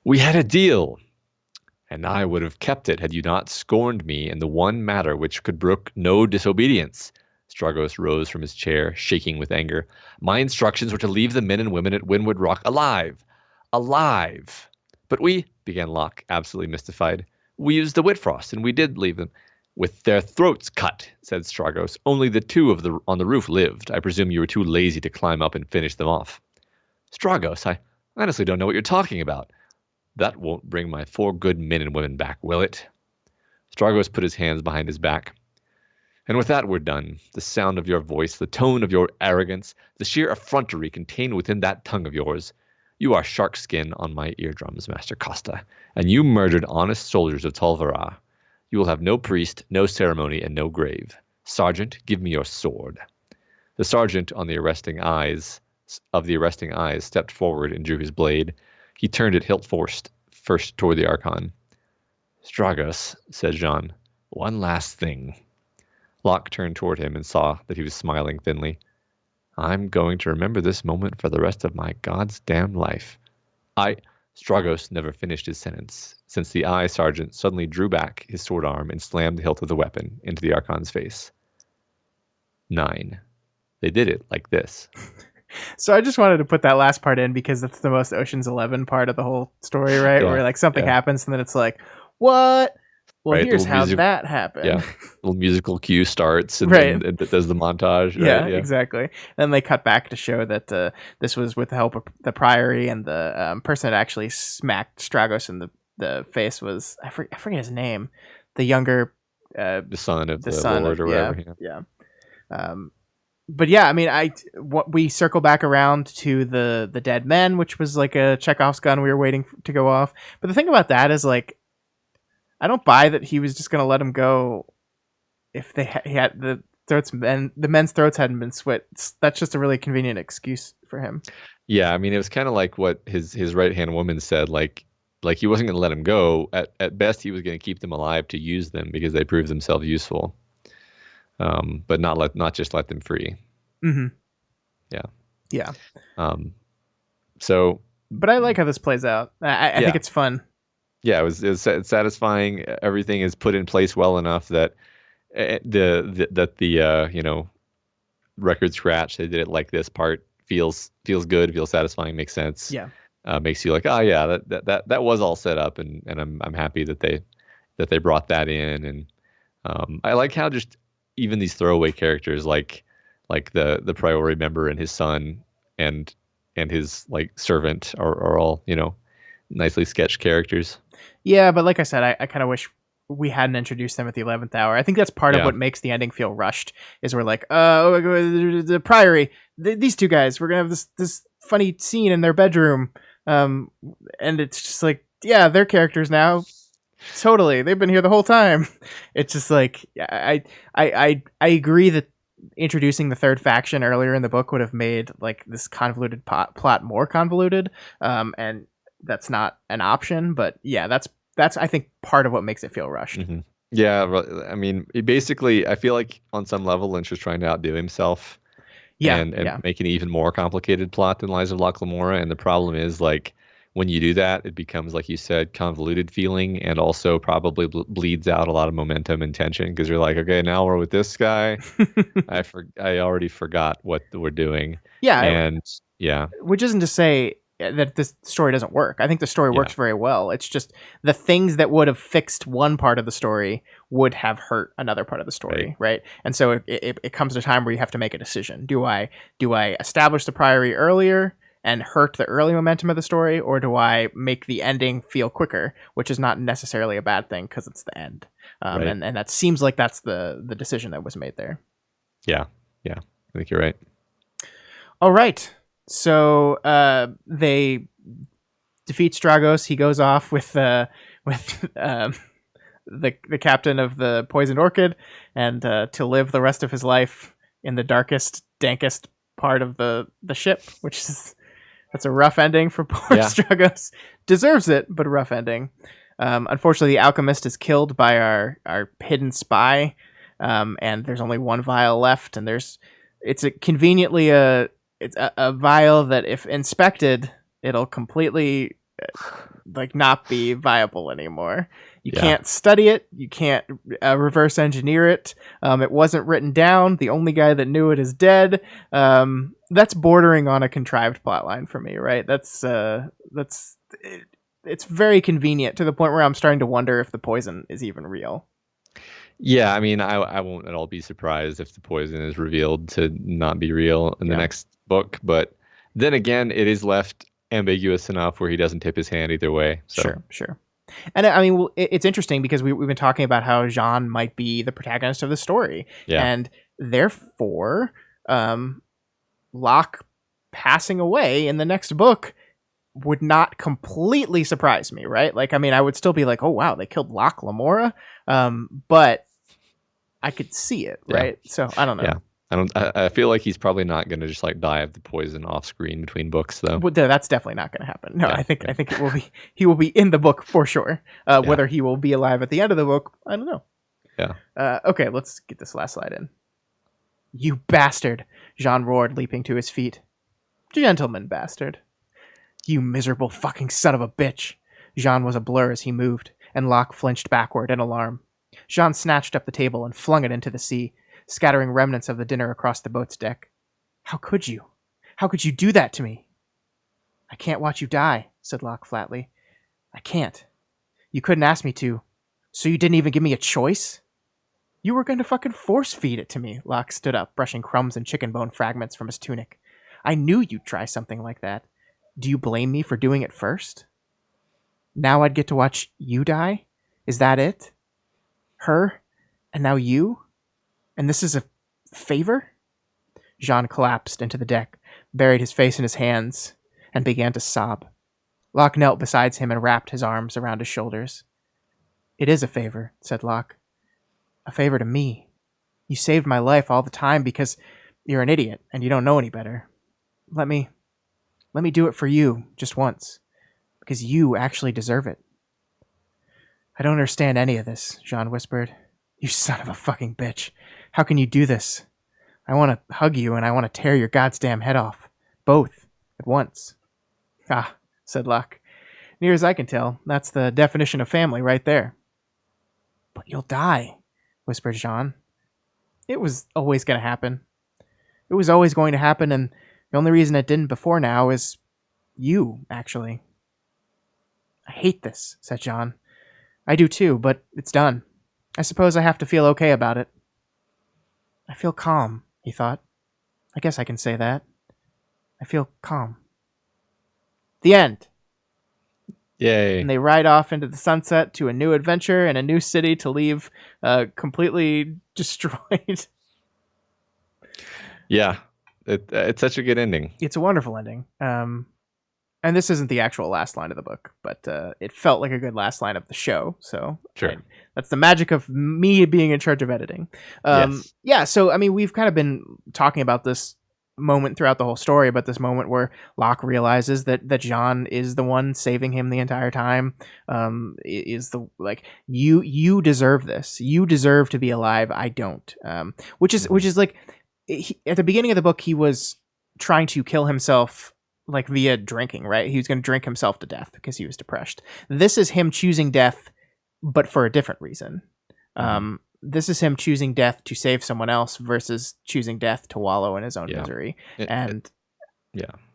We had a deal, and I would have kept it had you not scorned me in the one matter which could brook no disobedience. Stragos rose from his chair, shaking with anger. My instructions were to leave the men and women at Windward Rock alive. Alive. But we, began Locke, absolutely mystified. We used the Whitfrost, and we did leave them. With their throats cut, said Stragos. Only the two on the roof lived. I presume you were too lazy to climb up and finish them off. Stragos, I honestly don't know what you're talking about. That won't bring my 4 good men and women back, will it? Stragos put his hands behind his back. And with that we're done. The sound of your voice, the tone of your arrogance, the sheer effrontery contained within that tongue of yours. You are shark skin on my eardrums, Master Costa, and you murdered honest soldiers of Tolvara. You will have no priest, no ceremony, and no grave. Sergeant, give me your sword. The sergeant of the arresting eyes stepped forward and drew his blade. He turned it hilt first toward the Archon. Stragos, said Jean, one last thing. Locke turned toward him and saw that he was smiling thinly. I'm going to remember this moment for the rest of my God's damn life. Stragos never finished his sentence, since the eye sergeant suddenly drew back his sword arm and slammed the hilt of the weapon into the Archon's face. 9. They did it like this. So I just wanted to put that last part in because that's the most Ocean's 11 part of the whole story, right? Where like something happens and then it's like, what? Well, right, here's how that happened. Yeah, little musical cue starts and then it does the montage. Right? Yeah, exactly. Then they cut back to show that this was with the help of the Priory and the person that actually smacked Stragos in the face was I forget his name, the younger The son of the son Lord of or whatever. yeah. But yeah, I mean, what we circle back around to the dead men, which was like a Chekhov's gun we were waiting to go off. But the thing about that is like, I don't buy that he was just gonna let him go if he had the throats and the men's throats hadn't been slit. That's just a really convenient excuse for him. Yeah, I mean, it was kind of like what his right hand woman said, like he wasn't going to let him go. At best, he was going to keep them alive to use them because they proved themselves useful. But not just let them free. Mm-hmm. Yeah. Yeah. So. But I like how this plays out. I think it's fun. Yeah, it was satisfying. Everything is put in place well enough that the record scratch, they did it like this part feels good, feels satisfying, makes sense. Yeah. Makes you like, oh yeah, that was all set up, and I'm happy that they brought that in. And I like how just even these throwaway characters like the priority member and his son and his like servant are all nicely sketched characters. Yeah, but like I said, I kind of wish we hadn't introduced them at the 11th hour. I think that's part of what makes the ending feel rushed. Is we're like, the Priory, these two guys, we're gonna have this funny scene in their bedroom, and it's just like, yeah, they're characters now. Totally, they've been here the whole time. It's just like, I agree that introducing the third faction earlier in the book would have made like this convoluted plot more convoluted, and that's not an option. But yeah, that's I think part of what makes it feel rushed. Mm-hmm. Yeah, I mean, basically, I feel like on some level Lynch was trying to outdo himself. And make an even more complicated plot than Lies of Locke Lamora. And the problem is, like, when you do that, it becomes, like you said, convoluted feeling, and also probably bleeds out a lot of momentum and tension, because you're like, okay, now we're with this guy. I already forgot what we're doing. Yeah, and which isn't to say that this story doesn't work. I think the story works very well. It's just the things that would have fixed one part of the story would have hurt another part of the story, right? And so it comes to a time where you have to make a decision. Do I establish the Priory earlier and hurt the early momentum of the story, or do I make the ending feel quicker, which is not necessarily a bad thing because it's the end. And that seems like that's the decision that was made there. Yeah, I think you're right. All right. So they defeat Stragos. He goes off with the captain of the Poisoned Orchid, and to live the rest of his life in the darkest, dankest part of the ship, that's a rough ending for poor Stragos. Deserves it, but a rough ending. Unfortunately, the alchemist is killed by our hidden spy, and there's only one vial left, and it's a vial that, if inspected, it'll completely not be viable anymore. You can't study it. You can't reverse engineer it. It wasn't written down. The only guy that knew it is dead. That's bordering on a contrived plotline for me, right? It's very convenient to the point where I'm starting to wonder if the poison is even real. Yeah, I mean, I won't at all be surprised if the poison is revealed to not be real in the next book. But then again, it is left ambiguous enough where he doesn't tip his hand either way. So. Sure. And I mean, it's interesting because we've been talking about how Jean might be the protagonist of the story. Yeah. And therefore, Locke passing away in the next book would not completely surprise me, right? Like, I mean, I would still be like, oh, wow, they killed Locke Lamora. But I could see it, right? So I don't know. Yeah. I feel like he's probably not going to just like die of the poison off screen between books, though. Well, that's definitely not going to happen. No, I think it will be. He will be in the book for sure. Whether he will be alive at the end of the book, I don't know. Yeah. Okay, let's get this last slide in. You bastard! Jean roared, leaping to his feet. Gentleman bastard! You miserable fucking son of a bitch! Jean was a blur as he moved, and Locke flinched backward in alarm. Jean snatched up the table and flung it into the sea, scattering remnants of the dinner across the boat's deck. How could you? How could you do that to me? I can't watch you die, said Locke flatly. I can't. You couldn't ask me to, so you didn't even give me a choice? You were going to fucking force feed it to me. Locke stood up, brushing crumbs and chicken bone fragments from his tunic. I knew you'd try something like that. Do you blame me for doing it first? Now I'd get to watch you die? Is that it? Her? And now you? And this is a favor? Jean collapsed into the deck, buried his face in his hands, and began to sob. Locke knelt beside him and wrapped his arms around his shoulders. It is a favor, said Locke. A favor to me. You saved my life all the time because you're an idiot and you don't know any better. Let me do it for you just once, because you actually deserve it. I don't understand any of this, Jean whispered. You son of a fucking bitch. How can you do this? I want to hug you and I want to tear your goddamn head off. Both. At once. Ah, said Locke. Near as I can tell, that's the definition of family right there. But you'll die, whispered Jean. It was always going to happen. It was always going to happen, and the only reason it didn't before now is you, actually. I hate this, said Jean. I do too, but it's done. I suppose I have to feel okay about it. I feel calm, he thought. I guess I can say that. I feel calm. The end. Yay. And they ride off into the sunset to a new adventure and a new city to leave completely destroyed. Yeah. It's such a good ending. It's a wonderful ending. And this isn't the actual last line of the book, but it felt like a good last line of the show. So sure. That's the magic of me being in charge of editing. Yes. Yeah, so, I mean, we've kind of been talking about this moment throughout the whole story, but this moment where Locke realizes that Jean is the one saving him the entire time, is the, like, you deserve this. You deserve to be alive. I don't. Which is like, at the beginning of the book, he was trying to kill himself, like, via drinking, right? He was going to drink himself to death because he was depressed. This is him choosing death, but for a different reason. This is him choosing death to save someone else versus choosing death to wallow in his own misery. And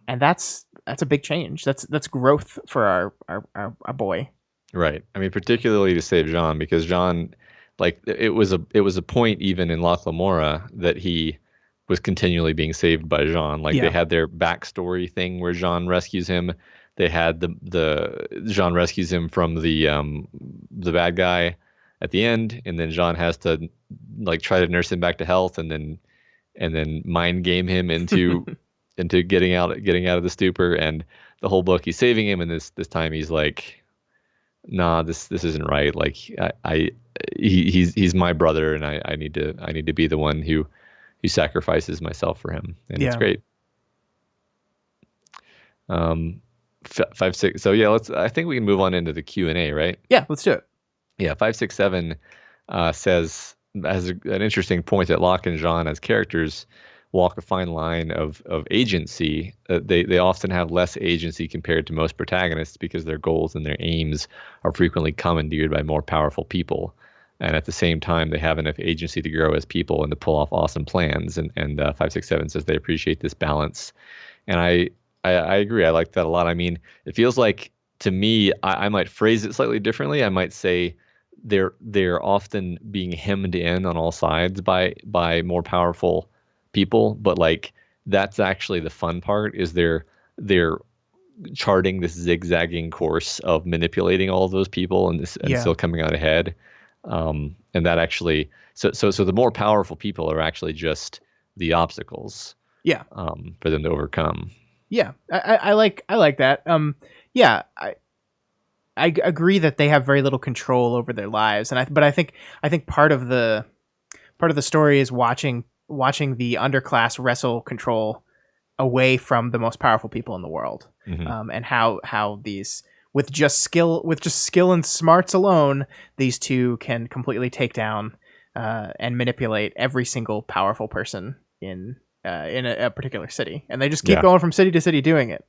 that's a big change. That's growth for our boy. Right. I mean, particularly to save Jean, because Jean, like, it was a point even in Loch Lamora that he was continually being saved by Jean. Like, they had their backstory thing where Jean rescues him. They had the Jean rescues him from the bad guy at the end, and then Jean has to, like, try to nurse him back to health, and then mind game him into into getting out of the stupor. And the whole book he's saving him, and this time he's like, nah, this isn't right. Like, he's my brother, and I need to be the one who sacrifices myself for him. And it's great. 5, 6. So yeah, I think we can move on into the Q&A, right? Yeah, let's do it. Yeah, 5, 6, 7 has an interesting point that Locke and Jean as characters walk a fine line of agency. They often have less agency compared to most protagonists because their goals and their aims are frequently commandeered by more powerful people. And at the same time, they have enough agency to grow as people and to pull off awesome plans. And 5, 6, 7 says they appreciate this balance. And I agree. I like that a lot. I mean, it feels like, to me, I might phrase it slightly differently. I might say they're often being hemmed in on all sides by more powerful people, but, like, that's actually the fun part, is they're charting this zigzagging course of manipulating all of those people and still coming out ahead. And that actually, so the more powerful people are actually just the obstacles for them to overcome. Yeah, I like that. I agree that they have very little control over their lives, but I think part of the story is watching the underclass wrestle control away from the most powerful people in the world, and how these, with just skill and smarts alone, these two can completely take down and manipulate every single powerful person in a particular city, and they just keep going from city to city doing it.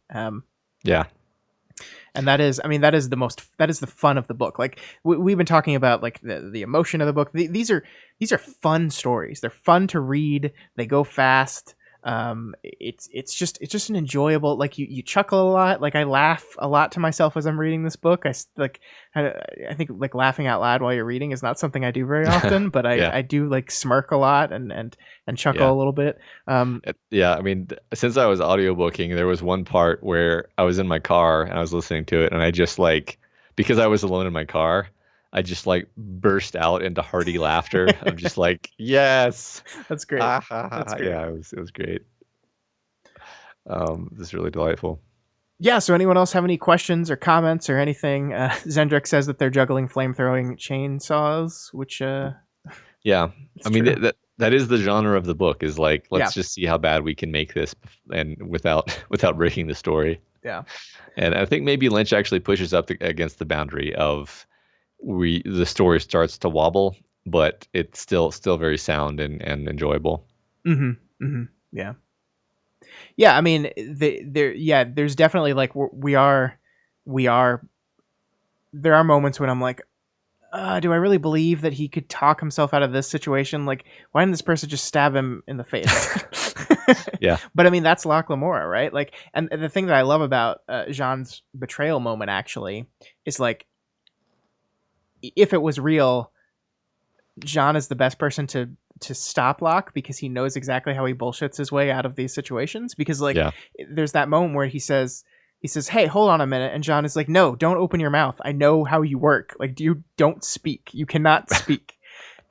And that is the fun of the book. Like, we've been talking about, like, the emotion of the book. These are fun stories. They're fun to read. They go fast. It's just an enjoyable, like, you chuckle a lot. Like, I laugh a lot to myself as I'm reading this book. I think, like, laughing out loud while you're reading is not something I do very often, but I do, like, smirk a lot and chuckle a little bit. I mean, since I was audiobooking, there was one part where I was in my car and I was listening to it, and I just, like, because I was alone in my car, I just like burst out into hearty laughter. I'm just like, yes. That's great. Ha, ha, ha. That's great. Yeah, it was great. This is really delightful. Yeah, so anyone else have any questions or comments or anything? Zendrick says that they're juggling flamethrowing chainsaws, which yeah, I mean true. that is the genre of the book, is like, let's Yeah. just see how bad we can make this and without breaking the story. Yeah. And I think maybe Lynch actually pushes up against the boundary of the story starts to wobble, but it's still very sound and enjoyable. Yeah. Yeah, I mean, there's definitely like there are moments when I'm like, do I really believe that he could talk himself out of this situation? Like, why didn't this person just stab him in the face? Yeah. But I mean, that's Locke Lamora, right? Like, and the thing that I love about Jean's betrayal moment actually is like, if it was real, Jean is the best person to stop Locke because he knows exactly how he bullshits his way out of these situations. Because like, there's that moment where he says, hey, hold on a minute. And Jean is like, no, don't open your mouth. I know how you work. Like, you don't speak. You cannot speak.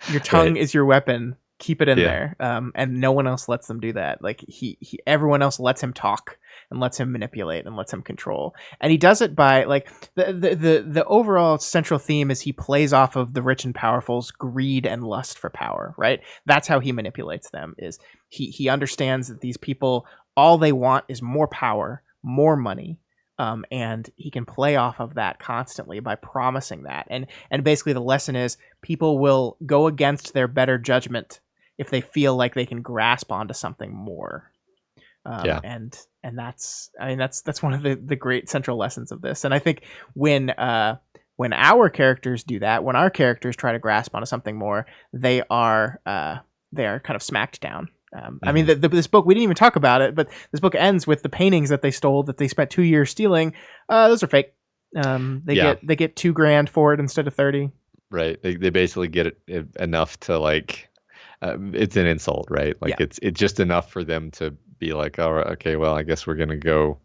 Your tongue is your weapon. Keep it in there. And no one else lets them do that. Like everyone else lets him talk and lets him manipulate and lets him control. And he does it by like the overall central theme is he plays off of the rich and powerful's greed and lust for power, right? That's how he manipulates them. Is he understands that these people, all they want is more power, more money. And he can play off of that constantly by promising that. And basically the lesson is people will go against their better judgment if they feel like they can grasp onto something more. And that's, I mean, that's one of the great central lessons of this. And I think when our characters do that, when our characters try to grasp onto something more, they are kind of smacked down. I mean, this book, we didn't even talk about it, but this book ends with the paintings that they stole, that they spent 2 years stealing. Those are fake. They get $2,000 for it instead of 30. Right. They basically get it enough to like, it's an insult, right? Like it's just enough for them to be like, all right, okay, well, I guess we're gonna go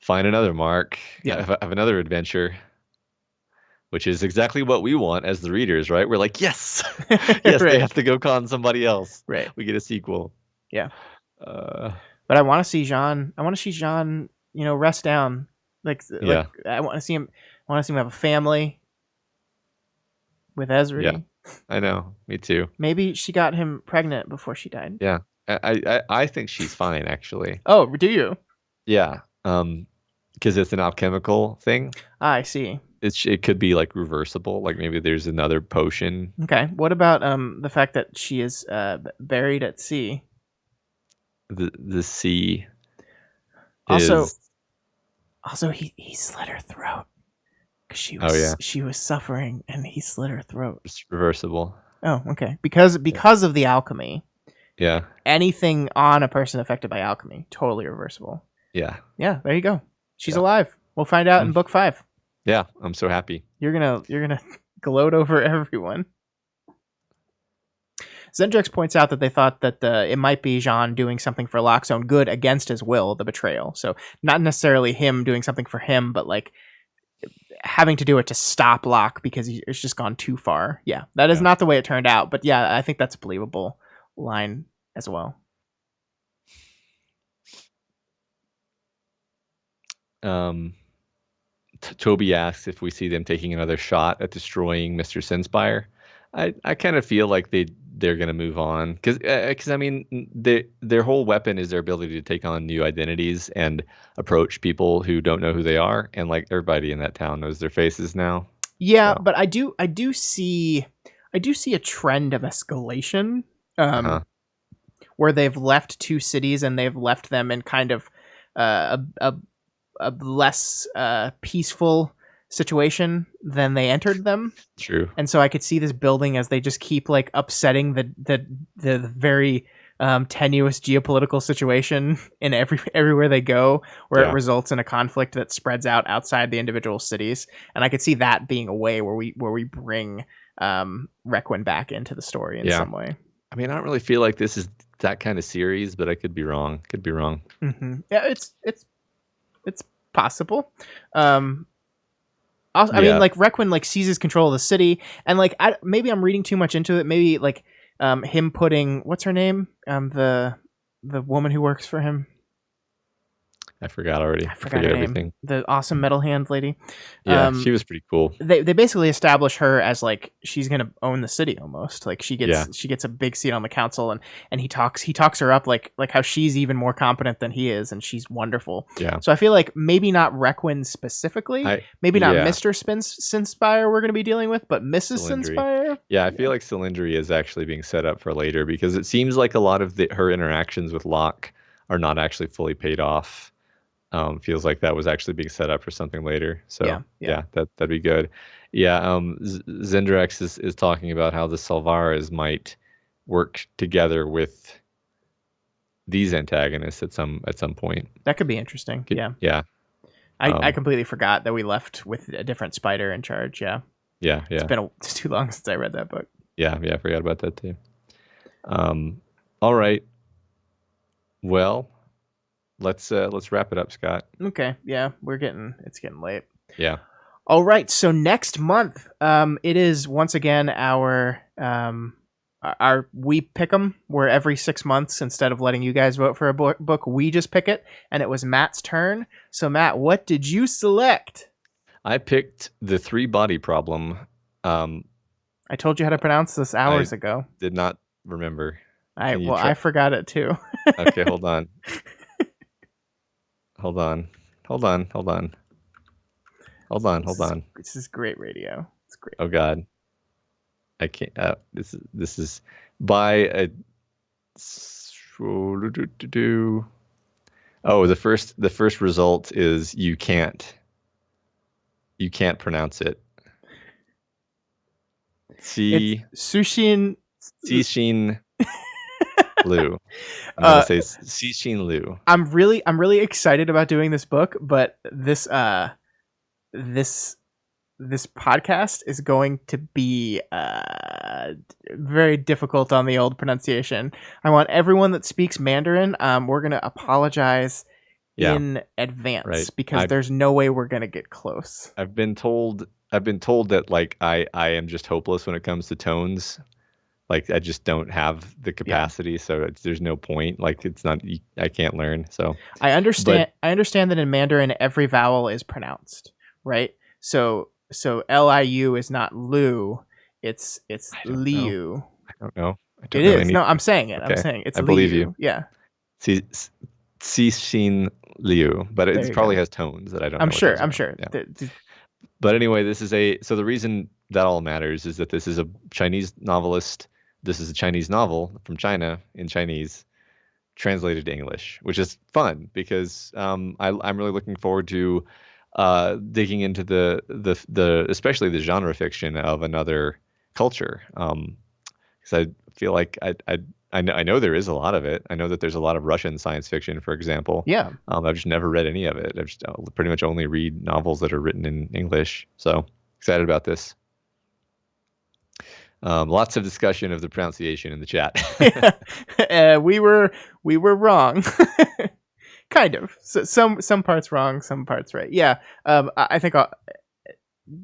find another mark. Have another adventure. Which is exactly what we want as the readers, right? We're like, yes, yes, right. They have to go con somebody else. Right. We get a sequel. Yeah. But I want to see Jean. Rest down. Like I want to see him. I want to see him have a family with Ezri. Yeah, I know. Me too. Maybe she got him pregnant before she died. Yeah, I think she's fine actually. Oh, do you? Yeah. Because it's an alchemical thing. I see. It could be like reversible, like maybe there's another potion. Okay. What about the fact that she is buried at sea? The sea. Also, he slit her throat because she was suffering and he slit her throat. It's reversible. Oh, okay. Because of the alchemy. Yeah. Anything on a person affected by alchemy, totally reversible. Yeah. Yeah. There you go. She's alive. We'll find out in book 5. Yeah, I'm so happy. You're gonna gloat over everyone. Zendrix points out that they thought that it might be Jean doing something for Locke's own good against his will, the betrayal. So not necessarily him doing something for him, but like having to do it to stop Locke because it's just gone too far. Yeah, that is not the way it turned out. But yeah, I think that's a believable line as well. Toby asks if we see them taking another shot at destroying Mr. Sin Spire. I kind of feel like they're going to move on because I mean their whole weapon is their ability to take on new identities and approach people who don't know who they are, and like everybody in that town knows their faces now. Yeah, so. But I do see a trend of escalation where they've left 2 cities and they've left them in kind of a less peaceful situation than they entered them. True. And so I could see this building as they just keep like upsetting the very tenuous geopolitical situation in everywhere they go, where it results in a conflict that spreads out outside the individual cities. And I could see that being a way where we bring Requiem back into the story in some way. I mean, I don't really feel like this is that kind of series, but I could be wrong. Mm-hmm. Yeah, it's possible. Also, I mean, like Requin like seizes control of the city, and like maybe I'm reading too much into it. Maybe like him putting what's her name, the woman who works for him. I forgot already. I forget her everything. name. The awesome metal hand lady. Yeah, she was pretty cool. They basically establish her as like she's gonna own the city almost. Like she gets a big seat on the council, and he talks her up like how she's even more competent than he is, and she's wonderful. Yeah. So I feel like maybe not Requin specifically, maybe not Mr. Sin Spire we're gonna be dealing with, but Mrs. Sin Spire. Yeah, I feel like Cylindry is actually being set up for later because it seems like a lot of her interactions with Locke are not actually fully paid off. Feels like that was actually being set up for something later. So yeah, that'd be good. Yeah, Zendrax is talking about how the Salvaras might work together with these antagonists at some point. That could be interesting. Yeah. I completely forgot that we left with a different spider in charge. Yeah. It's been too long since I read that book. Yeah, I forgot about that too. All right. Well, let's wrap it up, Scott. Okay. Yeah, it's getting late. Yeah. All right. So next month, it is once again our we pick 'em. Where every 6 months, instead of letting you guys vote for a book, we just pick it. And it was Matt's turn. So Matt, what did you select? I picked The Three Body Problem. I told you how to pronounce this hours ago. Did not remember. I forgot it too. Okay, hold on. Hold on. This is great radio. It's great. Oh God, I can't. This is by a. Oh, the first result is you can't pronounce it. Sushin Liu. I'm gonna say Cixin Liu. I'm really excited about doing this book, but this podcast is going to be very difficult on the old pronunciation. I want everyone that speaks Mandarin. We're gonna apologize in advance because there's no way we're gonna get close. I've been told that like I am just hopeless when it comes to tones. Like I just don't have the capacity, so there's no point. Like it's not, I can't learn. So I understand that in Mandarin every vowel is pronounced, right? So Liu is not Lu, it's Liu. I don't know. It is. No, I'm saying it. Okay. I'm saying it's. I believe you. Yeah. Cixin Liu, but it probably has tones that I don't. I'm sure. Yeah. But anyway, so the reason that all matters is that this is a Chinese novelist. This is a Chinese novel from China in Chinese, translated to English, which is fun because I'm really looking forward to digging into the especially the genre fiction of another culture. Because I feel like I know there is a lot of it. I know that there's a lot of Russian science fiction, for example. Yeah. I've just never read any of it. I've just pretty much only read novels that are written in English. So excited about this. Lots of discussion of the pronunciation in the chat. We were wrong. Kind of. So, some parts wrong, some parts right. Yeah. I think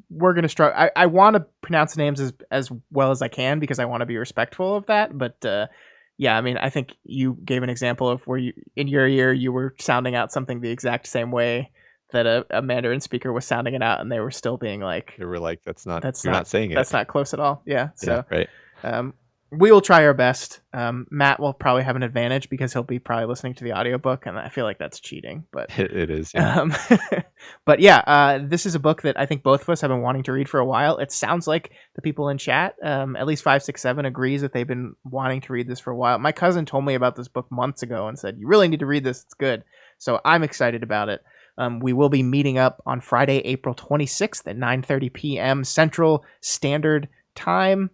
we're gonna struggle. I want to pronounce names as well as I can because I want to be respectful of that. But yeah, I mean, I think you gave an example of where in your ear you were sounding out something the exact same way that a Mandarin speaker was sounding it out, and they were still being like, they were like, you're not saying it. That's not close at all. Yeah. So right. We will try our best. Matt will probably have an advantage because he'll be probably listening to the audiobook, and I feel like that's cheating, but it is. Yeah. But yeah, this is a book that I think both of us have been wanting to read for a while. It sounds like the people in chat, at least 567 agrees that they've been wanting to read this for a while. My cousin told me about this book months ago and said, you really need to read this. It's good. So I'm excited about it. We will be meeting up on Friday, April 26th at 9:30 p.m. Central Standard Time.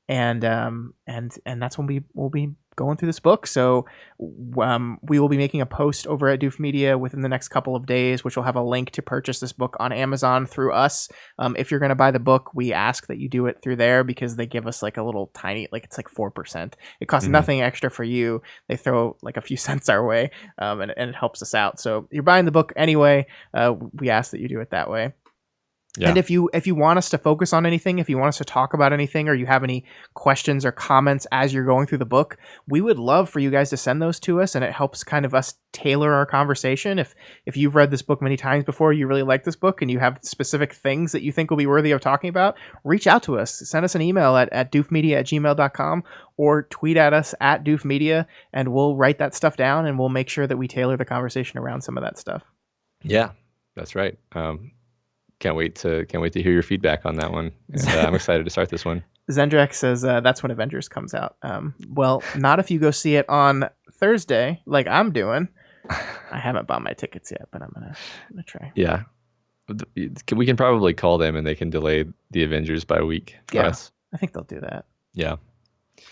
And that's when we will be going through this book. So we will be making a post over at Doof Media within the next couple of days, which will have a link to purchase this book on Amazon through us. If you're going to buy the book, we ask that you do it through there because they give us like a little tiny, like it's like 4%. It costs nothing extra for you. They throw like a few cents our way, and it helps us out. So you're buying the book anyway. We ask that you do it that way. Yeah. And if you want us to focus on anything, if you want us to talk about anything, or you have any questions or comments as you're going through the book, we would love for you guys to send those to us, and it helps kind of us tailor our conversation. If you've read this book many times before, you really like this book, and you have specific things that you think will be worthy of talking about, reach out to us. Send us an email at doofmedia@gmail.com, or tweet at us at doofmedia, and we'll write that stuff down, and we'll make sure that we tailor the conversation around some of that stuff. Yeah, that's right. Can't wait to hear your feedback on that one. And, I'm excited to start this one. Zendrak says that's when Avengers comes out. Well, not if you go see it on Thursday, like I'm doing. I haven't bought my tickets yet, but I'm gonna try. Yeah, we can probably call them, and they can delay the Avengers by a week for us. I think they'll do that. Yeah.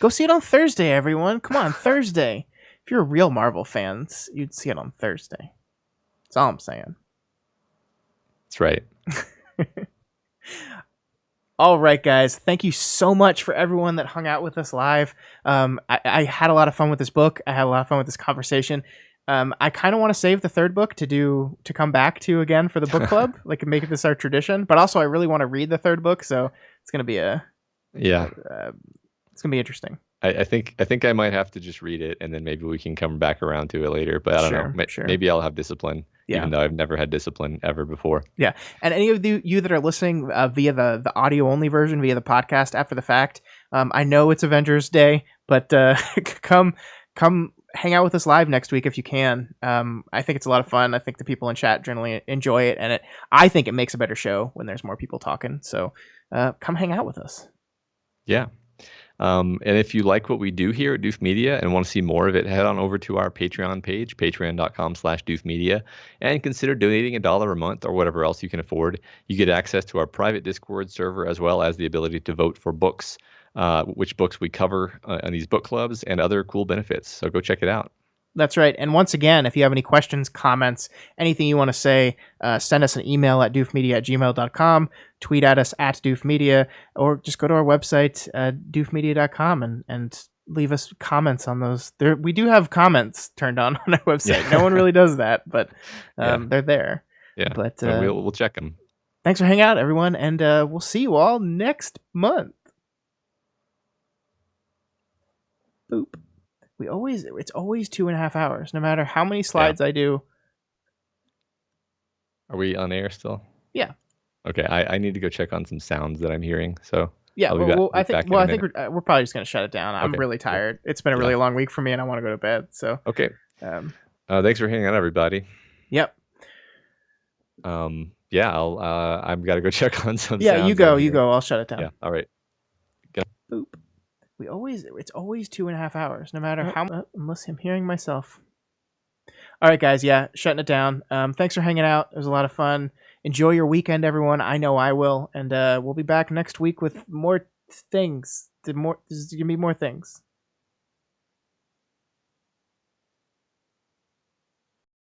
Go see it on Thursday, everyone. Come on, Thursday. If you're a real Marvel fans, you'd see it on Thursday. That's all I'm saying. That's right. All right, guys. Thank you so much for everyone that hung out with us live. I had a lot of fun with this book. I had a lot of fun with this conversation. I kind of want to save the third book to come back to again for the book club, like make this our tradition. But also, I really want to read the third book, so it's gonna be it's gonna be interesting. I think I might have to just read it, and then maybe we can come back around to it later. But I don't know. Maybe I'll have discipline, even though I've never had discipline ever before. Yeah, and any of you that are listening via the audio only version, via the podcast after the fact, I know it's Avengers Day, but come hang out with us live next week if you can. I think it's a lot of fun. I think the people in chat generally enjoy it, and I think it makes a better show when there's more people talking. So come hang out with us. Yeah. And if you like what we do here at Doof Media and want to see more of it, head on over to our Patreon page, patreon.com/doofmedia, and consider donating $1 a month or whatever else you can afford. You get access to our private Discord server, as well as the ability to vote for books, which books we cover on these book clubs, and other cool benefits. So go check it out. That's right. And once again, if you have any questions, comments, anything you want to say, send us an email at doofmedia@gmail.com, tweet at us at doofmedia, or just go to our website, doofmedia.com, and leave us comments on those. We do have comments turned on our website. No one really does that, but they're there. Yeah, but we'll check them. Thanks for hanging out, everyone, and we'll see you all next month. Boop. It's always 2.5 hours, no matter how many slides I do. Are we on air still? Yeah. Okay, I need to go check on some sounds that I'm hearing. So yeah, I think we're probably just gonna shut it down. I'm really tired. It's been a really long week for me, and I want to go to bed. So okay. Thanks for hanging out, everybody. Yep. Yeah, I've got to go check on some. Yeah, you go. I'll shut it down. Yeah. All right. Boop. It's always 2.5 hours, no matter how much, unless I'm hearing myself. All right, guys. Yeah, shutting it down. Thanks for hanging out. It was a lot of fun. Enjoy your weekend, everyone. I know I will. And we'll be back next week with more things. There's going to be more things.